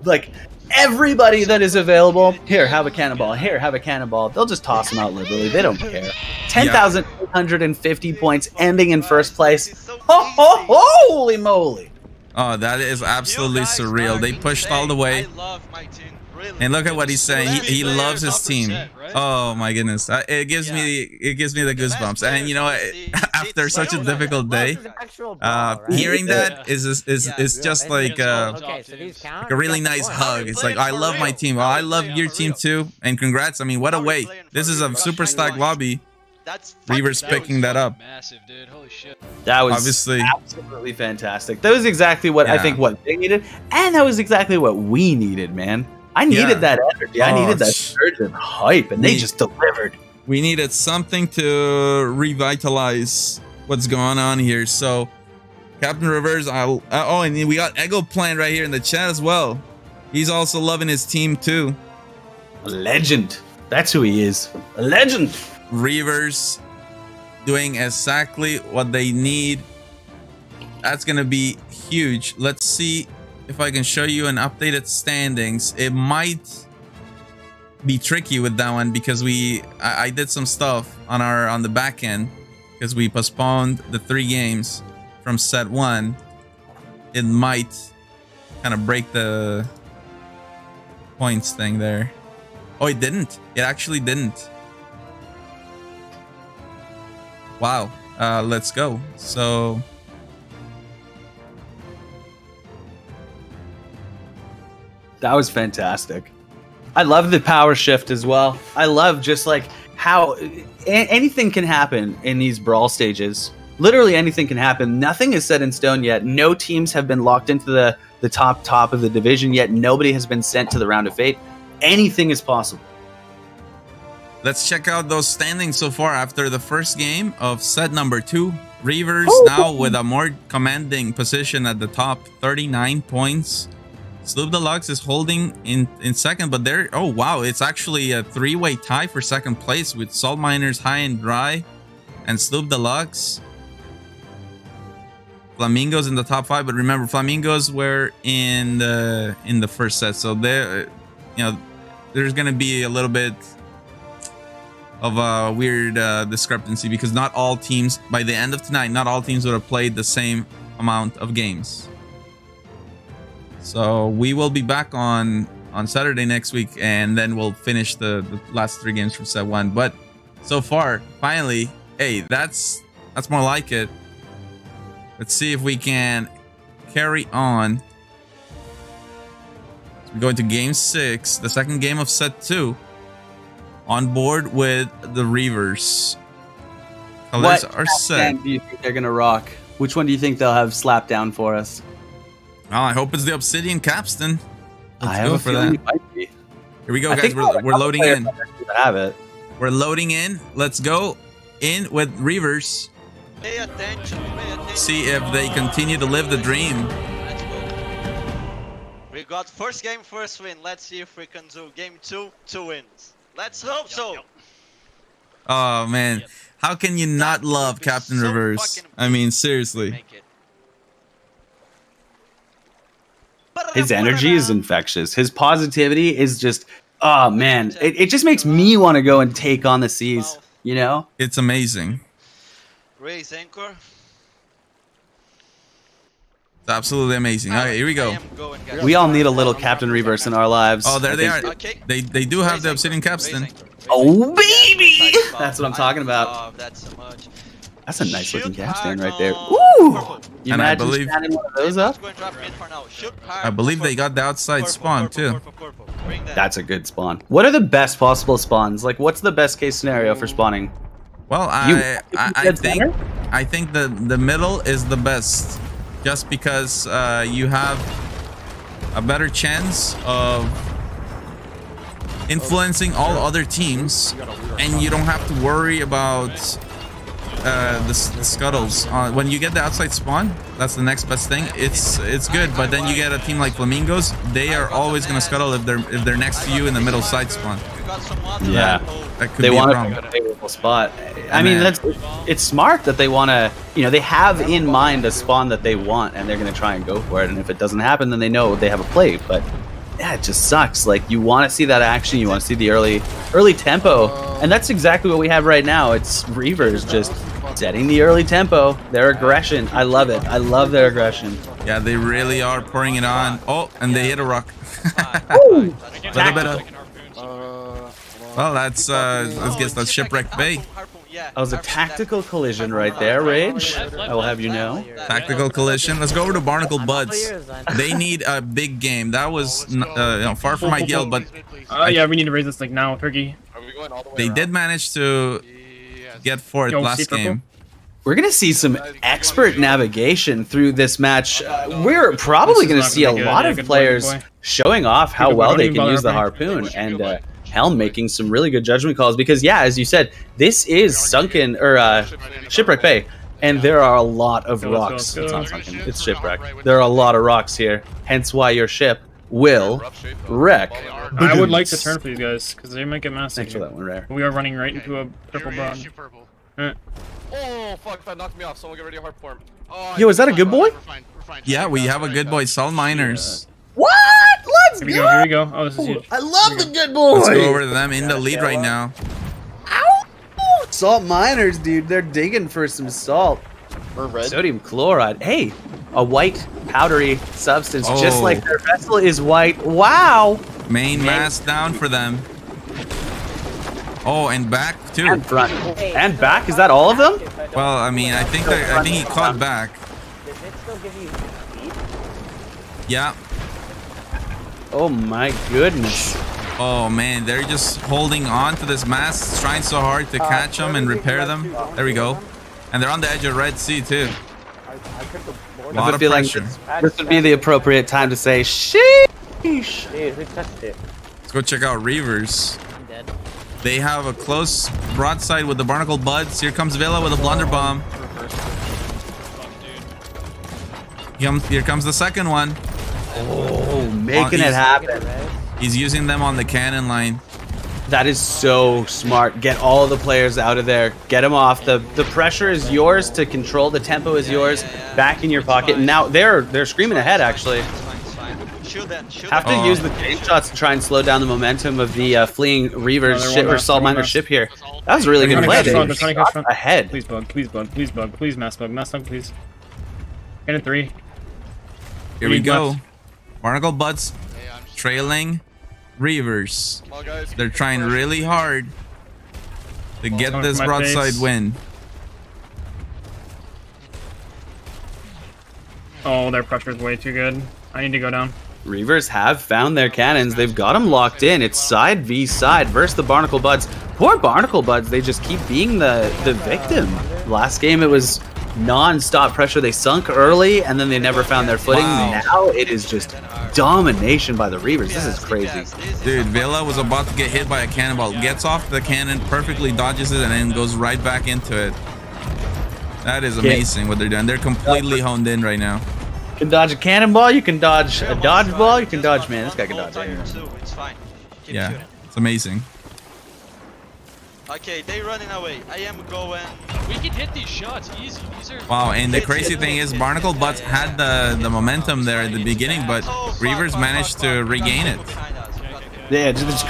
S8: like, everybody that is available. Here, have a cannonball. Here, have a cannonball. They'll just toss them out liberally. They don't care. 10,850 points, ending in first place. Holy moly.
S6: Oh, that is absolutely surreal. They pushed all the way. And look at what he's saying. He loves his team. Oh my goodness. It gives me the goosebumps. And you know, after such a difficult day, hearing that is just like a really nice hug. It's like, I love my team. Well, I love your team too. And congrats. I mean, what a way. This is a super stack lobby. Reaver's picking that up.
S20: Massive, dude. Holy shit.
S8: That was
S6: obviously
S8: absolutely fantastic. That was exactly what I think what they needed, and that was exactly what we needed, man. I needed that energy. I needed that surge of hype, and they just delivered.
S6: We needed something to revitalize what's going on here. So, Captain Rivers, oh, and we got Eggplant right here in the chat as well. He's also loving his team too.
S8: A legend. That's who he is. A legend.
S6: Reavers doing exactly what they need. That's gonna be huge. Let's see if I can show you an updated standings. It might be tricky with that one because I did some stuff on the back end because we postponed the 3 games from set 1. It might kind of break the points thing there. Oh, it didn't. It actually didn't. Wow. Let's go. So
S8: that was fantastic. I love the power shift as well. I love just like how anything can happen in these brawl stages. Literally anything can happen. Nothing is set in stone yet. No teams have been locked into the top of the division yet. Nobody has been sent to the round of fate. Anything is possible.
S6: Let's check out those standings so far after the first game of set number 2. Reavers now with a more commanding position at the top, 39 points. Sloop Deluxe is holding in second, but they're, oh wow, it's actually a 3-way tie for second place with Salt Miners, High and Dry, and Sloop Deluxe. Flamingos in the top 5, but remember, Flamingos were in the first set, so there, you know, there's gonna be a little bit of a weird discrepancy because not all teams, by the end of tonight, not all teams would have played the same amount of games. So we will be back on Saturday next week, and then we'll finish the last 3 games from set 1. But so far, finally, hey, that's more like it. Let's see if we can carry on. So we go into game 6, the second game of set 2. On board with the Reavers. Colors are set.
S8: Do you think they're gonna rock? Which one do you think they'll have slapped down for us?
S6: Oh, I hope it's the Obsidian Capstan.
S8: I have a feeling it might be.
S6: Here we go, guys. We're loading in.
S8: Have it.
S6: We're loading in. Let's go in with Reavers.
S20: Pay attention.
S6: See if they continue to live the dream.
S20: We got first game, first win. Let's see if we can do game 2, 2 wins. Let's hope so.
S6: Oh man, how can you not love Captain Reverse? I mean, seriously.
S8: His energy is infectious. His positivity is just, oh man, it just makes me want to go and take on the seas, you know?
S6: It's amazing.
S20: Raise anchor.
S6: It's absolutely amazing. All right, here we go.
S8: We all need a little Captain Reverse in our lives.
S6: Oh, there they are. They do have the Obsidian Capstan.
S8: Oh, baby! That's what I'm talking about.
S20: Love that so much.
S8: That's a nice looking capstan right there. Ooh! You
S6: And I
S8: imagine
S6: believe-
S8: standing one of those up?
S6: I believe they got the outside spawn too.
S8: That's a good spawn. What are the best possible spawns? Like, what's the best case scenario for spawning?
S6: Well, I think the middle is the best, just because you have a better chance of influencing all other teams, and you don't have to worry about the scuttles. When you get the outside spawn, that's the next best thing. It's good, but then you get a team like Flamingos. They are always gonna scuttle if they're next to you in the middle side spawn.
S8: Yeah,
S6: that could
S8: they
S6: be a
S8: want
S6: problem.
S8: to pick a favorable spot. I mean, it's smart that they want to, you know, they have in mind a spawn that they want, and they're going to try and go for it. And if it doesn't happen, then they know they have a play. But yeah, it just sucks. Like, you want to see that action, you want to see the early tempo, and that's exactly what we have right now. It's Reavers just setting the early tempo, their aggression. I love it. I love their aggression.
S6: Yeah, they really are pouring it on. Oh, and they hit a rock. Little bit of. Well, that's let's get the shipwrecked bay.
S8: That was a tactical collision right there, Rage. I will have you know.
S6: Tactical collision. Let's go over to Barnacle Buds. They need a big game. That was you know, far from ideal, but
S19: yeah, we need to raise this like now, Turkey.
S6: They did manage to get fourth last game.
S8: We're going to see some expert navigation through this match. We're probably going to see a lot of players showing off how well they can use the harpoon, and Helm making some really good judgment calls, because yeah, as you said, this is sunken or shipwreck bay, and there are a lot of rocks. It's not sunken, it's shipwreck. There are a lot of rocks here, hence why your ship will wreck.
S19: I would like to turn for these guys because they might get massive.
S8: Thanks for that one, Rare.
S19: We are running right into a purple brown.
S18: Oh fuck! That knocked me off. Someone get ready to harp form. Oh,
S8: yo, is that a good boy?
S6: Yeah, we have a good boy, Salt Miners.
S8: What? Let's
S19: go! Here we go. Oh, this is huge.
S8: I love the good boy.
S6: Let's go over to them in the lead right now.
S8: Ow! Salt Miners, dude. They're digging for some salt.
S21: We're red.
S8: Sodium chloride. Hey, a white powdery substance, just like their vessel is white. Wow.
S6: Main mast down for them. Oh, and back too.
S8: And front. And back. Is that all of them?
S6: Well, I mean, I think he caught back.
S14: Does it still give you speed?
S8: Yeah. Oh my goodness.
S6: Oh man, they're just holding on to this mast, trying so hard to catch them and repair them. There we go. And they're on the edge of Red Sea too. A lot of pressure.
S8: This would be the appropriate time to say, sheesh.
S14: Dude, who touched it?
S6: Let's go check out Reavers.
S14: I'm dead.
S6: They have a close broadside with the Barnacle Buds. Here comes Villa with a blunder bomb. Here comes the second one.
S8: Oh, making it happen.
S6: He's using them on the cannon line.
S8: That is so smart. Get all the players out of there. Get them off. The pressure is yours to control. The tempo is yours. Back in your pocket. And now they're screaming ahead, actually. Have to use the game shots to try and slow down the momentum of the fleeing Reavers ship or Salt Miner ship here. That was a really good play. Ahead.
S19: Please bug, please bug, please bug, please mass bug, please. In 3.
S6: Here we go. Barnacle Buds trailing Reavers. They're trying really hard to get this broadside win.
S19: Oh, their pressure is way too good. I need to go down.
S8: Reavers have found their cannons. They've got them locked in. It's side v side versus the Barnacle Buds. Poor Barnacle Buds, they just keep being the victim. Last game it was non-stop pressure. They sunk early and then they never found their footing.
S6: Wow.
S8: Now it is just domination by the Reavers. This is crazy.
S6: Dude, Villa was about to get hit by a cannonball. Gets off the cannon, perfectly dodges it, and then goes right back into it. That is amazing what they're doing. They're completely honed in right now.
S8: You can dodge a cannonball, you can dodge a dodgeball, you can dodge, man, this guy can dodge anything.
S20: It's fine.
S6: Yeah, it's amazing.
S20: Okay, they running away. I am going.
S22: We can hit these shots easy. These are
S6: Wow, and the crazy thing is Barnacle Buds had the momentum there at the beginning, but Reavers managed to regain it.
S8: Yeah, just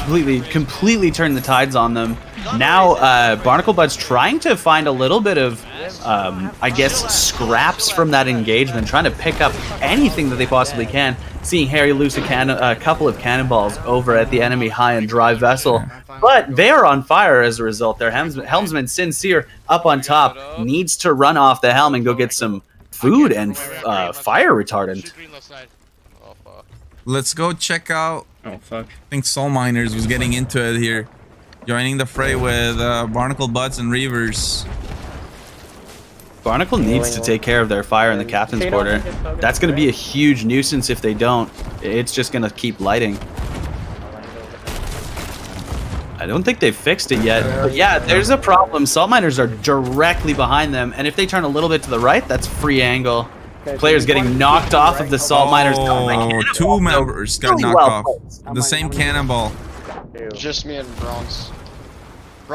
S8: completely turned the tides on them. Now, Barnacle Bud's trying to find a little bit of, I guess, scraps from that engagement, trying to pick up anything that they possibly can. Seeing Harry loose a couple of cannonballs over at the enemy high and dry vessel. But they are on fire as a result. Their helmsman, Sincere, up on top, needs to run off the helm and go get some food and fire retardant.
S6: Let's go check out.
S19: Oh, fuck.
S6: I think Soul Miners was getting into it here. Joining the fray with Barnacle Buds and Reavers.
S8: Barnacle needs to take care of their fire in the captain's quarter. That's going to be a huge nuisance if they don't. It's just going to keep lighting. I don't think they've fixed it yet. But yeah, there's a problem. Salt Miners are directly behind them. And if they turn a little bit to the right, that's free angle. Players getting knocked off of the Salt Miners.
S6: Oh, two members got knocked off. The same cannonball.
S21: Just me and Bronx.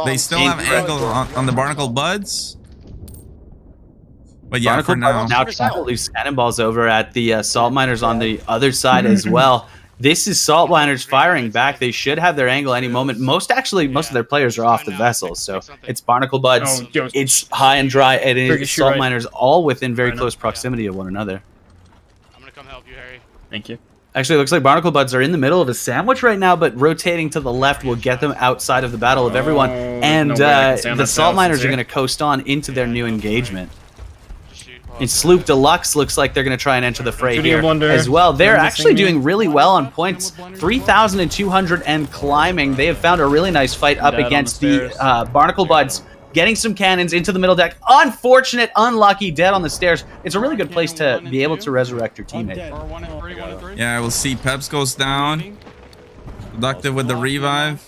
S6: They still have angle on the Barnacle Buds. But yeah,
S8: Barnacle
S6: for now.
S8: now trying to lose cannonballs over at the Salt Miners on the other side as well. This is Salt Miners firing back. They should have their angle any moment. Most of their players are off the vessels, so it's Barnacle Buds, it's High and Dry, and it's Salt Miners all within very close proximity of one another.
S22: I'm gonna come help you, Harry.
S19: Thank you.
S8: Actually, it looks like Barnacle Buds are in the middle of a sandwich right now, but rotating to the left will get them outside of the battle of everyone, and the Salt Miners are going to coast on into their new engagement. And Sloop Deluxe looks like they're going to try and enter the fray here as well. They're actually doing really well on points. 3,200 and climbing. They have found a really nice fight up against the Barnacle Buds. Getting some cannons into the middle deck. Unfortunate, unlucky, dead on the stairs. It's a really good place to be able to resurrect your teammate.
S6: Yeah, we'll see Peps goes down. Productive with the revive.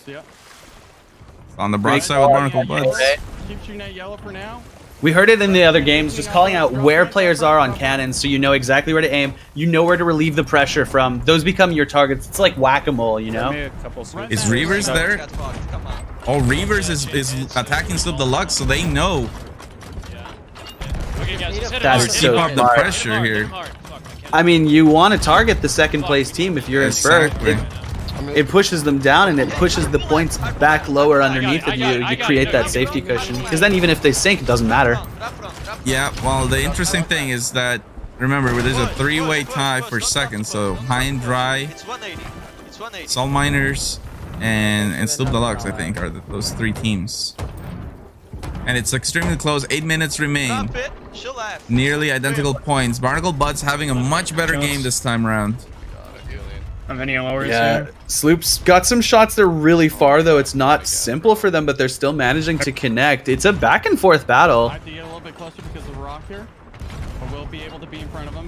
S6: On the broad side with Barnacle Buds.
S22: Keep shooting at yellow for now.
S8: We heard it in the other games, just calling out where players are on cannons so you know exactly where to aim. You know where to relieve the pressure from. Those become your targets. It's like whack-a-mole, you know?
S6: Is Reavers there? Oh, Reavers is attacking Sloop Deluxe, so they know.
S8: That's so
S6: keep up the
S8: smart.
S6: pressure here.
S8: I mean, you want to target the second place team if you're in first. It pushes them down and it pushes the points back lower underneath of you. You create that safety cushion. Because then even if they sink, it doesn't matter.
S6: Yeah, well, the interesting thing is that, remember, there's a three-way tie for second. So High and Dry, Salt Miners, and Sloop Deluxe, I think, are those three teams. And it's extremely close. 8 minutes remain. Nearly identical points. Barnacle Buds having a much better game this time around.
S8: Yeah, Sloop's got some shots. They're really far, though. It's not simple for them, but they're still managing to connect. It's a back and forth battle.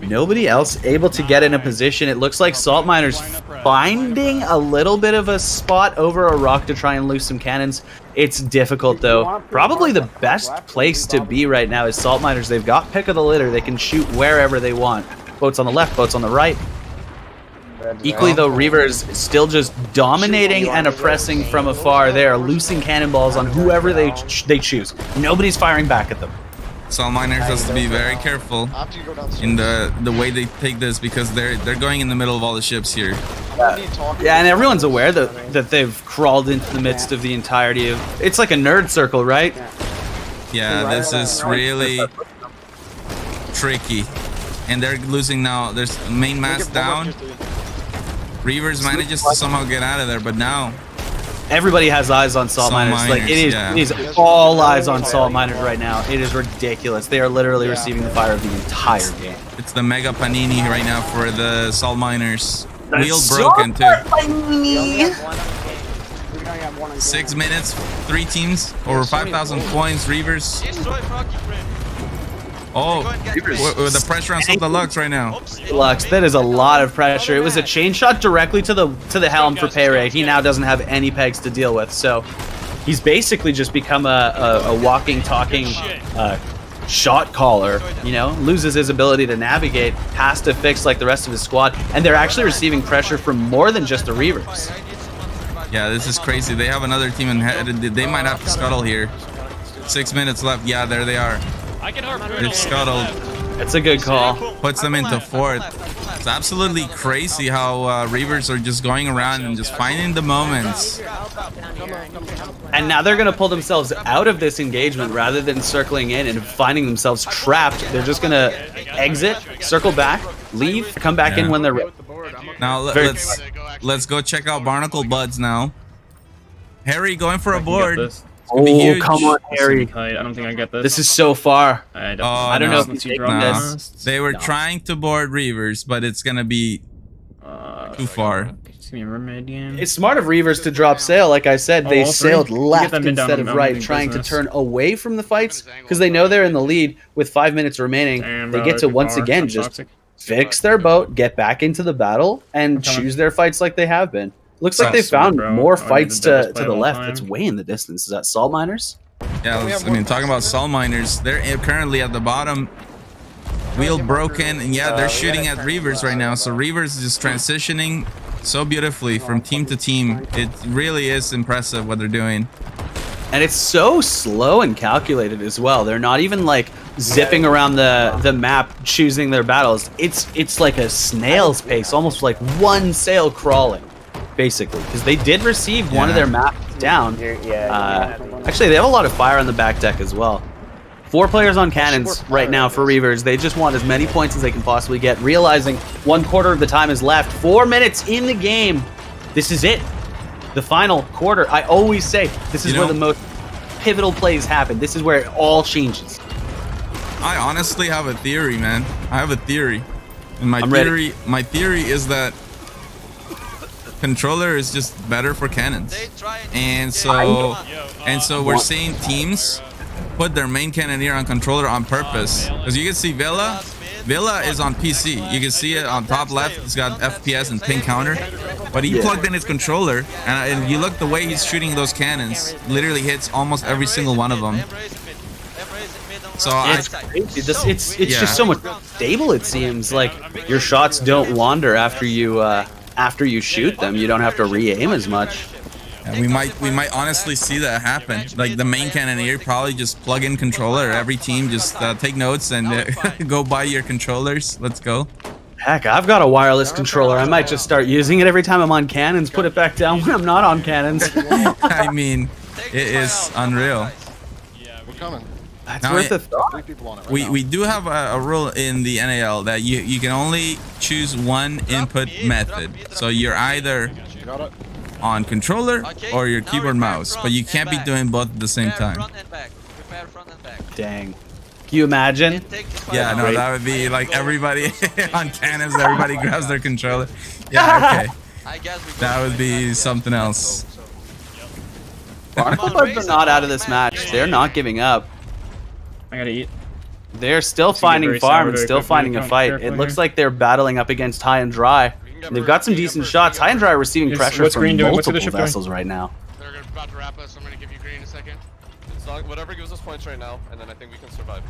S8: Nobody else able to get in a position. It looks like Salt Miners finding a little bit of a spot over a rock to try and loose some cannons. It's difficult, though. Probably the best place to be right now is Salt Miners. They've got pick of the litter. They can shoot wherever they want. Boats on the left, boats on the right. Equally, though, Reavers still just dominating and oppressing from afar. They are loosing cannonballs on whoever they choose. Nobody's firing back at them.
S6: Salt Miners has to be very careful in the way they take this, because they're going in the middle of all the ships here.
S8: Yeah, and everyone's aware that they've crawled into the midst of the entirety of... It's like a nerd circle, right?
S6: Yeah, this is really tricky. And they're losing now. There's main mast down. Reavers manages to somehow get out of there, but now
S8: everybody has eyes on Salt Miners. Like it is all eyes on Salt Miners right now. It is ridiculous. They are literally receiving the fire of the entire game.
S6: It's the mega panini right now for the Salt Miners. Wheel broken too. 6 minutes, 3 teams, over 5,000 points. Reavers. Oh, with the pressure on Sloop Deluxe right now.
S8: Deluxe, that is a lot of pressure. It was a chain shot directly to the helm for Payray. He now doesn't have any pegs to deal with, so he's basically just become a walking, talking shot caller. You know, loses his ability to navigate, has to fix like the rest of his squad, and they're actually receiving pressure from more than just the Reavers.
S6: Yeah, this is crazy. They have another team in head. They might have to scuttle here. 6 minutes left. Yeah, there they are. They're scuttled.
S8: That's a good call.
S6: Puts them into fourth. It's absolutely crazy how Reavers are just going around and just finding the moments.
S8: And now they're going to pull themselves out of this engagement rather than circling in and finding themselves trapped. They're just going to exit, circle back, leave, come back in when they're ready.
S6: Now let's go check out Barnacle Buds now. Harry going for a board.
S8: Oh, come on, Harry.
S19: I don't think I get this.
S8: This is so far.
S19: I
S8: don't know if you take this.
S6: They were trying to board Reavers, but it's going to be too far.
S8: It's smart of Reavers to drop sail. Like I said, they sailed left instead of right, trying to turn away from the fights because they know they're in the lead with 5 minutes remaining. They get to once again just fix their boat, get back into the battle, and choose their fights like they have been. Looks like they found more fights to the left. That's way in the distance. Is that Salt Miners?
S6: Yeah, I mean, talking about Salt Miners, they're currently at the bottom. Wheel broken, and yeah, they're shooting at Reavers right now. So Reavers is just transitioning so beautifully from team to team. It really is impressive what they're doing.
S8: And it's so slow and calculated as well. They're not even like zipping around the map choosing their battles. It's like a snail's pace, almost like one sail crawling, basically. Because they did receive one of their maps down. Actually, they have a lot of fire on the back deck as well. 4 players on cannons right now for Reavers. They just want as many points as they can possibly get, realizing 1/4 of the time is left. 4 minutes in the game. This is it. The final quarter. I always say this is where the most pivotal plays happen. This is where it all changes.
S6: I honestly have a theory, man. I have a theory. And my theory is that controller is just better for cannons. And so we're seeing teams put their main cannoneer on controller on purpose. Because you can see Villa is on PC. You can see it on top left. It's got FPS and ping counter. But he plugged in his controller, and you look the way he's shooting those cannons. Literally hits almost every single one of them. So
S8: it's crazy. It's just so much stable. It seems like your shots don't wander after you shoot them. You don't have to re-aim as much.
S6: Yeah, we might honestly see that happen. Like the main cannoneer probably just plug in controller. Every team just take notes and go buy your controllers. Let's go.
S8: Heck, I've got a wireless controller. I might just start using it every time I'm on cannons. Put it back down when I'm not on cannons.
S6: I mean, it is unreal.
S3: Yeah, we're coming.
S8: That's worth a thought.
S6: We do have a rule in the NAL that you can only choose one input method. So you're either on controller or your keyboard mouse, but you can't be doing both at the same time.
S8: Dang. Can you imagine?
S6: Yeah, no, that would be like everybody on cannons, everybody grabs their controller. Yeah, okay. That would be something else.
S8: Barnacle Buds are not out of this match. They're not giving up.
S19: I gotta eat.
S8: They're still finding farm and still finding a fight. It looks like they're battling up against High and Dry. They've got some decent shots. High and Dry are receiving pressure from multiple vessels right now.
S22: They're about to wrap us. I'm gonna give you green in a second.
S18: It's not, whatever gives us points right now, and then I think we can survive.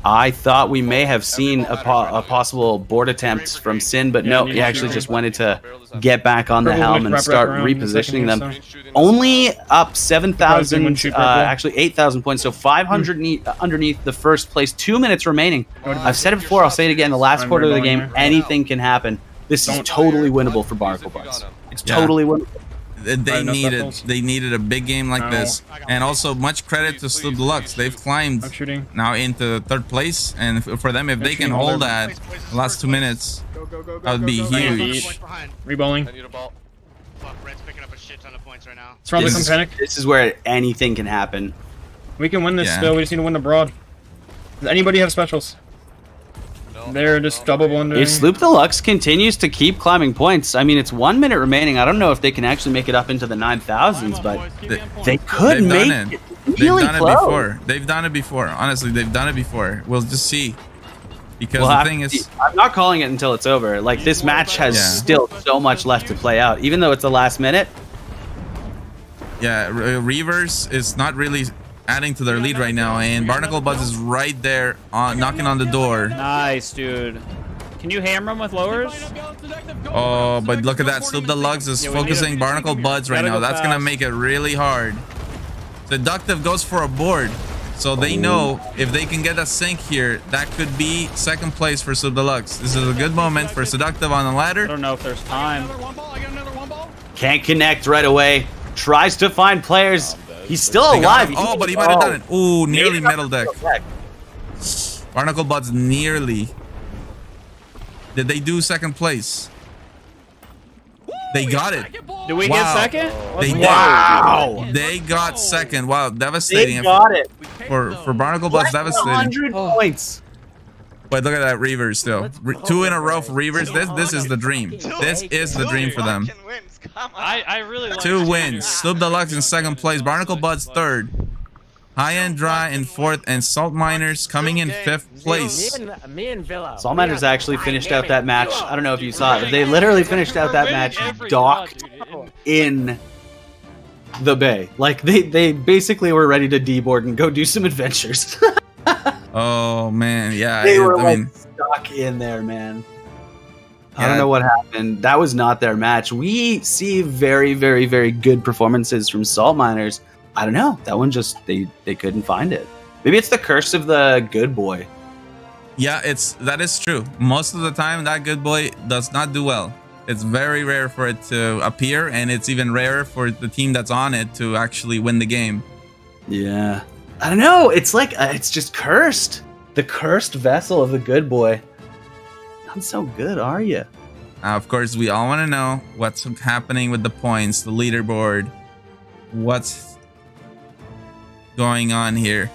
S8: I thought we may have seen a possible board attempt from Sin, but no, he actually just wanted to get back on the helm and start repositioning them. Only up 7,000, actually 8,000 points, so 500 underneath the first place. 2 minutes remaining. I've said it before, I'll say it again. The last quarter of the game, anything can happen. This is totally winnable for Barnacle Buds. It's totally winnable.
S6: They needed a big game like this, and also much credit to Sloop Deluxe. They've climbed now into 3rd place, and for them, if they can hold that the last 2 minutes, that would be huge.
S19: Reballing.
S8: This is where anything can happen.
S19: We can win this still. We just need to win the broad. Does anybody have specials? They're just double blundering.
S8: If Sloop Deluxe continues to keep climbing points, I mean, it's 1 minute remaining. I don't know if they can actually make it up into the 9,000s, but they could make it really close.
S6: They've done it before. Honestly, they've done it before. We'll just see. Because the thing is,
S8: I'm not calling it until it's over. Like, this match has still so much left to play out, even though it's the last minute.
S6: Yeah, Reavers is not really adding to their lead right now, and Barnacle Buds is right there knocking on the door.
S12: Nice, dude. Can you hammer them with lowers?
S6: Oh, but look at that. Sloop Deluxe is focusing Barnacle Buds right now. That's going to make it really hard. Seductive goes for a board. So they know if they can get a sync here, that could be 2nd place for Sloop Deluxe. This is a good moment for Seductive on the ladder.
S12: I don't know if there's time.
S8: Can't connect right away. Tries to find players. He's still alive.
S6: Oh, but he might have done it. Ooh, nearly metal deck. Barnacle Buds nearly. Did they do 2nd place? They got it.
S12: Did we get 2nd?
S6: They did. They got 2nd. Wow, devastating.
S8: They got it.
S6: For Barnacle Buds, devastating.
S8: 100 points.
S6: But look at that, Reavers still. 2 in a row for Reavers. This is the dream. This is the dream for them.
S22: I really like
S6: 2 wins. Sloop Deluxe in 2nd place. Barnacle Buds 3rd. High and Dry in 4th, and Salt Miners coming in 5th place.
S14: Me and Villa.
S8: Salt Miners actually finished out that match. I don't know if you saw it, but they literally finished out that match docked in the bay. Like they basically were ready to deboard and go do some adventures.
S6: Oh man, yeah.
S8: They were stuck in there, man. I don't know what happened. That was not their match. We see very, very, very good performances from Salt Miners. I don't know. That one just they couldn't find it. Maybe it's the curse of the good boy.
S6: Yeah, that is true. Most of the time, that good boy does not do well. It's very rare for it to appear, and it's even rarer for the team that's on it to actually win the game.
S8: Yeah. I don't know. It's like, it's just cursed. The cursed vessel of the good boy. Not so good, are you?
S6: Of course, we all want to know what's happening with the points, the leaderboard. What's going on here?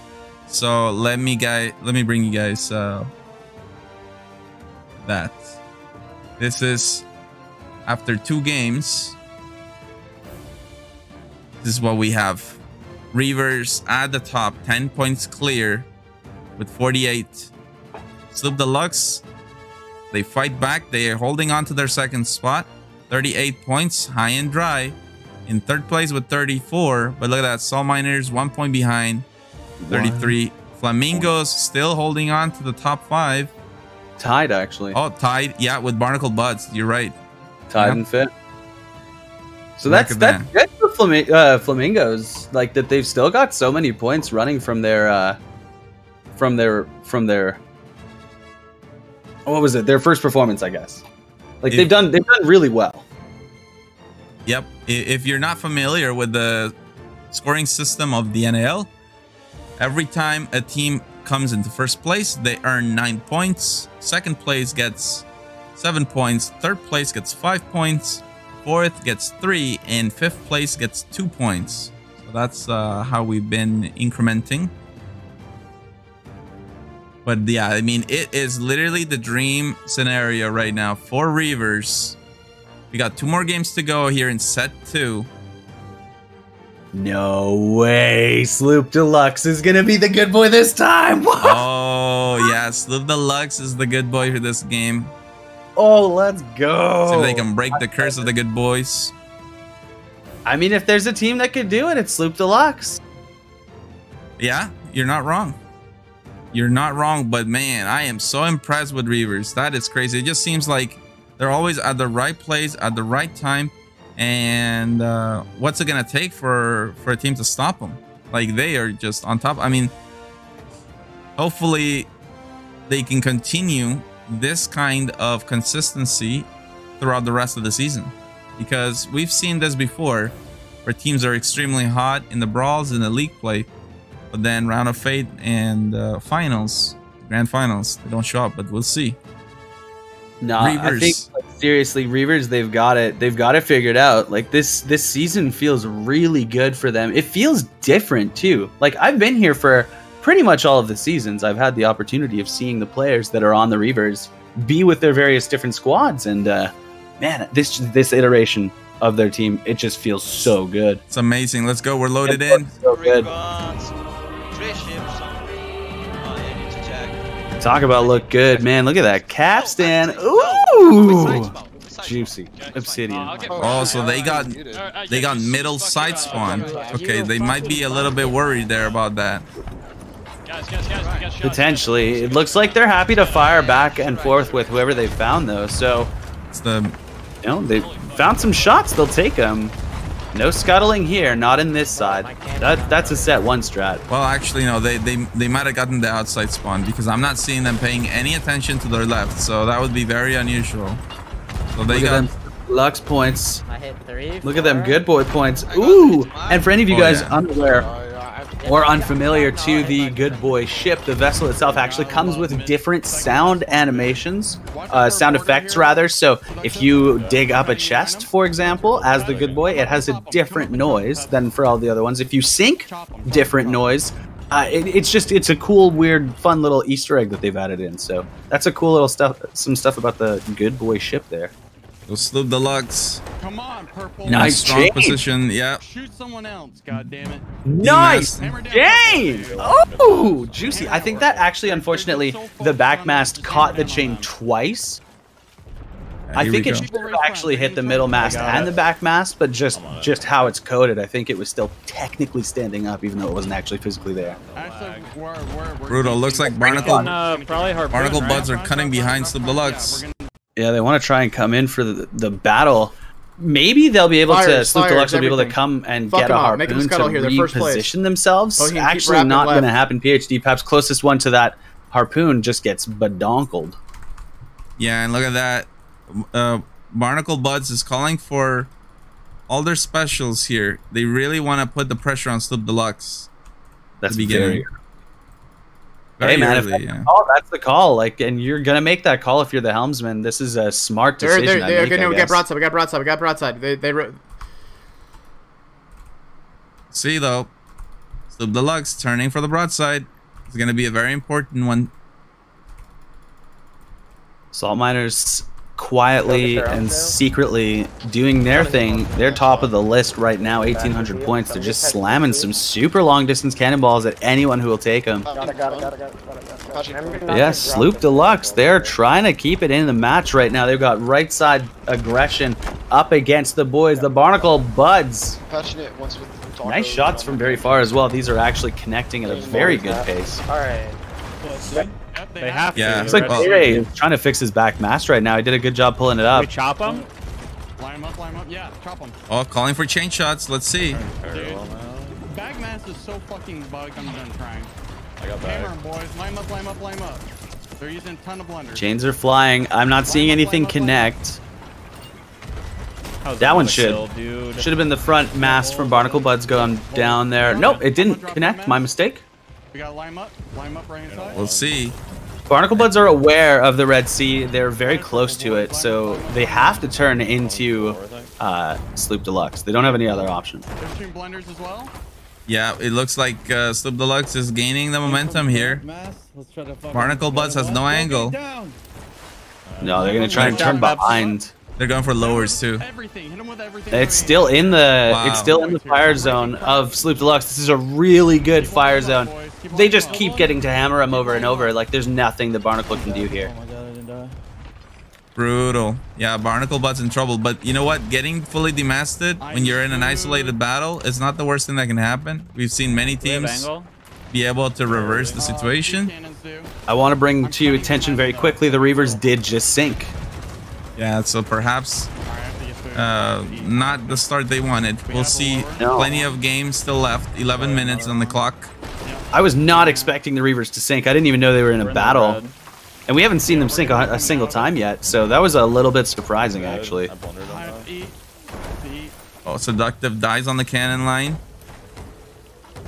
S6: So let me bring you guys that. This is after 2 games. This is what we have. Reavers at the top, 10 points clear with 48. Sloop Deluxe, they fight back. They are holding on to their second spot, 38 points, high and dry. In third place with 34, but look at that, Soul Miners 1 point behind, 33. Flamingos still holding on to the top 5.
S8: Tied, actually.
S6: Oh, tied, yeah, with Barnacle Buds. You're right.
S8: Tied and fit. So that's good for Flamingos. Like that, they've still got so many points running from their what was it? Their first performance, I guess. Like they've done really well.
S6: Yep. If you're not familiar with the scoring system of the NAL, every time a team comes into first place, they earn 9 points. Second place gets 7 points. Third place gets 5 points. Fourth gets 3, and fifth place gets 2 points. So that's how we've been incrementing. But yeah, I mean, it is literally the dream scenario right now for Reavers. We got 2 more games to go here in set 2.
S8: No way. Sloop Deluxe is going to be the good boy this time.
S6: Oh, yeah. Sloop Deluxe is the good boy for this game.
S8: Oh, let's go.
S6: See if they can break the curse of the good boys.
S8: I mean, if there's a team that could do it, it's Sloop Deluxe.
S6: Yeah, you're not wrong. You're not wrong, but man, I am so impressed with Reavers. That is crazy. It just seems like they're always at the right place at the right time. And what's it gonna take for a team to stop them? Like, they are just on top. I mean, hopefully they can continue this kind of consistency throughout the rest of the season, because we've seen this before where teams are extremely hot in the brawls, in the league play, but then round of fate and finals, grand finals, they don't show up. But we'll see.
S8: No, I think seriously, Reavers, they've got it figured out. Like this season feels really good for them. It feels different too. Like, I've been here for pretty much all of the seasons. I've had the opportunity of seeing the players that are on the Reavers be with their various different squads, and man, this iteration of their team, it just feels so good.
S6: It's amazing. Let's go. We're loaded in.
S8: So good. Talk about look good, man. Look at that capstan. Ooh, juicy. Obsidian.
S6: Oh, so they got middle side spawn. Okay, they might be a little bit worried there about that.
S8: Potentially. It looks like they're happy to fire back and forth with whoever they found, though. So
S6: it's the,
S8: they found some shots. They'll take them. No scuttling here, not in this side. That's a set 1 strat.
S6: Well, actually, no, they might have gotten the outside spawn, because I'm not seeing them paying any attention to their left, so that would be very unusual. So they got
S8: Lux points.
S14: I hit 3.
S8: Look at them good boy points. Ooh! And for any of you guys unaware or unfamiliar to the good boy ship, the vessel itself actually comes with different sound animations, sound effects rather. So if you dig up a chest, for example, as the good boy, it has a different noise than for all the other ones. If you sink, different noise. It's a cool, weird, fun little Easter egg that they've added in. So that's a cool little stuff, some stuff about the good boy ship there.
S6: Go Sloop Deluxe.
S11: Come on, Purple.
S6: Nice strong position. Yeah.
S11: Shoot someone else. God damn it.
S8: Nice chain. Oh, juicy. I think that actually, unfortunately, the backmast caught the chain twice. I think it should have actually hit the middle mast and the backmast, but just how it's coded, I think it was still technically standing up, even though it wasn't actually physically there.
S6: Brutal. Looks like Barnacle
S12: Barnacle
S6: Buds are cutting behind Sloop Deluxe.
S8: Yeah, they want to try and come in for the battle. maybe they'll be able to. Sloop
S3: fires,
S8: Deluxe will be able to
S3: everything.
S8: come and
S3: Fuck
S8: get a
S3: 'em up. Make 'em
S8: harpoon to
S3: scuttle here. They're first place.
S8: reposition themselves.
S3: Bohemian, keep
S8: Actually,
S3: rapping
S8: not going to
S3: left.
S8: happen. PhD perhaps closest one to that harpoon just gets badonkled.
S6: Yeah, and look at that. Barnacle Buds is calling for all their specials here. They really want to put the pressure on Sloop Deluxe.
S8: That's
S6: beginning.
S8: Hey man, if
S6: early,
S8: that's, the call, that's the call. Like, and you're gonna make that call if you're the helmsman. This is a smart decision.
S3: They're gonna get broadside. We got broadside. We got broadside.
S6: See though, Sloop Deluxe turning for the broadside. It's gonna be a very important one.
S8: Salt miners quietly and secretly doing their thing. They're top of the list right now, 1,800 points. They're just slamming some super long distance cannonballs at anyone who will take them. Yes, Sloop Deluxe, they're trying to keep it in the match right now. They've got right side aggression up against the boys, the Barnacle Buds. Nice shots from very far as well. These are actually connecting at a very good pace.
S14: Alright.
S12: They have to.
S8: Yeah, it's like Ray is trying to fix his back mast right now. He did a good job pulling it up.
S12: We chop him?
S11: Line him up, yeah, chop him.
S6: Oh, calling for chain shots. Let's see.
S11: Dude, bag mass is so fucking bugged, I'm done trying.
S13: I got back.
S11: Hammer 'em, boys. Line up. They're using a ton of blunders.
S8: Chains are flying. I'm not seeing anything connect. That one should have been the front mast from Barnacle Buds going down there. Nope, it didn't connect. My mistake.
S11: We got line up right hand side.
S6: We'll see.
S8: Barnacle Buds are aware of the Red Sea. They're very close to it, so they have to turn into Sloop Deluxe. They don't have any other option.
S11: They're shooting blunders as well.
S6: Yeah, it looks like Sloop Deluxe is gaining the momentum here. Barnacle Buds has no angle.
S8: No, they're gonna try and turn behind.
S6: They're going for lowers too.
S8: It's still in the fire zone of Sloop Deluxe. This is a really good fire zone. They just keep getting to hammer him over and over. Like there's nothing the Barnacle can do here.
S6: Brutal. Yeah, Barnacle Buds in trouble. But you know what? Getting fully demasted when you're in an isolated battle is not the worst thing that can happen. We've seen many teams be able to reverse the situation.
S8: I want to bring to your attention very quickly, the Reavers did just sink.
S6: Yeah, so perhaps not the start they wanted. We'll see. Plenty of games still left. 11 minutes on the clock.
S8: I was not expecting the Reavers to sink. I didn't even know they were in a battle. And we haven't seen them sink a single time yet, so that was a little bit surprising, actually.
S6: Oh, Seductive dies on the cannon line.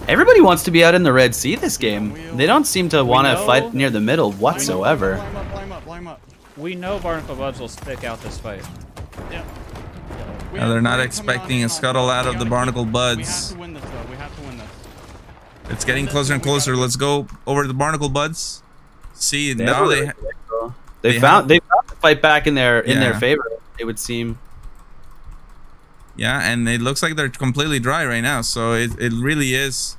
S8: Everybody wants to be out in the Red Sea this game. They don't seem to want to fight near the middle whatsoever.
S12: We know Barnacle Buds will stick out this fight.
S11: Yeah.
S6: They're not expecting a scuttle out of the Barnacle Buds.
S11: We have to win this.
S6: It's getting closer and closer. Let's go over to the Barnacle Buds. See, now
S8: they found the fight back in their favor, it would seem.
S6: Yeah, and it looks like they're completely dry right now. So it really is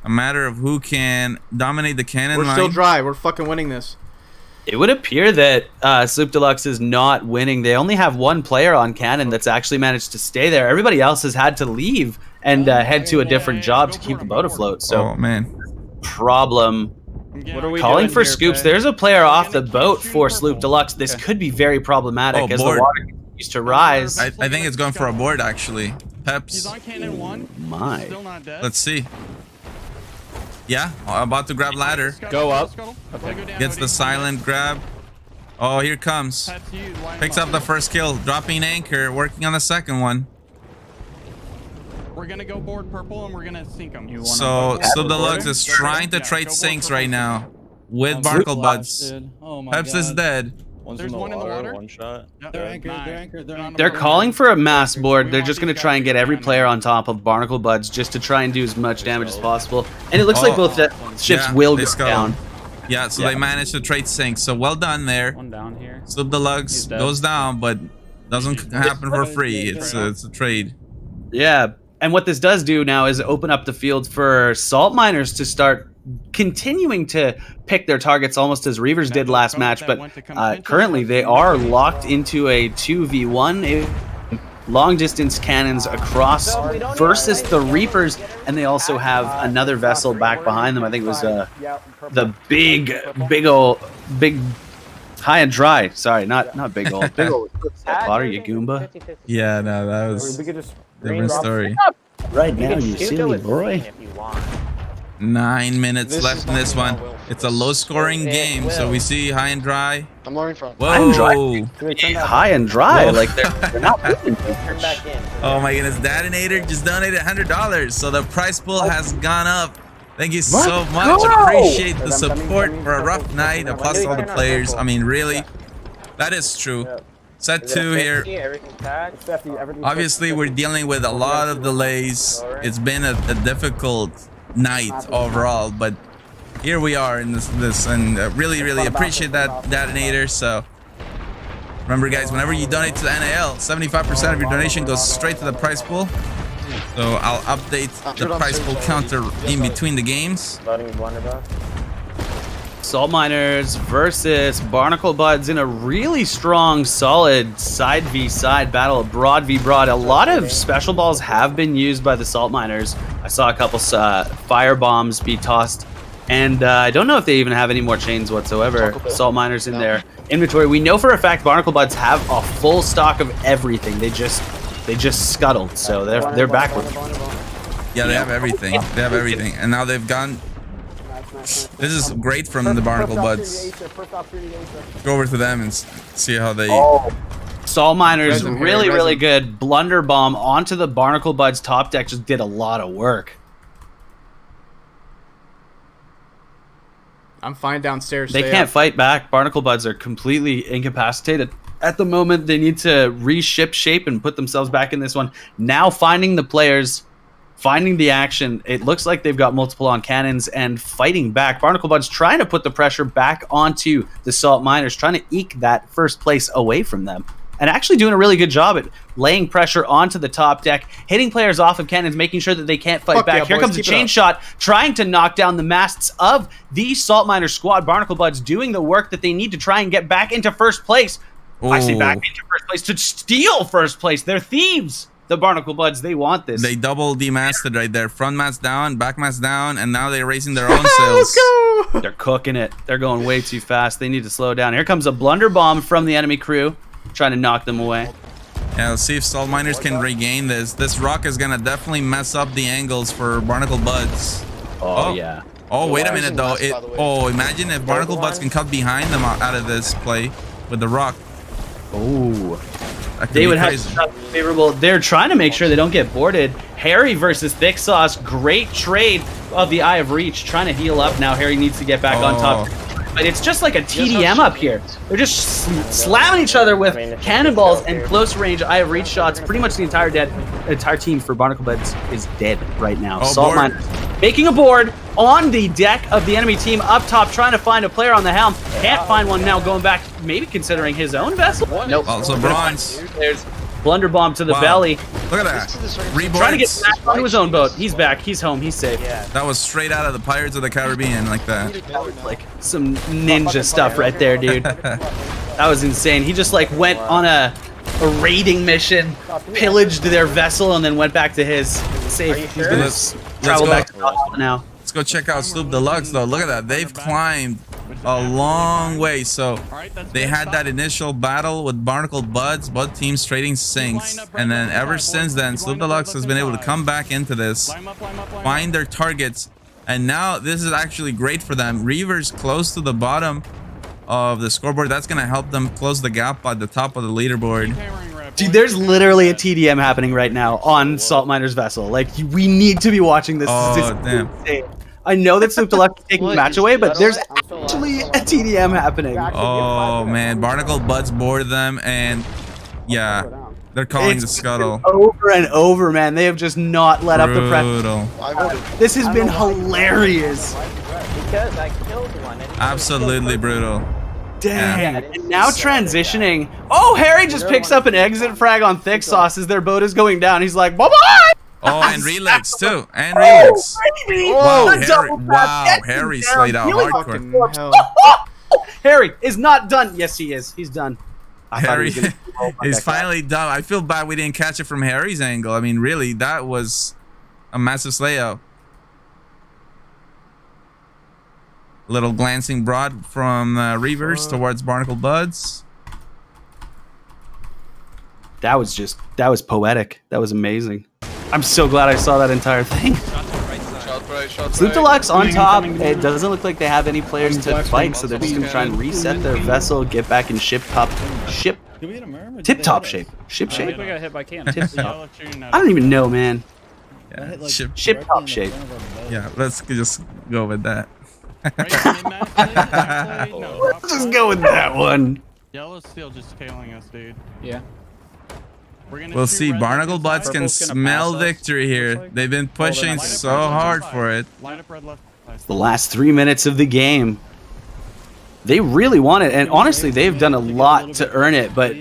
S6: a matter of who can dominate the cannon line.
S3: We're still dry. We're fucking winning this.
S8: It would appear that Sloop Deluxe is not winning. They only have one player on cannon that's actually managed to stay there. Everybody else has had to leave and head to a different job to keep the boat afloat. So,
S6: oh man,
S8: problem.
S12: What are we
S8: calling
S12: doing
S8: for
S12: here,
S8: scoops?
S12: Bay?
S8: There's a player off the boat for Sloop Deluxe. This could be very problematic as the water continues to rise.
S6: I think it's going for a board actually. Peps.
S8: My.
S6: Let's see. Yeah, about to grab ladder.
S12: Go up.
S6: Okay. Gets the silent grab. Oh, here comes. Picks up the first kill. Dropping anchor. Working on the second one.
S11: We're gonna go board purple and we're gonna sink them.
S6: So Deluxe is trying to trade sinks right now with Barnacle Buds. Peps is dead.
S11: There's one in the water.
S13: One shot.
S22: They're anchored.
S8: They're calling for a mass board. They're just going to try and get every player on top of Barnacle Buds just to try and do as much damage as possible. And it looks like both ships will go down.
S6: Yeah, so they managed to trade sinks. So well done there.
S12: One down here.
S6: Sloop Deluxe goes down, but doesn't happen for free. It's a trade.
S8: Yeah, and what this does do now is open up the field for salt miners to start continuing to pick their targets almost as Reavers did last match, but currently they are locked into a 2v1 long distance cannons across versus the Reapers, and they also have another vessel back behind them. I think it was the big High and dry. Sorry, not big old. Big old water, you Goomba.
S6: Yeah, no, that was a different story.
S8: Right now, you silly boy.
S6: 9 minutes left in this one. It's a low-scoring game, so we see high and dry.
S5: I'm loading front.
S6: Whoa!
S8: High and dry,
S6: Whoa.
S8: like they're not moving.
S6: Oh my goodness, Dadinator just donated $100, so the prize pool has gone up. Thank you so much. Appreciate the support for a rough night. Applause to all the players. I mean, really, that is true. Set 2 here. Obviously, we're dealing with a lot of delays. It's been a difficult night overall, but here we are in this and really appreciate that, Dadinator. So remember, guys, whenever you donate to the NAL, 75% of your donation goes straight to the prize pool. So I'll update the prize pool counter in between the games.
S8: Salt Miners versus Barnacle Buds in a really strong, solid side v side battle, broad v broad. A lot of special balls have been used by the Salt Miners. I saw a couple fire bombs be tossed, and I don't know if they even have any more chains whatsoever. Salt Miners in their inventory. We know for a fact Barnacle Buds have a full stock of everything. They just scuttled, so they're back with it.
S6: Yeah, they have everything. They have everything, and now they've gone. This is great from the Barnacle Buds. Go over to them and see how they.
S8: Salt Miners really good. Blunder bomb onto the Barnacle Buds top deck just did a lot of work.
S3: I'm fine downstairs.
S8: They can't fight back. Barnacle Buds are completely incapacitated. At the moment, they need to reship shape and put themselves back in this one. Now finding the players, finding the action. It looks like they've got multiple on cannons and fighting back. Barnacle Buds trying to put the pressure back onto the Salt Miners, trying to eke that first place away from them. And actually doing a really good job at laying pressure onto the top deck, hitting players off of cannons, making sure that they can't fight back. Here comes a chain shot, trying to knock down the masts of the Salt Miner squad. Barnacle Buds doing the work that they need to try and get back into first place. I say back into first place to steal first place. They're thieves. The Barnacle Buds, they want this.
S6: They double demasted right there. Front mast down, back mast down, and now they're raising their own sails.
S8: Let's go. They're cooking it. They're going way too fast. They need to slow down. Here comes a blunder bomb from the enemy crew, trying to knock them away.
S6: Yeah, let's see if Salt Miners can regain this. This rock is gonna definitely mess up the angles for Barnacle Buds.
S8: Oh yeah.
S6: Oh, wait a minute though. Imagine if Barnacle Buds can cut behind them out of this play with the rock.
S8: Oh. They would have favorable. They're trying to make sure they don't get boarded. Harry versus Thick Sauce. Great trade of the Eye of Reach. Trying to heal up now. Harry needs to get back on top. But it's just like a TDM up here. They're just slamming each other with cannonballs and close range Eye of Reach shots. Pretty much the entire team for Barnacle Buds is dead right now. Salt Miners making a board on the deck of the enemy team up top, trying to find a player on the helm. Can't find one now, going back, maybe considering his own vessel. Nope.
S6: Also bronze.
S8: There's blunder bomb to the belly.
S6: Look at that.
S8: Trying to get back onto his own boat. He's back. He's home. He's safe.
S6: That was straight out of the Pirates of the Caribbean, like that.
S8: That was like some ninja stuff right there, dude. That was insane. He just like went on a raiding mission, pillaged their vessel, and then went back to his safe. He's gonna travel back to the hospital now.
S6: Let's go check out Sloop Deluxe though. Look at that. They've climbed a long way. So they had that initial battle with Barnacle Buds, both teams trading sinks. And then ever since then, Sloop Deluxe has been able to come back into this, find their targets. And now this is actually great for them. Reaver's close to the bottom of the scoreboard. That's going to help them close the gap at the top of the leaderboard.
S8: Dude, there's literally a TDM happening right now on Salt Miner's vessel. Like, we need to be watching this.
S6: Oh, damn.
S8: Insane. I know that Sloop Deluxe is taking the match away, but there's actually a TDM happening.
S6: Oh, man. Barnacle Buds board them, and yeah, they're calling the scuttle.
S8: Over and over, man. They have just not let up the pressure. This has been hilarious.
S14: Because I killed one.
S6: Absolutely brutal.
S8: Dang. And now transitioning. Oh, Harry just picks up an exit frag on Thick Sauce as their boat is going down. He's like, bye-bye!
S6: Oh, and Relix, too. And Relix. Wow, Harry slayed out hardcore.
S8: Harry is not done. Yes, he is. He's done.
S6: Harry is finally done. I feel bad we didn't catch it from Harry's angle. I mean, really, that was a massive slayout. Little glancing broad from Reavers towards Barnacle Buds.
S8: That was poetic. That was amazing. I'm so glad I saw that entire thing. Sloop Deluxe on top. It doesn't look like they have any players to fight, so they're just gonna try and reset their vessel, get back in tip-top shape. Ship shape?
S12: We got hit by cannons.
S8: Tip-top. I don't even know, man.
S6: Yeah,
S8: ship-top shape.
S6: Yeah, let's just go with that.
S8: Let's just go with that one.
S11: Yellow's still just tailing us, dude.
S12: Yeah.
S6: We'll see. Barnacle Butts can smell victory here. They've been pushing so hard for it.
S8: It's the last 3 minutes of the game. They really want it, and honestly, they've done a lot to earn it, but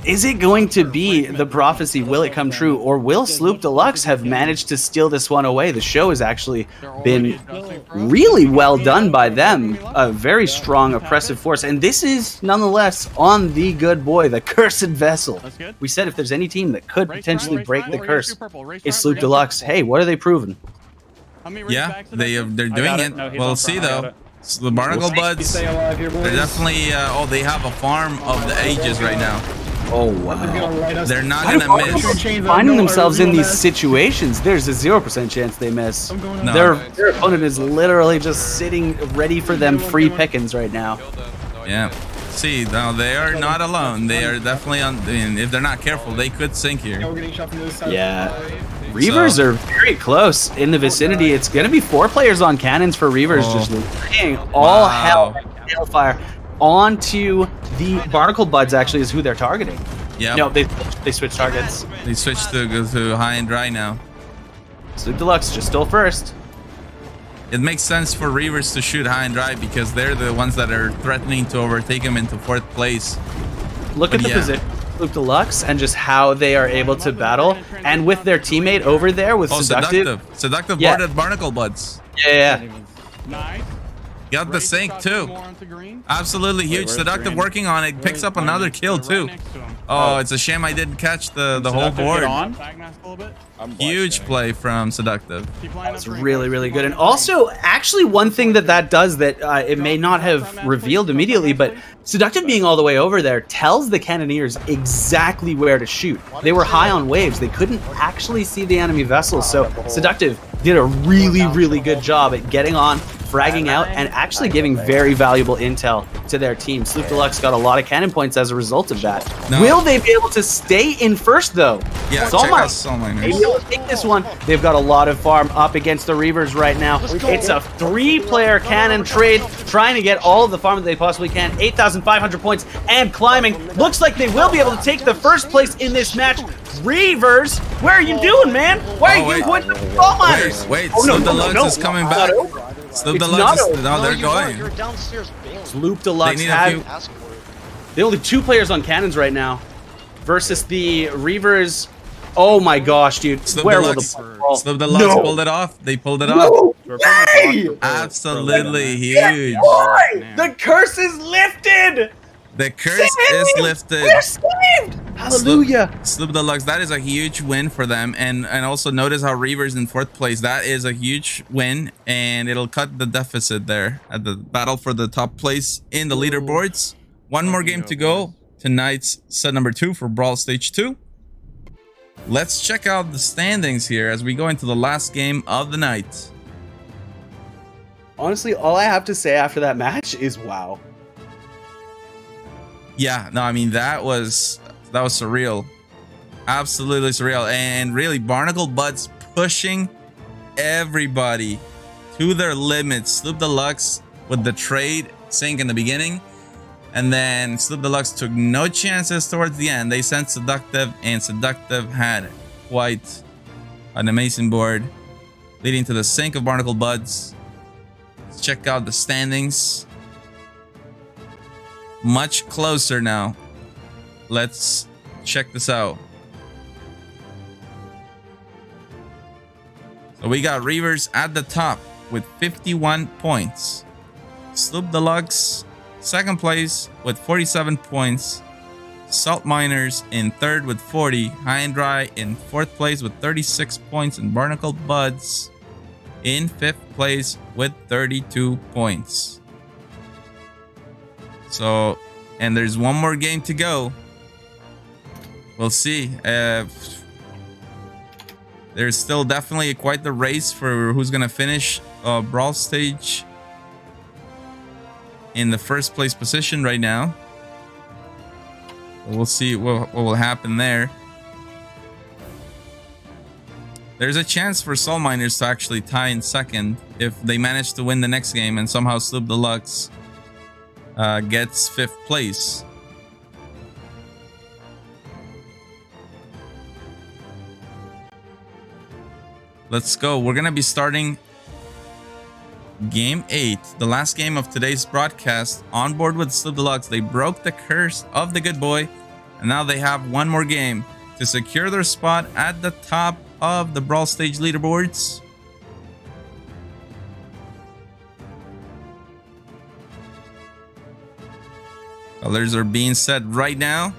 S8: is it going to be the prophecy? Will it come true, or will Sloop Deluxe have managed to steal this one away? The show has actually been really well done by them. A very strong, oppressive force, and this is nonetheless on the good boy, the Cursed Vessel. We said if there's any team that could potentially break the curse, it's Sloop Deluxe. Hey, what are they proving?
S6: Yeah, they're doing it. We'll see though. So the Barnacle Buds, they're definitely, they have a farm of the ages right now.
S8: Oh, wow.
S6: They're not going to miss.
S8: Finding themselves in these situations, there's a 0% chance they miss.
S6: No.
S8: Their opponent is literally just sitting ready for them free pickings right now.
S6: Yeah. See, now they are not alone. They are definitely on, I mean, if they're not careful, they could sink here.
S8: Yeah. Reavers are very close in the vicinity. It's going to be 4 players on cannons for Reavers, just laying all hell hellfire onto the Barnacle Buds. Actually, is who they're targeting.
S6: Yeah.
S8: No, they switched targets.
S6: They switched to high and dry now.
S8: Sloop Deluxe just still first.
S6: It makes sense for Reavers to shoot high and dry because they're the ones that are threatening to overtake them into 4th place.
S8: Look at the position. Sloop Deluxe and just how they are able to battle, and with their teammate over there with Seductive.
S6: Seductive boarded Barnacle Buds.
S8: Yeah.
S11: Nice.
S6: Got the sink too. Absolutely huge. Seductive working on it. Picks up another kill too. Oh, it's a shame I didn't catch the whole board. Huge play from Seductive.
S8: That's really, really good. And also, actually, one thing that does that it may not have revealed immediately, but Seductive being all the way over there tells the Cannoneers exactly where to shoot. They were high on waves. They couldn't actually see the enemy vessels. So Seductive did a really, really good job at getting on, fragging out, and actually giving very valuable intel to their team. Sloop Deluxe got a lot of cannon points as a result of that.
S6: No.
S8: Will they be able to stay in first, though?
S6: Yeah,
S8: Soul Miners. Maybe they'll take this one. They've got a lot of farm up against the Reavers right now. It's a 3-player cannon trade, trying to get all of the farm that they possibly can. 8,500 points and climbing. Looks like they will be able to take the first place in this match. Reavers, where are you doing, man? Why are you going to the Soul Miners?
S6: Wait, Sloop Deluxe is coming back. Sloop Deluxe is, they're going.
S8: Sloop Deluxe had the only 2 players on cannons right now versus the Reavers. Oh my gosh, dude.
S6: Sloop
S8: Where
S6: Deluxe,
S8: will the ball?
S6: Sloop Deluxe pulled it off. They pulled it off. Absolutely huge.
S8: The curse is lifted.
S6: The curse is lifted.
S8: We're saved. Hallelujah.
S6: Sloop Deluxe, that is a huge win for them. And also notice how Reavers in 4th place. That is a huge win, and it'll cut the deficit there at the battle for the top place in the leaderboards. One more game to go. Tonight's set number 2 for Brawl Stage 2. Let's check out the standings here as we go into the last game of the night.
S8: Honestly, all I have to say after that match is wow.
S6: Yeah, no, I mean, that was surreal. Absolutely surreal. And really, Barnacle Buds pushing everybody to their limits. Sloop Deluxe with the trade sink in the beginning. And then Sloop Deluxe took no chances towards the end. They sent Seductive, and Seductive had quite an amazing board, leading to the sink of Barnacle Buds. Let's check out the standings. Much closer now. Let's check this out. So we got Reavers at the top with 51 points. Sloop Deluxe 2nd place with 47 points. Salt Miners in 3rd with 40. High and Dry in 4th place with 36 points. And Barnacle Buds in 5th place with 32 points. So, and there's one more game to go. We'll see. There's still definitely quite the race for who's gonna finish Brawl stage in the 1st place position right now. We'll see what will happen there. There's a chance for Soul Miners to actually tie in 2nd if they manage to win the next game and somehow Sloop Deluxe gets 5th place. Let's go. We're gonna be starting game 8, the last game of today's broadcast. On board with Sloop Deluxe, they broke the curse of the good boy, and now they have one more game to secure their spot at the top of the Brawl stage leaderboards. Colors are being set right now.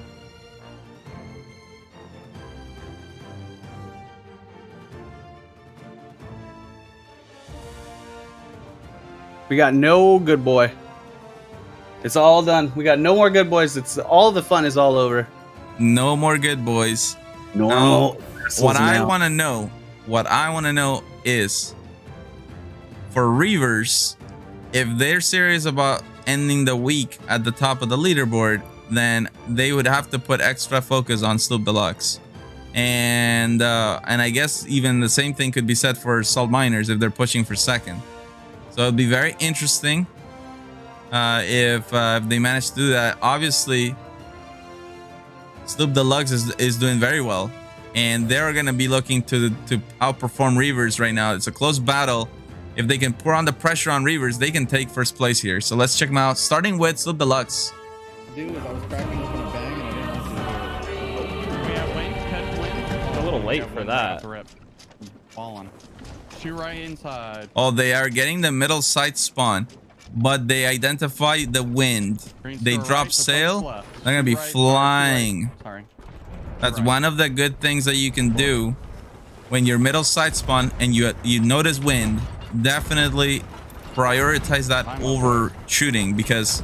S8: We got no good boy. It's all done. We got no more good boys. It's all the fun is all over.
S6: No more good boys.
S8: No.
S6: What I want to know is for Reavers, if they're serious about ending the week at the top of the leaderboard, then they would have to put extra focus on Sloop Deluxe. And I guess even the same thing could be said for Salt Miners if they're pushing for 2nd. So it'd be very interesting if they manage to do that. Obviously, Sloop Deluxe is doing very well, and they're going to be looking to outperform Reavers right now. It's a close battle. If they can pour on the pressure on Reavers, they can take 1st place here. So let's check them out, starting with Sloop Deluxe.
S11: Dude, I was cracking open a bang and I didn't want to do it. We have wings,
S12: It's a little late for that.
S11: Falling. Shoot right inside.
S6: Oh, they are getting the middle side spawn, but they identify the wind. They drop sail. They're gonna be flying. That's one of the good things that you can do when you're middle side spawn and you notice wind. Definitely prioritize that over shooting, because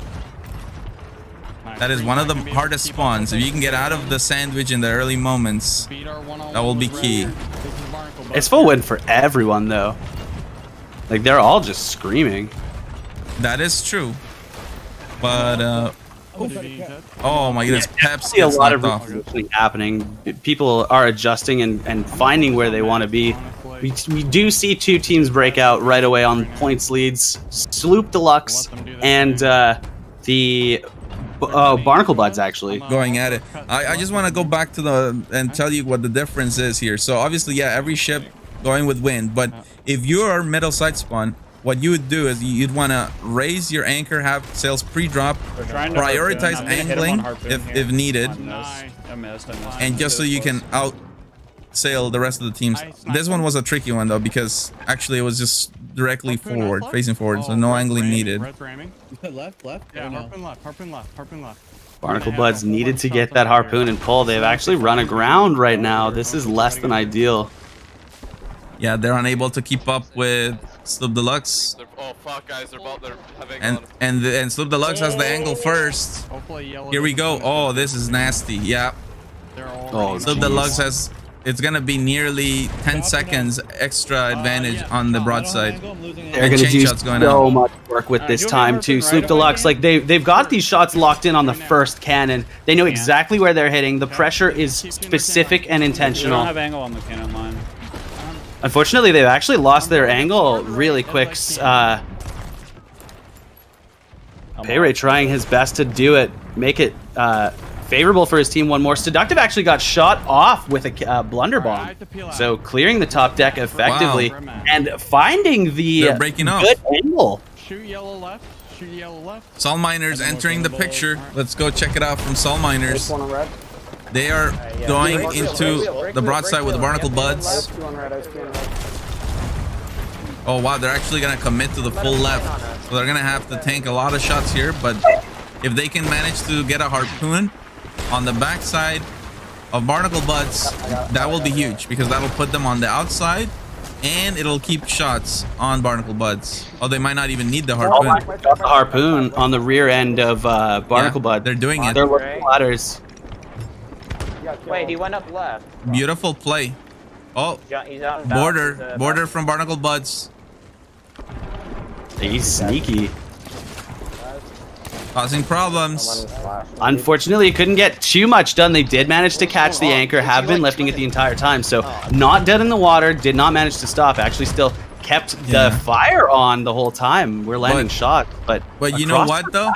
S6: that is one of the hardest spawns. If you can get out of the sandwich in the early moments, that will be key.
S8: It's full win for everyone, though. Like, they're all just screaming.
S6: That is true. But, oh my goodness, Peps
S8: See a
S6: gets
S8: lot of
S6: knocked off.
S8: repositioning happening. People are adjusting and finding where they want to be. We do see 2 teams break out right away on points leads. Sloop Deluxe and the Barnacle Buds actually
S6: going at it. I just want to go back to and tell you what the difference is here. So obviously, yeah, every ship going with wind, but if you're middle side spawn, what you would do is you'd want to raise your anchor, have sails pre-drop, prioritize angling if needed, and just so you can out sail the rest of the teams. This one was a tricky one though, because actually it was just directly forward, facing forward, so no angling needed.
S11: Left. Yeah, harpoon left.
S8: Barnacle Buds needed to get that harpoon and pull. They've actually run aground right now. This is less than ideal.
S6: Yeah, they're unable to keep up with Sloop Deluxe.
S18: Oh fuck, guys, they're having
S6: and Sloop Deluxe has the angle first. Here we go. Oh, this is nasty. Yeah.
S8: Oh,
S6: Sloop Deluxe has. It's gonna be nearly 10 seconds extra advantage on the broadside.
S8: They're gonna do so much work with this time too. Sloop Deluxe, like they've got these shots locked in on the first cannon. They know exactly where they're hitting. The pressure is specific and intentional.
S12: We don't have angle on the cannon line.
S8: Unfortunately, they've actually lost their angle really quick. Payray trying his best to do it, make it favorable for his team one more. Seductive actually got shot off with a blunder bomb, so clearing the top deck effectively and finding the good angle.
S11: Shoot yellow left. Shoot yellow left.
S6: Sol Miners entering the picture. Let's go check it out from Sol Miners. They are going into the broadside with the Barnacle Buds. Oh wow, they're actually gonna commit to the full left, so they're gonna have to tank a lot of shots here. But if they can manage to get a harpoon on the backside of Barnacle Buds, that will be huge, because that'll put them on the outside and it'll keep shots on Barnacle Buds. Oh, they might not even need the
S8: Oh
S6: harpoon.
S8: my God, got the harpoon on the rear end of Barnacle Bud.
S6: They're doing it.
S8: They're looking ladders.
S14: Wait, he went up left.
S6: Beautiful play. Oh,
S14: He's out
S6: border from Barnacle Buds.
S8: He's sneaky.
S6: Causing problems.
S8: Unfortunately, it couldn't get too much done. They did manage to catch the anchor, have been lifting it the entire time. So not dead in the water, did not manage to stop. Actually still kept the fire on the whole time. We're landing shots. But
S6: you know what though?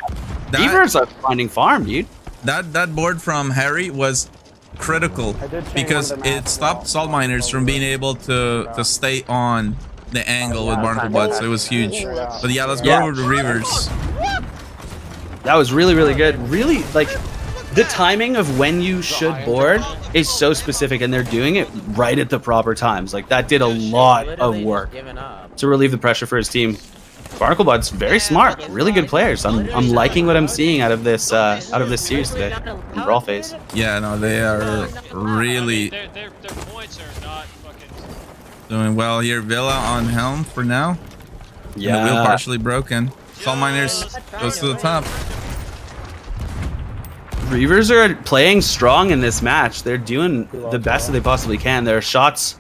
S8: Beavers are finding farm, dude.
S6: That board from Harry was critical because it stopped Salt Miners from being able to stay on the angle with Barnacle Buds. So it was huge. But yeah, let's go over to Reavers.
S8: That was really, really good. Really, like, the timing of when you should board is so specific, and they're doing it right at the proper times. Like, that did a lot of work to relieve the pressure for his team. Barnacle Bud's very smart, really good players. I'm liking what I'm seeing out of this series today in Brawl phase.
S6: Yeah, no, they are really
S22: Their points are not fucking
S6: doing well here. Villa on helm for now.
S8: Yeah.
S6: And the wheel partially broken. Salt Miners goes to the top.
S8: Reavers are playing strong in this match. They're doing the best that they possibly can. There are shots.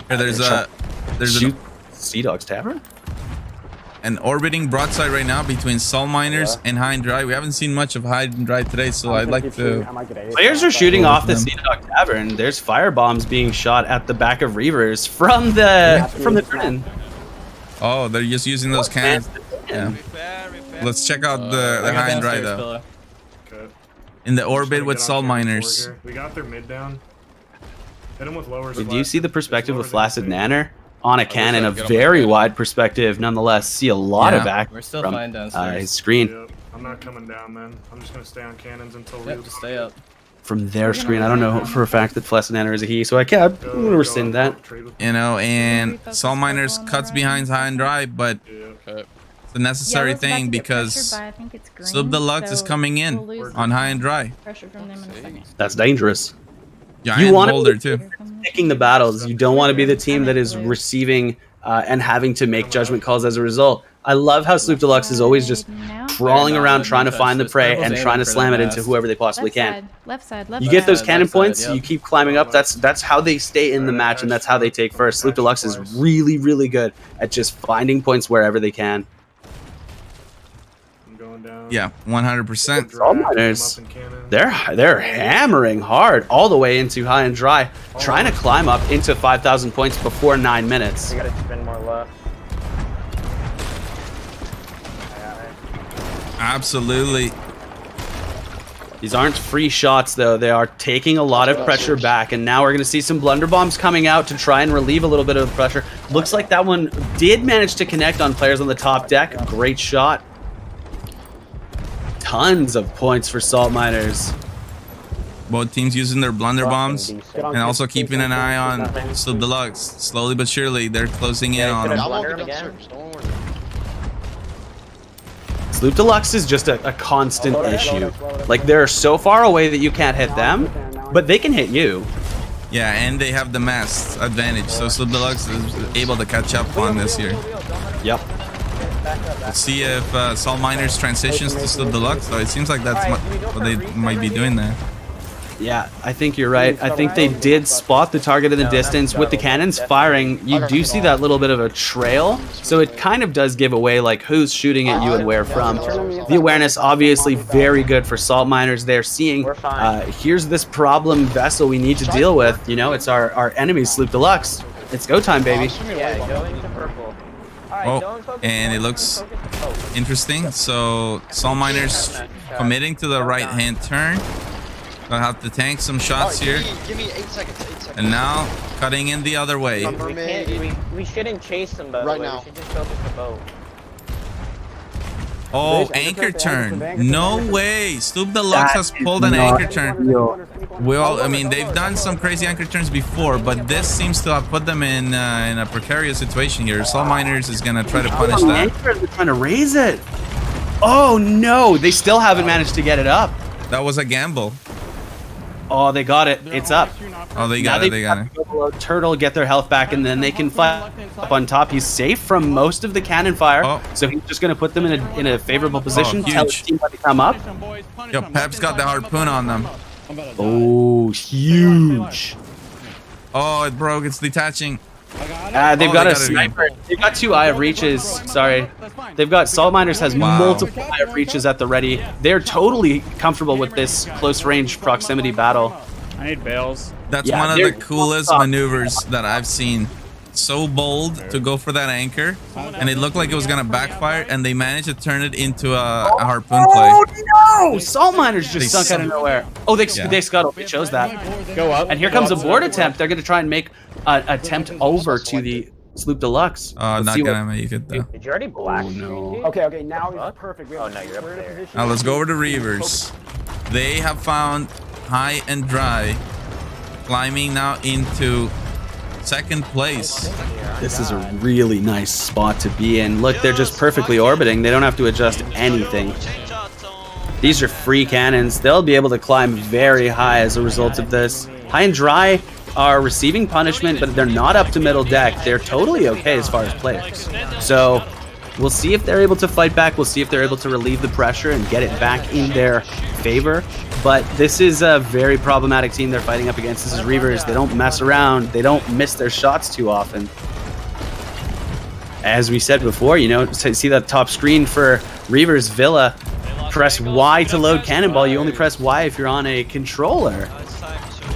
S6: Here, there's
S8: Sea Dog's Tavern?
S6: An orbiting broadside right now between Salt Miners and High and Dry. We haven't seen much of High and Dry today, so I'd like to...
S8: Players are shooting off the Sea Dog Tavern. There's fire bombs being shot at the back of Reavers from the turn.
S6: Oh, they're just using those cannons. Yeah. Let's check out the High and Dry though. In the orbit with Salt Miners.
S16: We got their mid down. Hit them with lower.
S8: Do you see the perspective of Flaccid Nanner? On a cannon, a very wide perspective, nonetheless. See a lot of back from his screen.
S16: Yep. I'm not coming down, man. I'm just gonna stay on cannons until we
S17: stay up.
S8: From their screen, I don't know for a fact that Flaccid Nanner is a he, so I'm gonna rescind that.
S6: You know, and Salt Miners cuts behind High and Dry, but it's a necessary thing because Sub Deluxe is coming in on High and Dry.
S8: That's dangerous.
S6: Giant
S8: you want
S6: boulder
S8: to
S6: too.
S8: Picking the battles. You don't want to be the team that is receiving and having to make judgment calls as a result. I love how Sloop Deluxe is always just crawling around trying to find the prey and trying to slam it into whoever they possibly can.
S15: Left side.
S8: You get those cannon points, you keep climbing up. That's how they stay in the match, and that's how they take first. Sloop Deluxe is really, really good at just finding points wherever they can.
S6: Yeah, 100%.
S8: Salt Miners, they're hammering hard all the way into High and Dry, trying to climb up into 5,000 points before 9 minutes.
S14: We gotta spin more left.
S6: Absolutely.
S8: These aren't free shots, though. They are taking a lot of pressure back, and now we're going to see some blunder bombs coming out to try and relieve a little bit of the pressure. Looks like that one did manage to connect on players on the top deck. Great shot. Tons of points for Salt Miners.
S6: Both teams using their blunder bombs and also keeping an eye on Sub Deluxe. Slowly but surely, they're closing in on them.
S8: Sloop Deluxe is just a constant issue. Like, they're so far away that you can't hit them, but they can hit you.
S6: Yeah, and they have the mass advantage, so Sloop Deluxe is able to catch up on this here.
S8: Yep.
S6: Let's see if Salt Miners transitions to Sloop Deluxe, though. It seems like that's what they might be doing there.
S8: Yeah, I think you're right. I think they did spot the target in the distance. With the cannons firing, you do see that little bit of a trail. So it kind of does give away like who's shooting at you and where from. The awareness obviously very good for Salt Miners. They're seeing, here's this problem vessel we need to deal with. You know, it's our enemy, Sloop Deluxe. It's go time, baby.
S14: Yeah, going to purple.
S6: Oh, and it looks interesting. So Salt Miners committing to the right-hand turn. I'll have to tank some shots here.
S20: Give me 8 seconds.
S6: And now cutting in the other way.
S14: We shouldn't chase them, by the way. We should just focus the boat.
S6: Oh, anchor turn. No way. Sloop Deluxe has pulled an anchor turn. Well, I mean, they've done some crazy anchor turns before, but this seems to have put them in a precarious situation here. Salt Miners is going to try to punish that.
S8: They're trying to raise it. Oh, no. They still haven't managed to get it up.
S6: That was a gamble.
S5: Oh, they got it. It's up.
S6: Oh, they got it. They got it.
S5: Go below Turtle, get their health back, and then they can fight up on top. He's safe from most of the cannon fire, so he's just going to put them in a favorable position. Tell his team when to come up.
S6: Yo, Pep's got the harpoon on them.
S5: Oh, huge.
S6: Oh, it broke. It's detaching.
S5: They've got a sniper. They've got 2 Eye of Reaches. Sorry. They've got Salt Miners has multiple Eye of Reaches at the ready. They're totally comfortable with this close range proximity battle.
S19: I need bales.
S6: That's one of the coolest maneuvers that I've seen. So bold to go for that anchor, and it looked like it was gonna backfire, and they managed to turn it into a harpoon play.
S5: Oh no! Salt Miners just sunk out of nowhere. Oh, they scuttled. They chose that.
S19: Go up.
S5: And here comes a board attempt. They're gonna try and make an attempt over to the Sloop Deluxe.
S6: Not gonna make it though.
S21: Did you already black screen?
S5: No.
S21: Okay, now it's perfect. Oh no, you're up there.
S6: Now let's go over to Reavers. They have found High and Dry, climbing now into second place.
S5: This is a really nice spot to be in. Look, they're just perfectly orbiting. They don't have to adjust anything. These are free cannons. They'll be able to climb very high as a result of this. High and Dry are receiving punishment, but they're not up to middle deck. They're totally okay as far as players. So we'll see if they're able to fight back. We'll see if they're able to relieve the pressure and get it back in their favor. But this is a very problematic team they're fighting up against. This is Reavers. They don't mess around. They don't miss their shots too often. As we said before, you know, see that top screen for Reavers Villa. Press Y to load Cannonball. You only press Y if you're on a controller.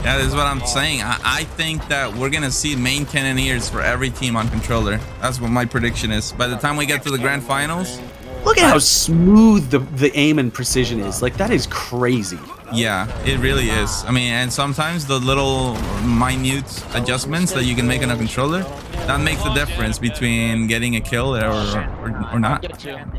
S6: Yeah, this is what I'm saying. I think that we're going to see main cannoneers for every team on controller. That's what my prediction is. By the time we get to the grand finals...
S5: Look at how smooth the aim and precision is. Like, that is crazy.
S6: Yeah, it really is. I mean, and sometimes the little minute adjustments that you can make on a controller, that makes the difference between getting a kill or not.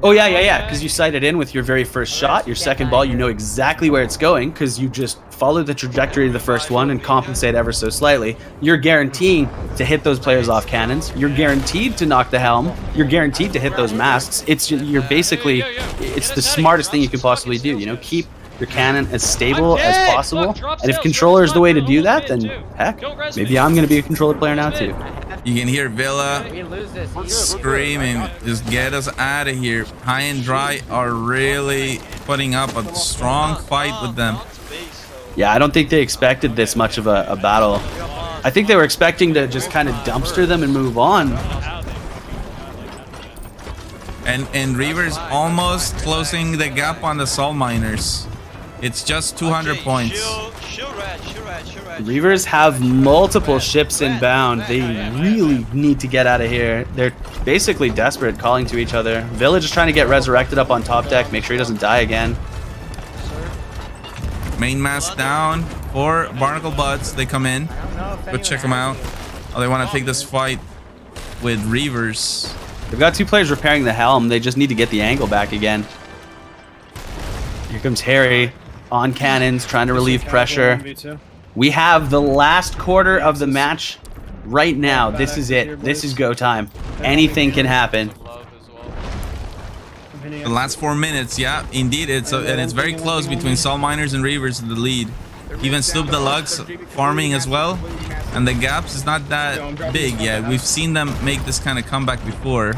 S5: Oh, yeah. Because you sight it in with your very first shot. Your second ball, you know exactly where it's going because you just follow the trajectory of the first one and compensate ever so slightly. You're guaranteeing to hit those players off cannons. You're guaranteed to knock the helm. You're guaranteed to hit those masks. You're basically, it's the smartest thing you can possibly do. You know, keep your cannon as stable as possible. And if controller is the way to do that, then heck, maybe I'm going to be a controller player now too.
S6: You can hear Villa screaming, just get us out of here. High and Dry are really putting up a strong fight with them.
S5: Yeah, I don't think they expected this much of a battle. I think they were expecting to just kind of dumpster them and move on.
S6: And Reavers almost closing the gap on the Salt Miners. It's just 200 points.
S5: Reavers have multiple ships inbound. They really need to get out of here. They're basically desperate, calling to each other. Village is trying to get resurrected up on top deck, make sure he doesn't die again.
S6: Main mast down for Barnacle Butts. They come in. Go check them out. Oh, they want to take this fight with Reavers.
S5: They've got 2 players repairing the helm. They just need to get the angle back again. Here comes Harry on cannons, trying to relieve pressure. We have the last quarter of the match right now. This is it. This is go time. Anything can happen.
S6: The last 4 minutes, yeah, indeed. And it's very close between Salt Miners and Reavers in the lead. Even Sloop Deluxe farming as well. And the gaps is not that big yet. We've seen them make this kind of comeback before.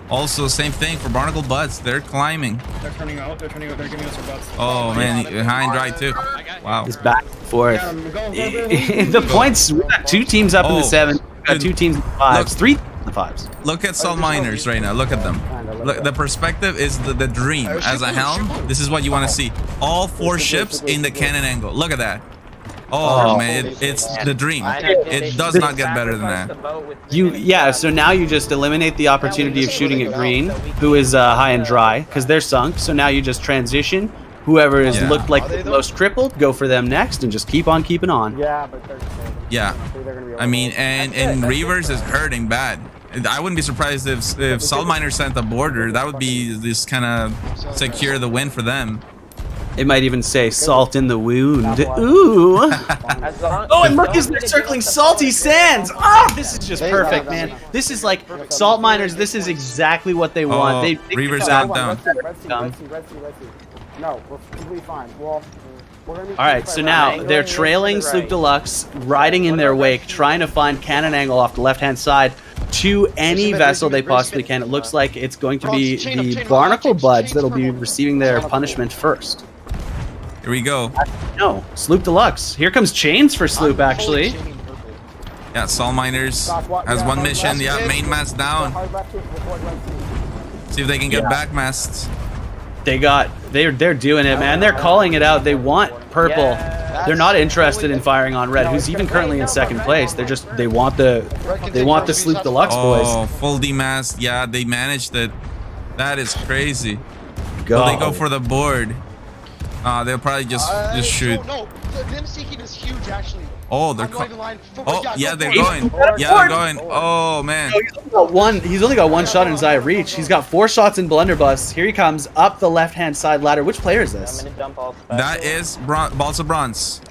S6: Also, same thing for Barnacle Butts. They're climbing.
S19: They're turning out. They're giving us our butts.
S6: Oh, man. High and Dry, too. Wow.
S5: It's back and forth. The points, we got 2 teams up in the 7. We got 2 teams in the 5s. 3 in the 5s.
S6: Look at Salt Miners right now. Look at them. Look, the perspective is the dream. As a helm, this is what you want to see. All 4 ships in the cannon angle. Look at that. Oh, man, it's the dream. It does not get better than that.
S5: Yeah, so now you just eliminate the opportunity of shooting at green, who is High and Dry, because they're sunk. So now you just transition. Whoever has looked like the most crippled, go for them next, and just keep on keeping on.
S6: Yeah, I mean, and Reavers is hurting bad. I wouldn't be surprised if Salt Miners sent a border. That would be this kind of secure the win for them.
S5: It might even say salt in the wound. Ooh. Oh, and Merc is there circling salty sands. Oh, this is just perfect, man. This is like Salt Miners. This is exactly what they want. They
S6: Reavers got down.
S21: No, we're completely fine. Well,
S5: All right, so now they're trailing Sloop Deluxe, riding in their wake, trying to find cannon angle off the left-hand side to any vessel they possibly can. It looks like it's going to be the Barnacle Buds that'll be receiving their punishment first.
S6: Here we go.
S5: No, Sloop Deluxe. Here comes Chains for Sloop, actually.
S6: Yeah, Salt Miners has one mission. Yeah, main mast down. See if they can get back masts.
S5: They're doing it, man. They're calling it out. They want purple. They're not interested in firing on red, who's even currently in second place. They want the Sloop Deluxe boys.
S6: Oh, full demast. Yeah, they managed it. That is crazy. Will they go for the board? They'll probably just shoot.
S9: No, them seeking is huge actually.
S6: Oh, they're yeah, they're going. Yeah, they're going. Oh man.
S5: He's only got one shot in his eye of reach. He's got 4 shots in blunderbuss. Here he comes up the left-hand side ladder. Which player is this?
S6: That is Balls of Bronze.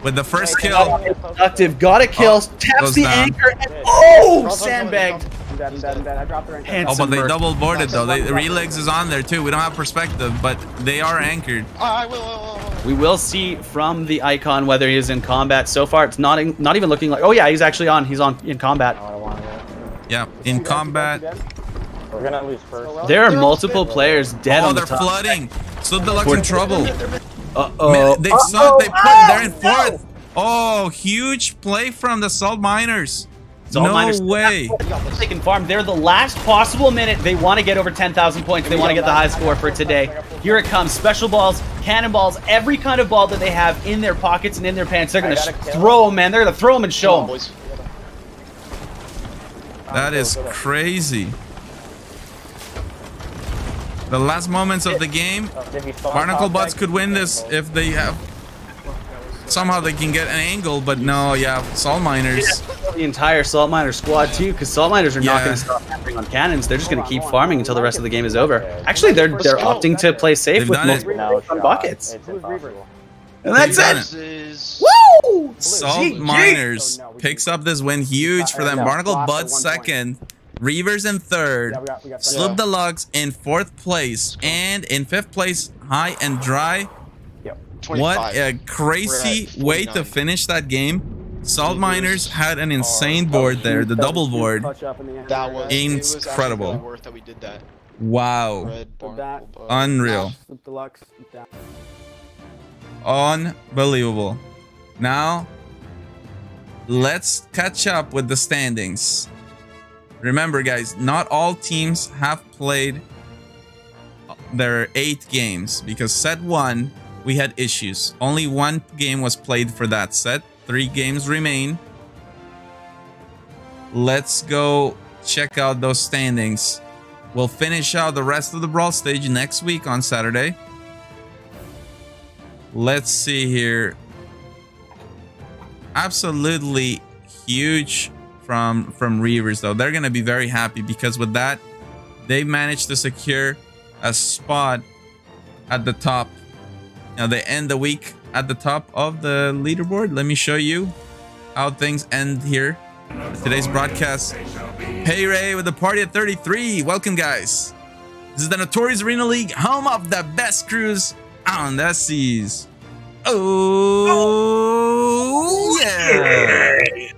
S6: With the first kill.
S5: Productive. Got a kill. Taps the anchor. And sandbagged.
S21: I'm dead. I dropped the rank.
S6: Oh, but they double boarded though. The relays is on there too. We don't have perspective, but they are anchored.
S9: I will.
S5: We will see from the icon whether he is in combat. So far, it's not even looking like. Oh yeah, he's actually on. He's in combat.
S6: Yeah, in combat.
S21: We're gonna lose first.
S5: There are multiple players dead on the
S6: they're
S5: top.
S6: flooding. Sloop Deluxe in trouble.
S5: Uh-oh.
S6: They're in fourth. Oh, huge play from the Salt Miners. No way.
S5: They can farm. They're the last possible minute. They want to get over 10,000 points. They want to get the high score for today. Here it comes. Special balls, cannonballs, every kind of ball that they have in their pockets and in their pants. They're going to throw them, man. They're going to throw them and show them.
S6: That is crazy. The last moments of the game, Barnacle Buds could win this if they have... Somehow they can get an angle, but no, yeah, Salt Miners.
S5: The entire Salt Miner squad too, because Salt Miners are not going to stop hammering on cannons. They're just going to keep farming until the rest of the game is over. Actually, they're opting to play safe with multiple buckets. And that's it. Woo!
S6: Salt Miners picks up this win, huge for them. Barnacle Buds second, Reavers in third, Sloop Deluxe in fourth place, and in fifth place, High and Dry. What a crazy way to finish that game. Salt Miners had an insane board there, the double board.
S9: That was
S6: incredible.
S9: Worth that we did that.
S6: Wow. Unreal. Unbelievable. Now, let's catch up with the standings. Remember, guys, not all teams have played their 8 games because set 1, we had issues. Only 1 game was played for that set. 3 games remain. Let's go check out those standings. We'll finish out the rest of the Brawl stage next week on Saturday. Let's see here. Absolutely huge from Reavers though. They're gonna be very happy because with that, they managed to secure a spot at the top. Now they end the week at the top of the leaderboard. Let me show you how things end here. Today's broadcast. Hey Ray with the party at 33. Welcome guys. This is the Notorious Arena League, home of the best crews on the seas. Oh yeah.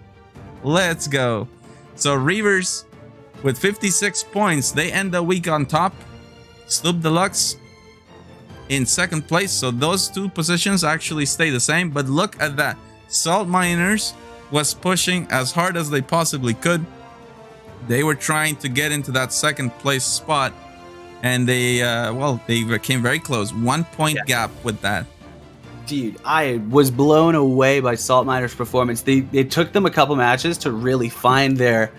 S6: Let's go. So Reavers with 56 points. They end the week on top. Sloop Deluxe in second place, so those 2 positions actually stay the same. But look at that, Salt Miners was pushing as hard as they possibly could. They were trying to get into that second place spot, and they they came very close. 1 point gap with that.
S5: Dude, I was blown away by Salt Miners' performance. They took them a couple matches to really find their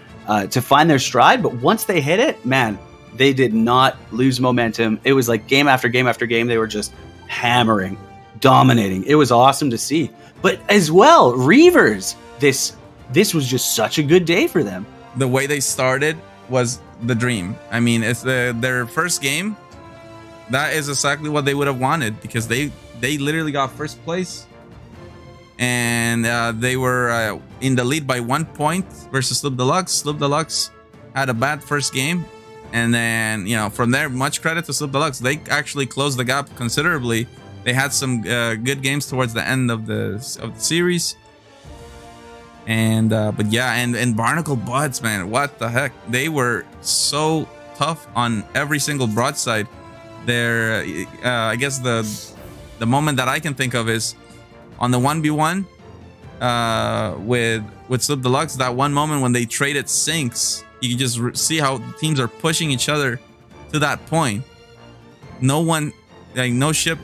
S5: stride, but once they hit it, man, they did not lose momentum. It was like game after game after game. They were just hammering, dominating. It was awesome to see. But as well, Reavers, this was just such a good day for them.
S6: The way they started was the dream. I mean, it's their first game. That is exactly what they would have wanted because they literally got first place. And they were in the lead by 1 point versus Sloop Deluxe. Sloop Deluxe had a bad first game. And then, you know, from there, much credit to Sloop Deluxe. They actually closed the gap considerably They had some good games towards the end of the series. And but yeah, and Barnacle Buds, man, what the heck? They were so tough on every single broadside. There, I guess the moment that I can think of is on the 1v1 with Slip Deluxe. That one moment when they traded sinks, you can just see how teams are pushing each other to that point. No one, like no ship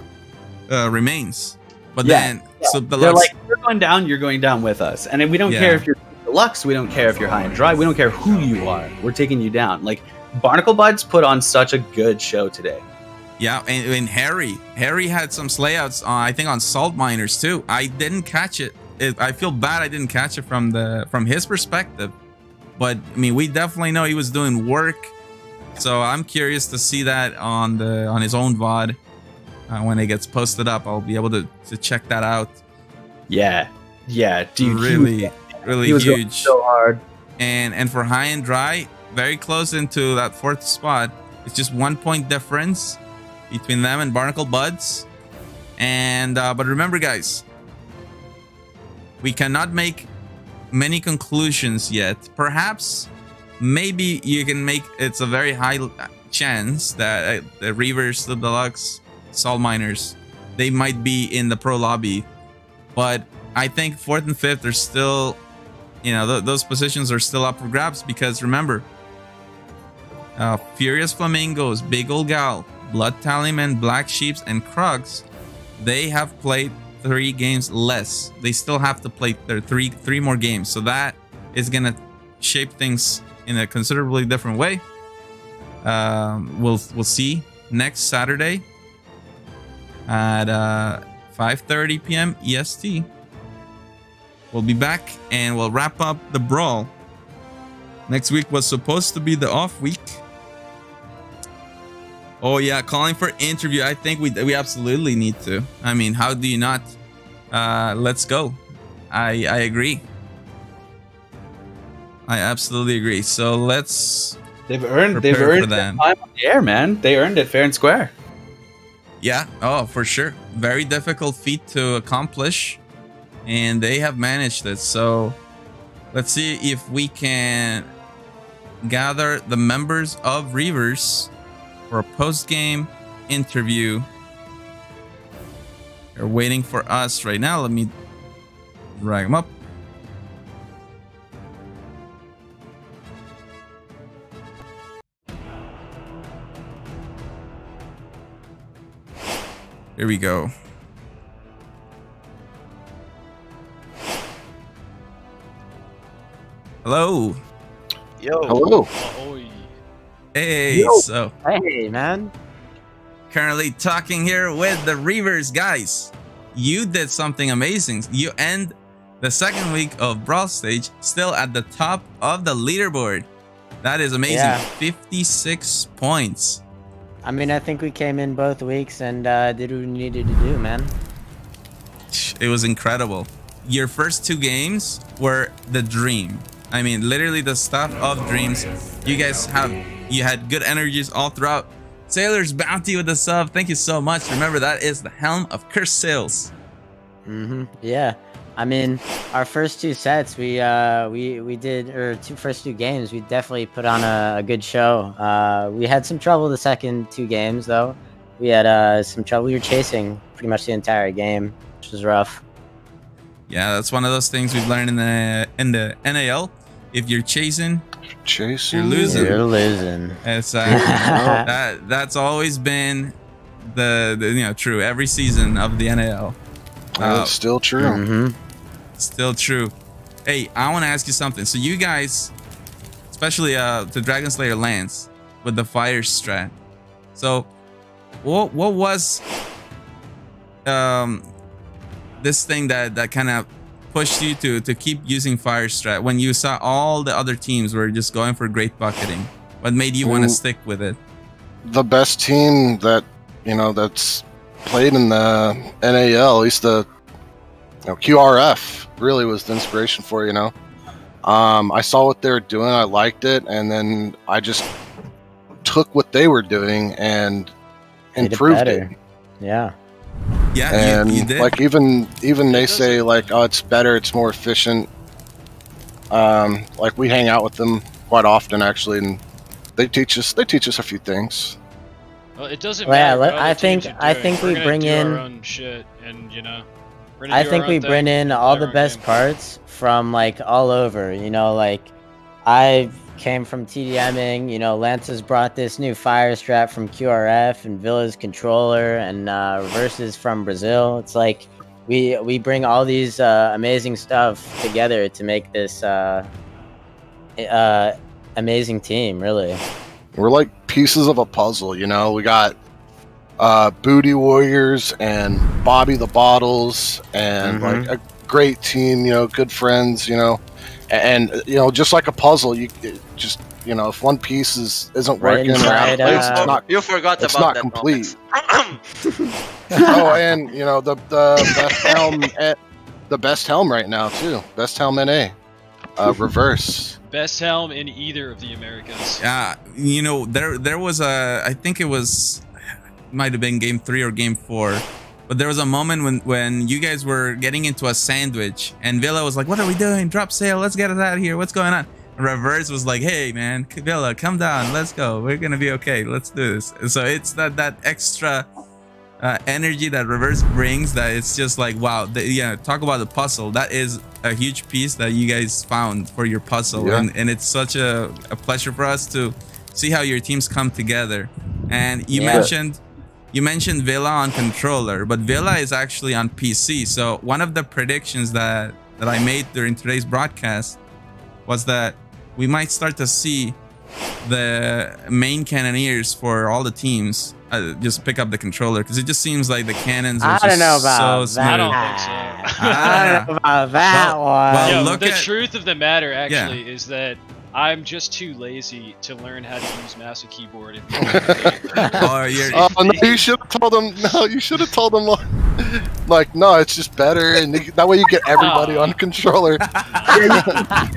S6: remains. But then Slip Deluxe,
S5: they're like, you're going down, you're going down with us, and we don't care if you're deluxe, we don't care if you're high and dry, we don't care who you are. We're taking you down. Like Barnacle Buds put on such a good show today.
S6: Yeah, and Harry had some slayouts, I think, on Salt Miners too. I didn't catch it. I feel bad I didn't catch it from his perspective, but I mean, we definitely know he was doing work. So I'm curious to see that on his own VOD when it gets posted up. I'll be able to check that out.
S5: Yeah, dude,
S6: really
S5: he was
S6: huge,
S5: going so hard.
S6: And for high and dry, very close into that 4th spot. It's just 1 point difference between them and Barnacle Buds. And but remember, guys, we cannot make many conclusions yet. Perhaps, maybe you can make, it's a very high chance that the Reavers, the Deluxe, Salt Miners, they might be in the pro lobby. But I think 4th and 5th are still, you know, those positions are still up for grabs, because remember, Furious Flamingos, Big Ol' Gal, Blood Tallyman, Black Sheeps, and Krugs, they have played 3 games less. They still have to play their three more games. So that is gonna shape things in a considerably different way. We'll see next Saturday at 5:30 p.m. EST. We'll be back and we'll wrap up the Brawl. Next week was supposed to be the off week. Oh yeah, calling for interview. I think we absolutely need to. I mean, how do you not? Let's go. I agree. I absolutely agree. So let's.
S5: They've earned their time on the air, man. They earned it fair and square.
S6: Yeah. Oh, for sure. Very difficult feat to accomplish, and they have managed it. So let's see if we can gather the members of Reavers for a post-game interview. They're waiting for us right now. Let me drag them up. Here we go. Hello.
S7: Yo.
S10: Hello.
S6: Hey.
S7: Yo.
S6: So.
S7: Hey, man.
S6: Currently talking here with the Reavers, guys. You did something amazing. You end the 2nd week of Brawl Stage still at the top of the leaderboard. That is amazing.
S7: Yeah.
S6: 56 points.
S7: I mean, I think we came in both weeks and did what we needed to do, man.
S6: It was incredible. Your first 2 games were the dream. I mean, literally the stuff of dreams. You guys had good energies all throughout. Sailor's Bounty with the sub. Thank you so much. Remember, that is the Helm of Cursed Sails.
S7: Yeah. I mean, our first 2 sets, we did, or first 2 games, we definitely put on a good show. We had some trouble the second 2 games, though. We had some trouble. We were chasing pretty much the entire game, which was rough.
S6: Yeah, that's one of those things we've learned in the NAL. If you're chasing, you're losing.
S7: You're losing.
S6: That's always been the true every season of the NAL.
S10: It's still true.
S6: Still true. Hey, I want to ask you something. So you guys, especially the Dragon Slayer Lance with the fire strat. So what was this thing that kind of pushed you to keep using fire strat when you saw all the other teams were just going for great bucketing? What made you want to stick with it?
S10: The best team that that's played in the NAL, at least the QRF, really was the inspiration for I saw what they were doing, I liked it, and then I just took what they were doing and improved it.
S7: Yeah.
S6: Yeah,
S10: and
S6: you did.
S10: like even they say like, oh, it's better, it's more efficient. Like we hang out with them quite often actually, and they teach us a few things.
S22: Well, it doesn't
S7: Well,
S22: matter.
S7: yeah, I think we bring in
S22: our own shit, and you know.
S7: I think we bring in all the best parts from like all over. You know, like I came from TDMing. You know, Lance has brought this new fire strap from QRF, and Villa's controller, and Reverses from Brazil. It's like we bring all these amazing stuff together to make this amazing team. Really,
S10: we're like pieces of a puzzle. You know, we got Booty Warriors and Bobby the Bottles, and like a great team, you know, good friends, you know, and you know, just like a puzzle, you just, you know, if one piece isn't working, it's not,
S20: you forgot
S10: it's
S20: about
S10: not
S20: that
S10: complete. Oh, and you know, the best helm right now too, best helm NA, reverse.
S22: Best helm in either of the Americas.
S6: Yeah, you know, there was I think it was. Might have been game 3 or game 4, but there was a moment when you guys were getting into a sandwich and Villa was like, what are we doing? Drop sail, let's get us out of here, what's going on? And Reverse was like, hey man, Villa, come down, let's go, we're gonna be okay, let's do this. And so it's that extra energy that Reverse brings, that it's just like, wow. Yeah, talk about the puzzle. That is a huge piece that you guys found for your puzzle.
S10: Yeah.
S6: And it's such a pleasure for us to see how your teams come together. And you mentioned Villa on controller, but Villa is actually on PC. So one of the predictions that I made during today's broadcast was that we might start to see the main cannoneers for all the teams just pick up the controller, because it just seems like the cannons are
S7: I don't know about
S6: so
S7: that.
S6: smooth.
S22: I don't think so.
S7: I don't know about that one.
S6: Well,
S22: Yo,
S6: look
S22: the
S6: at,
S22: truth of the matter actually is that I'm just too lazy to learn how to use mouse and keyboard.
S10: Oh, no, you should have told them. No, you should have told them. Like, no, it's just better, and that way you get everybody on controller.
S22: I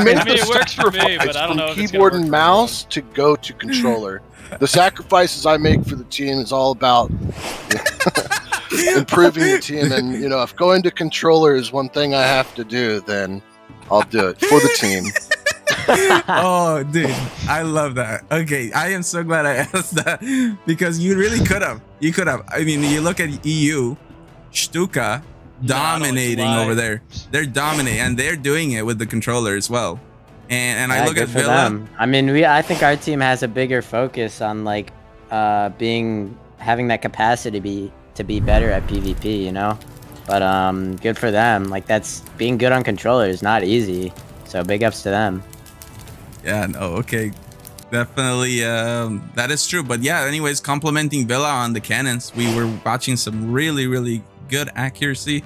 S22: mean, it works for me, but I don't know if it's
S10: keyboard and mouse to go to controller. The sacrifices I make for the team is all about improving the team, and you know, if going to controller is one thing I have to do, then I'll do it for the team.
S6: Oh, dude, I love that. Okay, I am so glad I asked that, because you really could have. You could have. I mean, you look at EU, Stuka dominating over there. They're dominating, and they're doing it with the controller as well. And I look at Villa.
S7: Them. I mean, I think our team has a bigger focus on like having that capacity to be better at PvP, you know. But good for them. Like, that's being good on controller is not easy. So big ups to them.
S6: Yeah, no, okay. Definitely, that is true. But yeah, anyways, complimenting Villa on the cannons. We were watching some really, really good accuracy.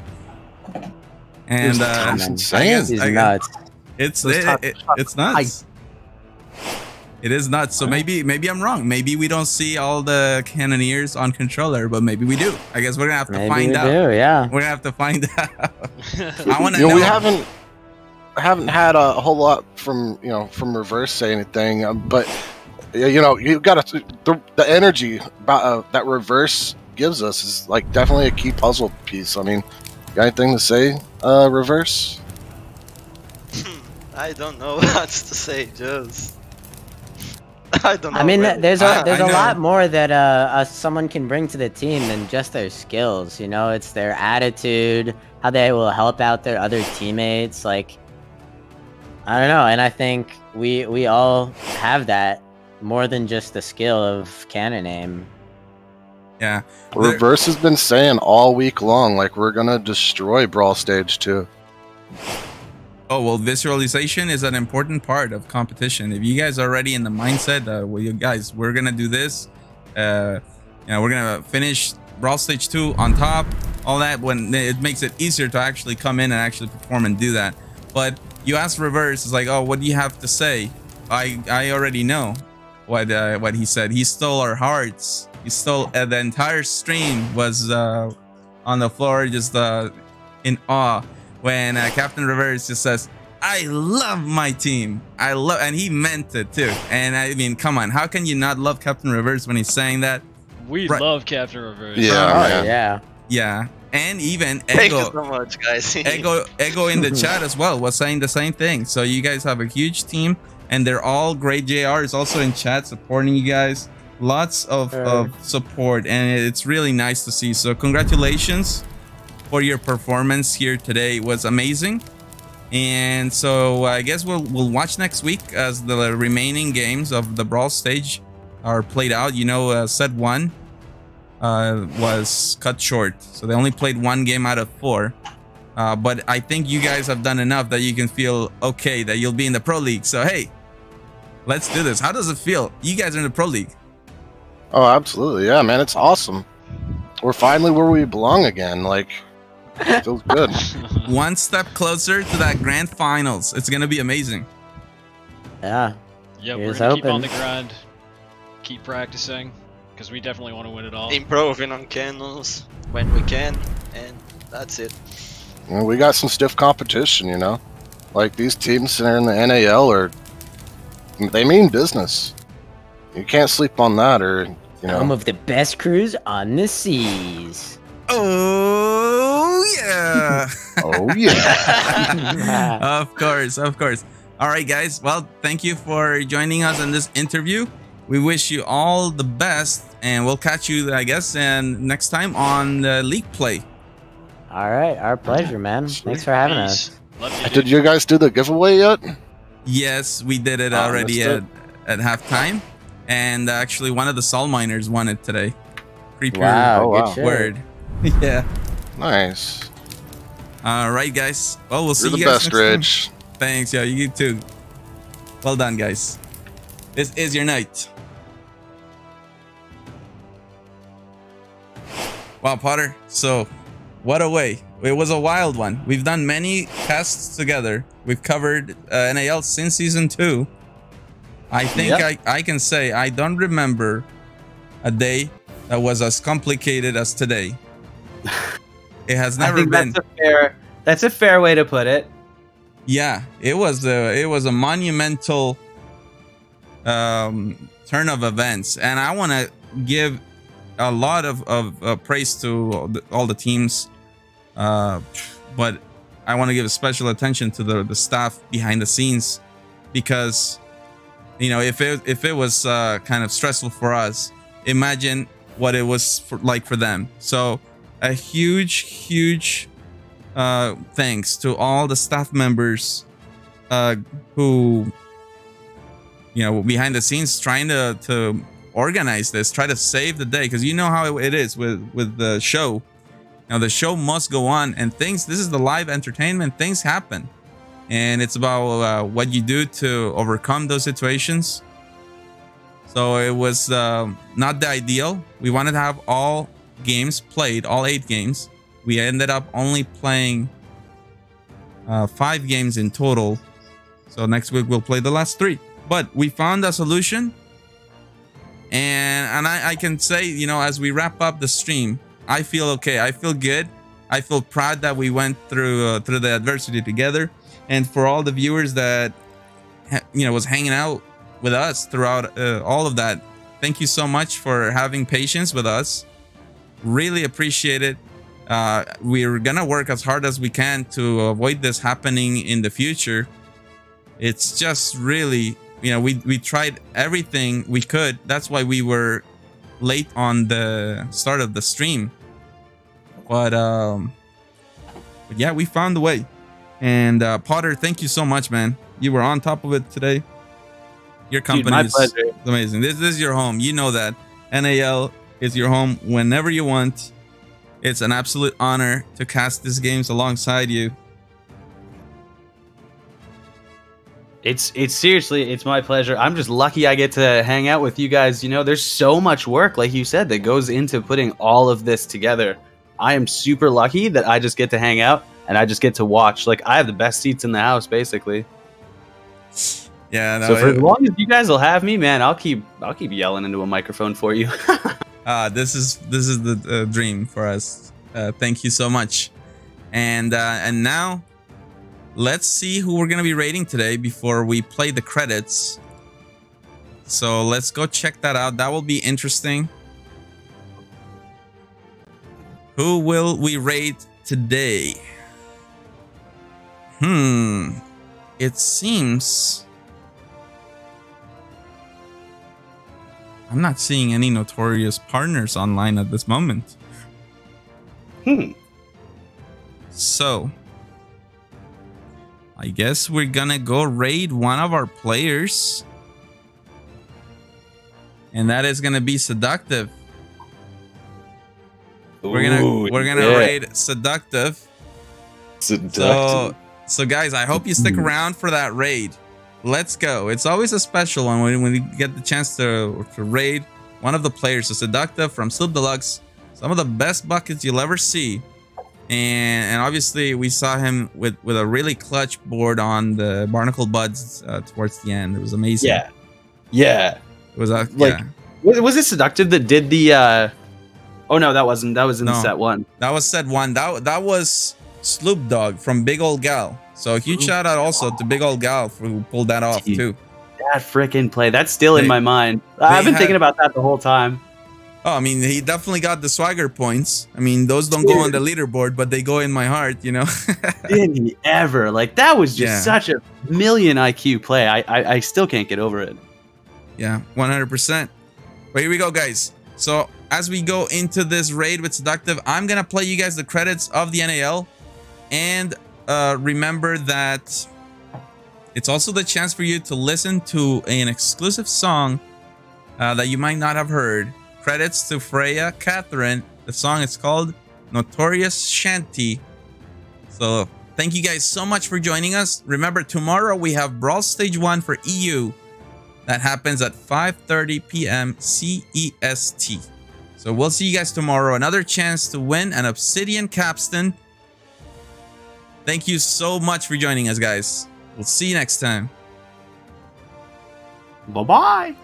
S6: And it's nuts. It is nuts. So maybe I'm wrong. Maybe we don't see all the cannoneers on controller, but maybe we do. I guess we're gonna have to find out.
S7: Yeah,
S6: we're gonna have to find out. I want to know.
S10: We haven't had a whole lot from Reverse say anything, but you know, you got to the energy that Reverse gives us is like definitely a key puzzle piece. I mean, got anything to say, Reverse?
S20: I don't know what to say, just. I don't know.
S7: I mean, there's a lot more that someone can bring to the team than just their skills. You know, it's their attitude, how they will help out their other teammates. Like, I don't know, and I think we all have that more than just the skill of cannon aim.
S6: Yeah,
S10: Reverse has been saying all week long, like, we're gonna destroy Brawl Stage 2.
S6: Oh, well, visualization is an important part of competition. If you guys are already in the mindset that, well, you guys, we're gonna do this, you know, we're gonna finish Brawl Stage 2 on top, all that, when it makes it easier to actually come in and actually perform and do that. But you ask Reverse, it's like, oh, what do you have to say? I already know what he said. He stole our hearts. He stole the entire stream was on the floor, just in awe when Captain Reverse just says, I love my team. And he meant it too. And I mean, come on, how can you not love Captain Reverse when he's saying that?
S22: We love Captain Reverse.
S10: Yeah,
S7: yeah.
S6: Yeah, and even
S20: Thank you
S6: Ego,
S20: so much, guys.
S6: Ego in the chat as well was saying the same thing. So you guys have a huge team, and they're all great. JR is also in chat supporting you guys. Lots of support, and it's really nice to see. So congratulations for your performance here today. It was amazing. And so I guess we'll watch next week as the remaining games of the Brawl stage are played out. You know, set 1 was cut short, so they only played 1 game out of 4. But I think you guys have done enough that you can feel okay that you'll be in the Pro League. So hey, let's do this. How does it feel? You guys are in the Pro League.
S10: Oh, absolutely. Yeah, man, it's awesome. We're finally where we belong again. Like, it feels good.
S6: One step closer to that grand finals. It's gonna be amazing.
S7: Yeah.
S22: Yeah, we're gonna keep on the grind, keep practicing, because we definitely want to win it all.
S20: Improving on cannons when we can, and that's it.
S10: Well, we got some stiff competition, you know. Like, these teams that are in the NAL they mean business. You can't sleep on that, or, you know.
S7: Some of the best crews on the seas.
S6: Oh yeah.
S10: Oh yeah.
S6: Of course, of course. All right, guys. Well, thank you for joining us in this interview. We wish you all the best, and we'll catch you, I guess, and next time on the League Play.
S7: All right, our pleasure, man. Thanks for having us.
S10: Did you guys do the giveaway yet?
S6: Yes, we did it already at halftime, and actually one of the Sol miners won it today. Creeper.
S7: Wow, good
S6: word. Yeah.
S10: Nice.
S6: All right, guys. Well, we'll see
S10: You're
S6: you
S10: the
S6: guys
S10: best,
S6: next time.
S10: Rich.
S6: Thanks, yo. You too. Well done, guys. This is your night. Wow, Potter. So, what a way. It was a wild one. We've done many tests together. We've covered NAL since Season 2. I think I can say I don't remember a day that was as complicated as today. It has never been.
S5: That's a fair way to put it.
S6: Yeah, it was a monumental turn of events, and I want to give a lot of praise to all the teams, but I want to give special attention to the staff behind the scenes, because you know, if it was kind of stressful for us, imagine what it was like for them. So a huge thanks to all the staff members who, you know, behind the scenes trying to organize this, try to save the day, because you know how it is with the show. Now the show must go on, and this is the live entertainment, things happen, and it's about what you do to overcome those situations. So it was not the ideal. We wanted to have all games played, all 8 games. We ended up only playing 5 games in total. So next week we'll play the last 3. But we found a solution. And I can say, you know, as we wrap up the stream, I feel okay. I feel good. I feel proud that we went through the adversity together. And for all the viewers that, you know, was hanging out with us throughout all of that, thank you so much for having patience with us. Really appreciate it. We're gonna work as hard as we can to avoid this happening in the future. It's just really, you know, we tried everything we could. That's why we were late on the start of the stream. But yeah, we found a way. And Potter, thank you so much, man. You were on top of it today. Your company is amazing. This is your home. You know that. NAL is your home whenever you want. It's an absolute honor to cast these games alongside you.
S5: It's seriously, it's my pleasure. I'm just lucky I get to hang out with you guys. You know, there's so much work, like you said, that goes into putting all of this together. I am super lucky that I just get to hang out and I just get to watch. Like, I have the best seats in the house, basically.
S6: Yeah. No,
S5: so for as long as you guys will have me, man, I'll keep yelling into a microphone for you.
S6: This is the dream for us. Thank you so much. And now let's see who we're gonna be rating today before we play the credits. So let's go check that out. That will be interesting. Who will we raid today? It seems I'm not seeing any notorious partners online at this moment. So I guess we're gonna go raid one of our players. And that is gonna be Seductive. We're gonna raid Seductive. So guys, I hope you stick around for that raid. Let's go. It's always a special one when you get the chance to raid one of the players. So Seductive from Sloop Deluxe, some of the best buckets you'll ever see. And obviously we saw him with a really clutch board on the Barnacle Buds towards the end. It was amazing.
S5: Yeah.
S6: It was
S5: was it Seductive that did the oh no, that wasn't. That was in set one.
S6: That was set one. That was Sloop Dog from Big Old Gal. So a huge shout out also to Big Old Gal who pulled that off too.
S5: That freaking play. That's still in my mind. I've been thinking about that the whole time.
S6: Oh, I mean, he definitely got the swagger points. I mean, those don't go on the leaderboard, but they go in my heart, you know?
S5: Did he ever? Like, that was just such a million IQ play. I still can't get over it.
S6: Yeah, 100%. But here we go, guys. So as we go into this raid with Seductive, I'm going to play you guys the credits of the NAL. And remember that it's also the chance for you to listen to an exclusive song that you might not have heard. Credits to Freya Catherine. The song is called Notorious Shanty. So thank you guys so much for joining us. Remember, tomorrow we have Brawl Stage 1 for EU. That happens at 5:30 p.m. CEST. So we'll see you guys tomorrow. Another chance to win an Obsidian Capstan. Thank you so much for joining us, guys. We'll see you next time.
S5: Bye-bye.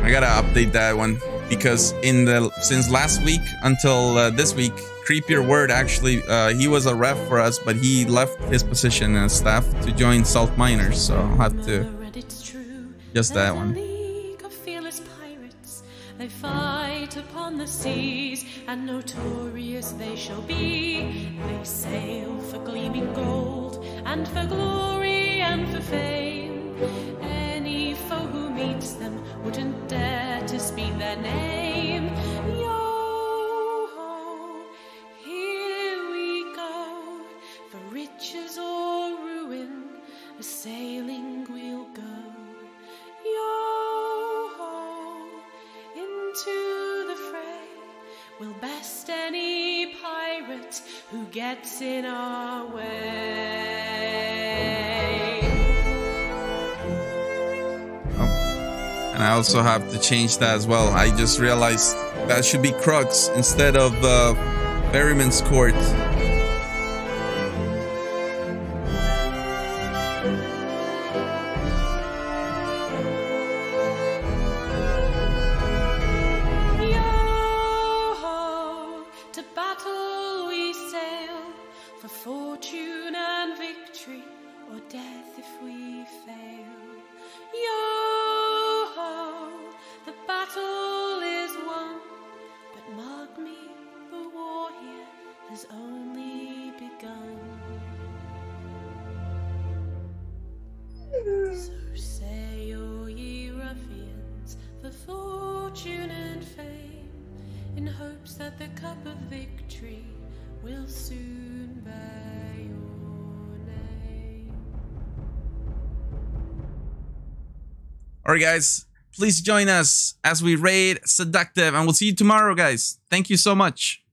S6: I gotta update that one because since last week until this week, Creepier Word actually he was a ref for us, but he left his position as staff to join Salt Miners, so I'll have to just that one.
S1: They fight upon the seas, and notorious they shall be. They sail for gleaming gold, and for glory, and for fame. Any foe who meets them wouldn't dare to speak their name. Yo-ho, here we go, for riches or ruin, a sailing we'll go. Yo-ho, into the fray, we'll best any pirate who gets in our way.
S6: And I also have to change that as well. I just realized that should be Crux instead of Ferryman's Court.
S1: Yo-ho, to battle we sail, for fortune and victory, or death if we fail. Yo-ho, the battle is won, but mark me, the war here has only begun. So say, O ye ruffians, for fortune and fame, in hopes that the cup of victory will soon bear your name.
S6: Alright guys, please join us as we raid Seductive, and we'll see you tomorrow, guys. Thank you so much.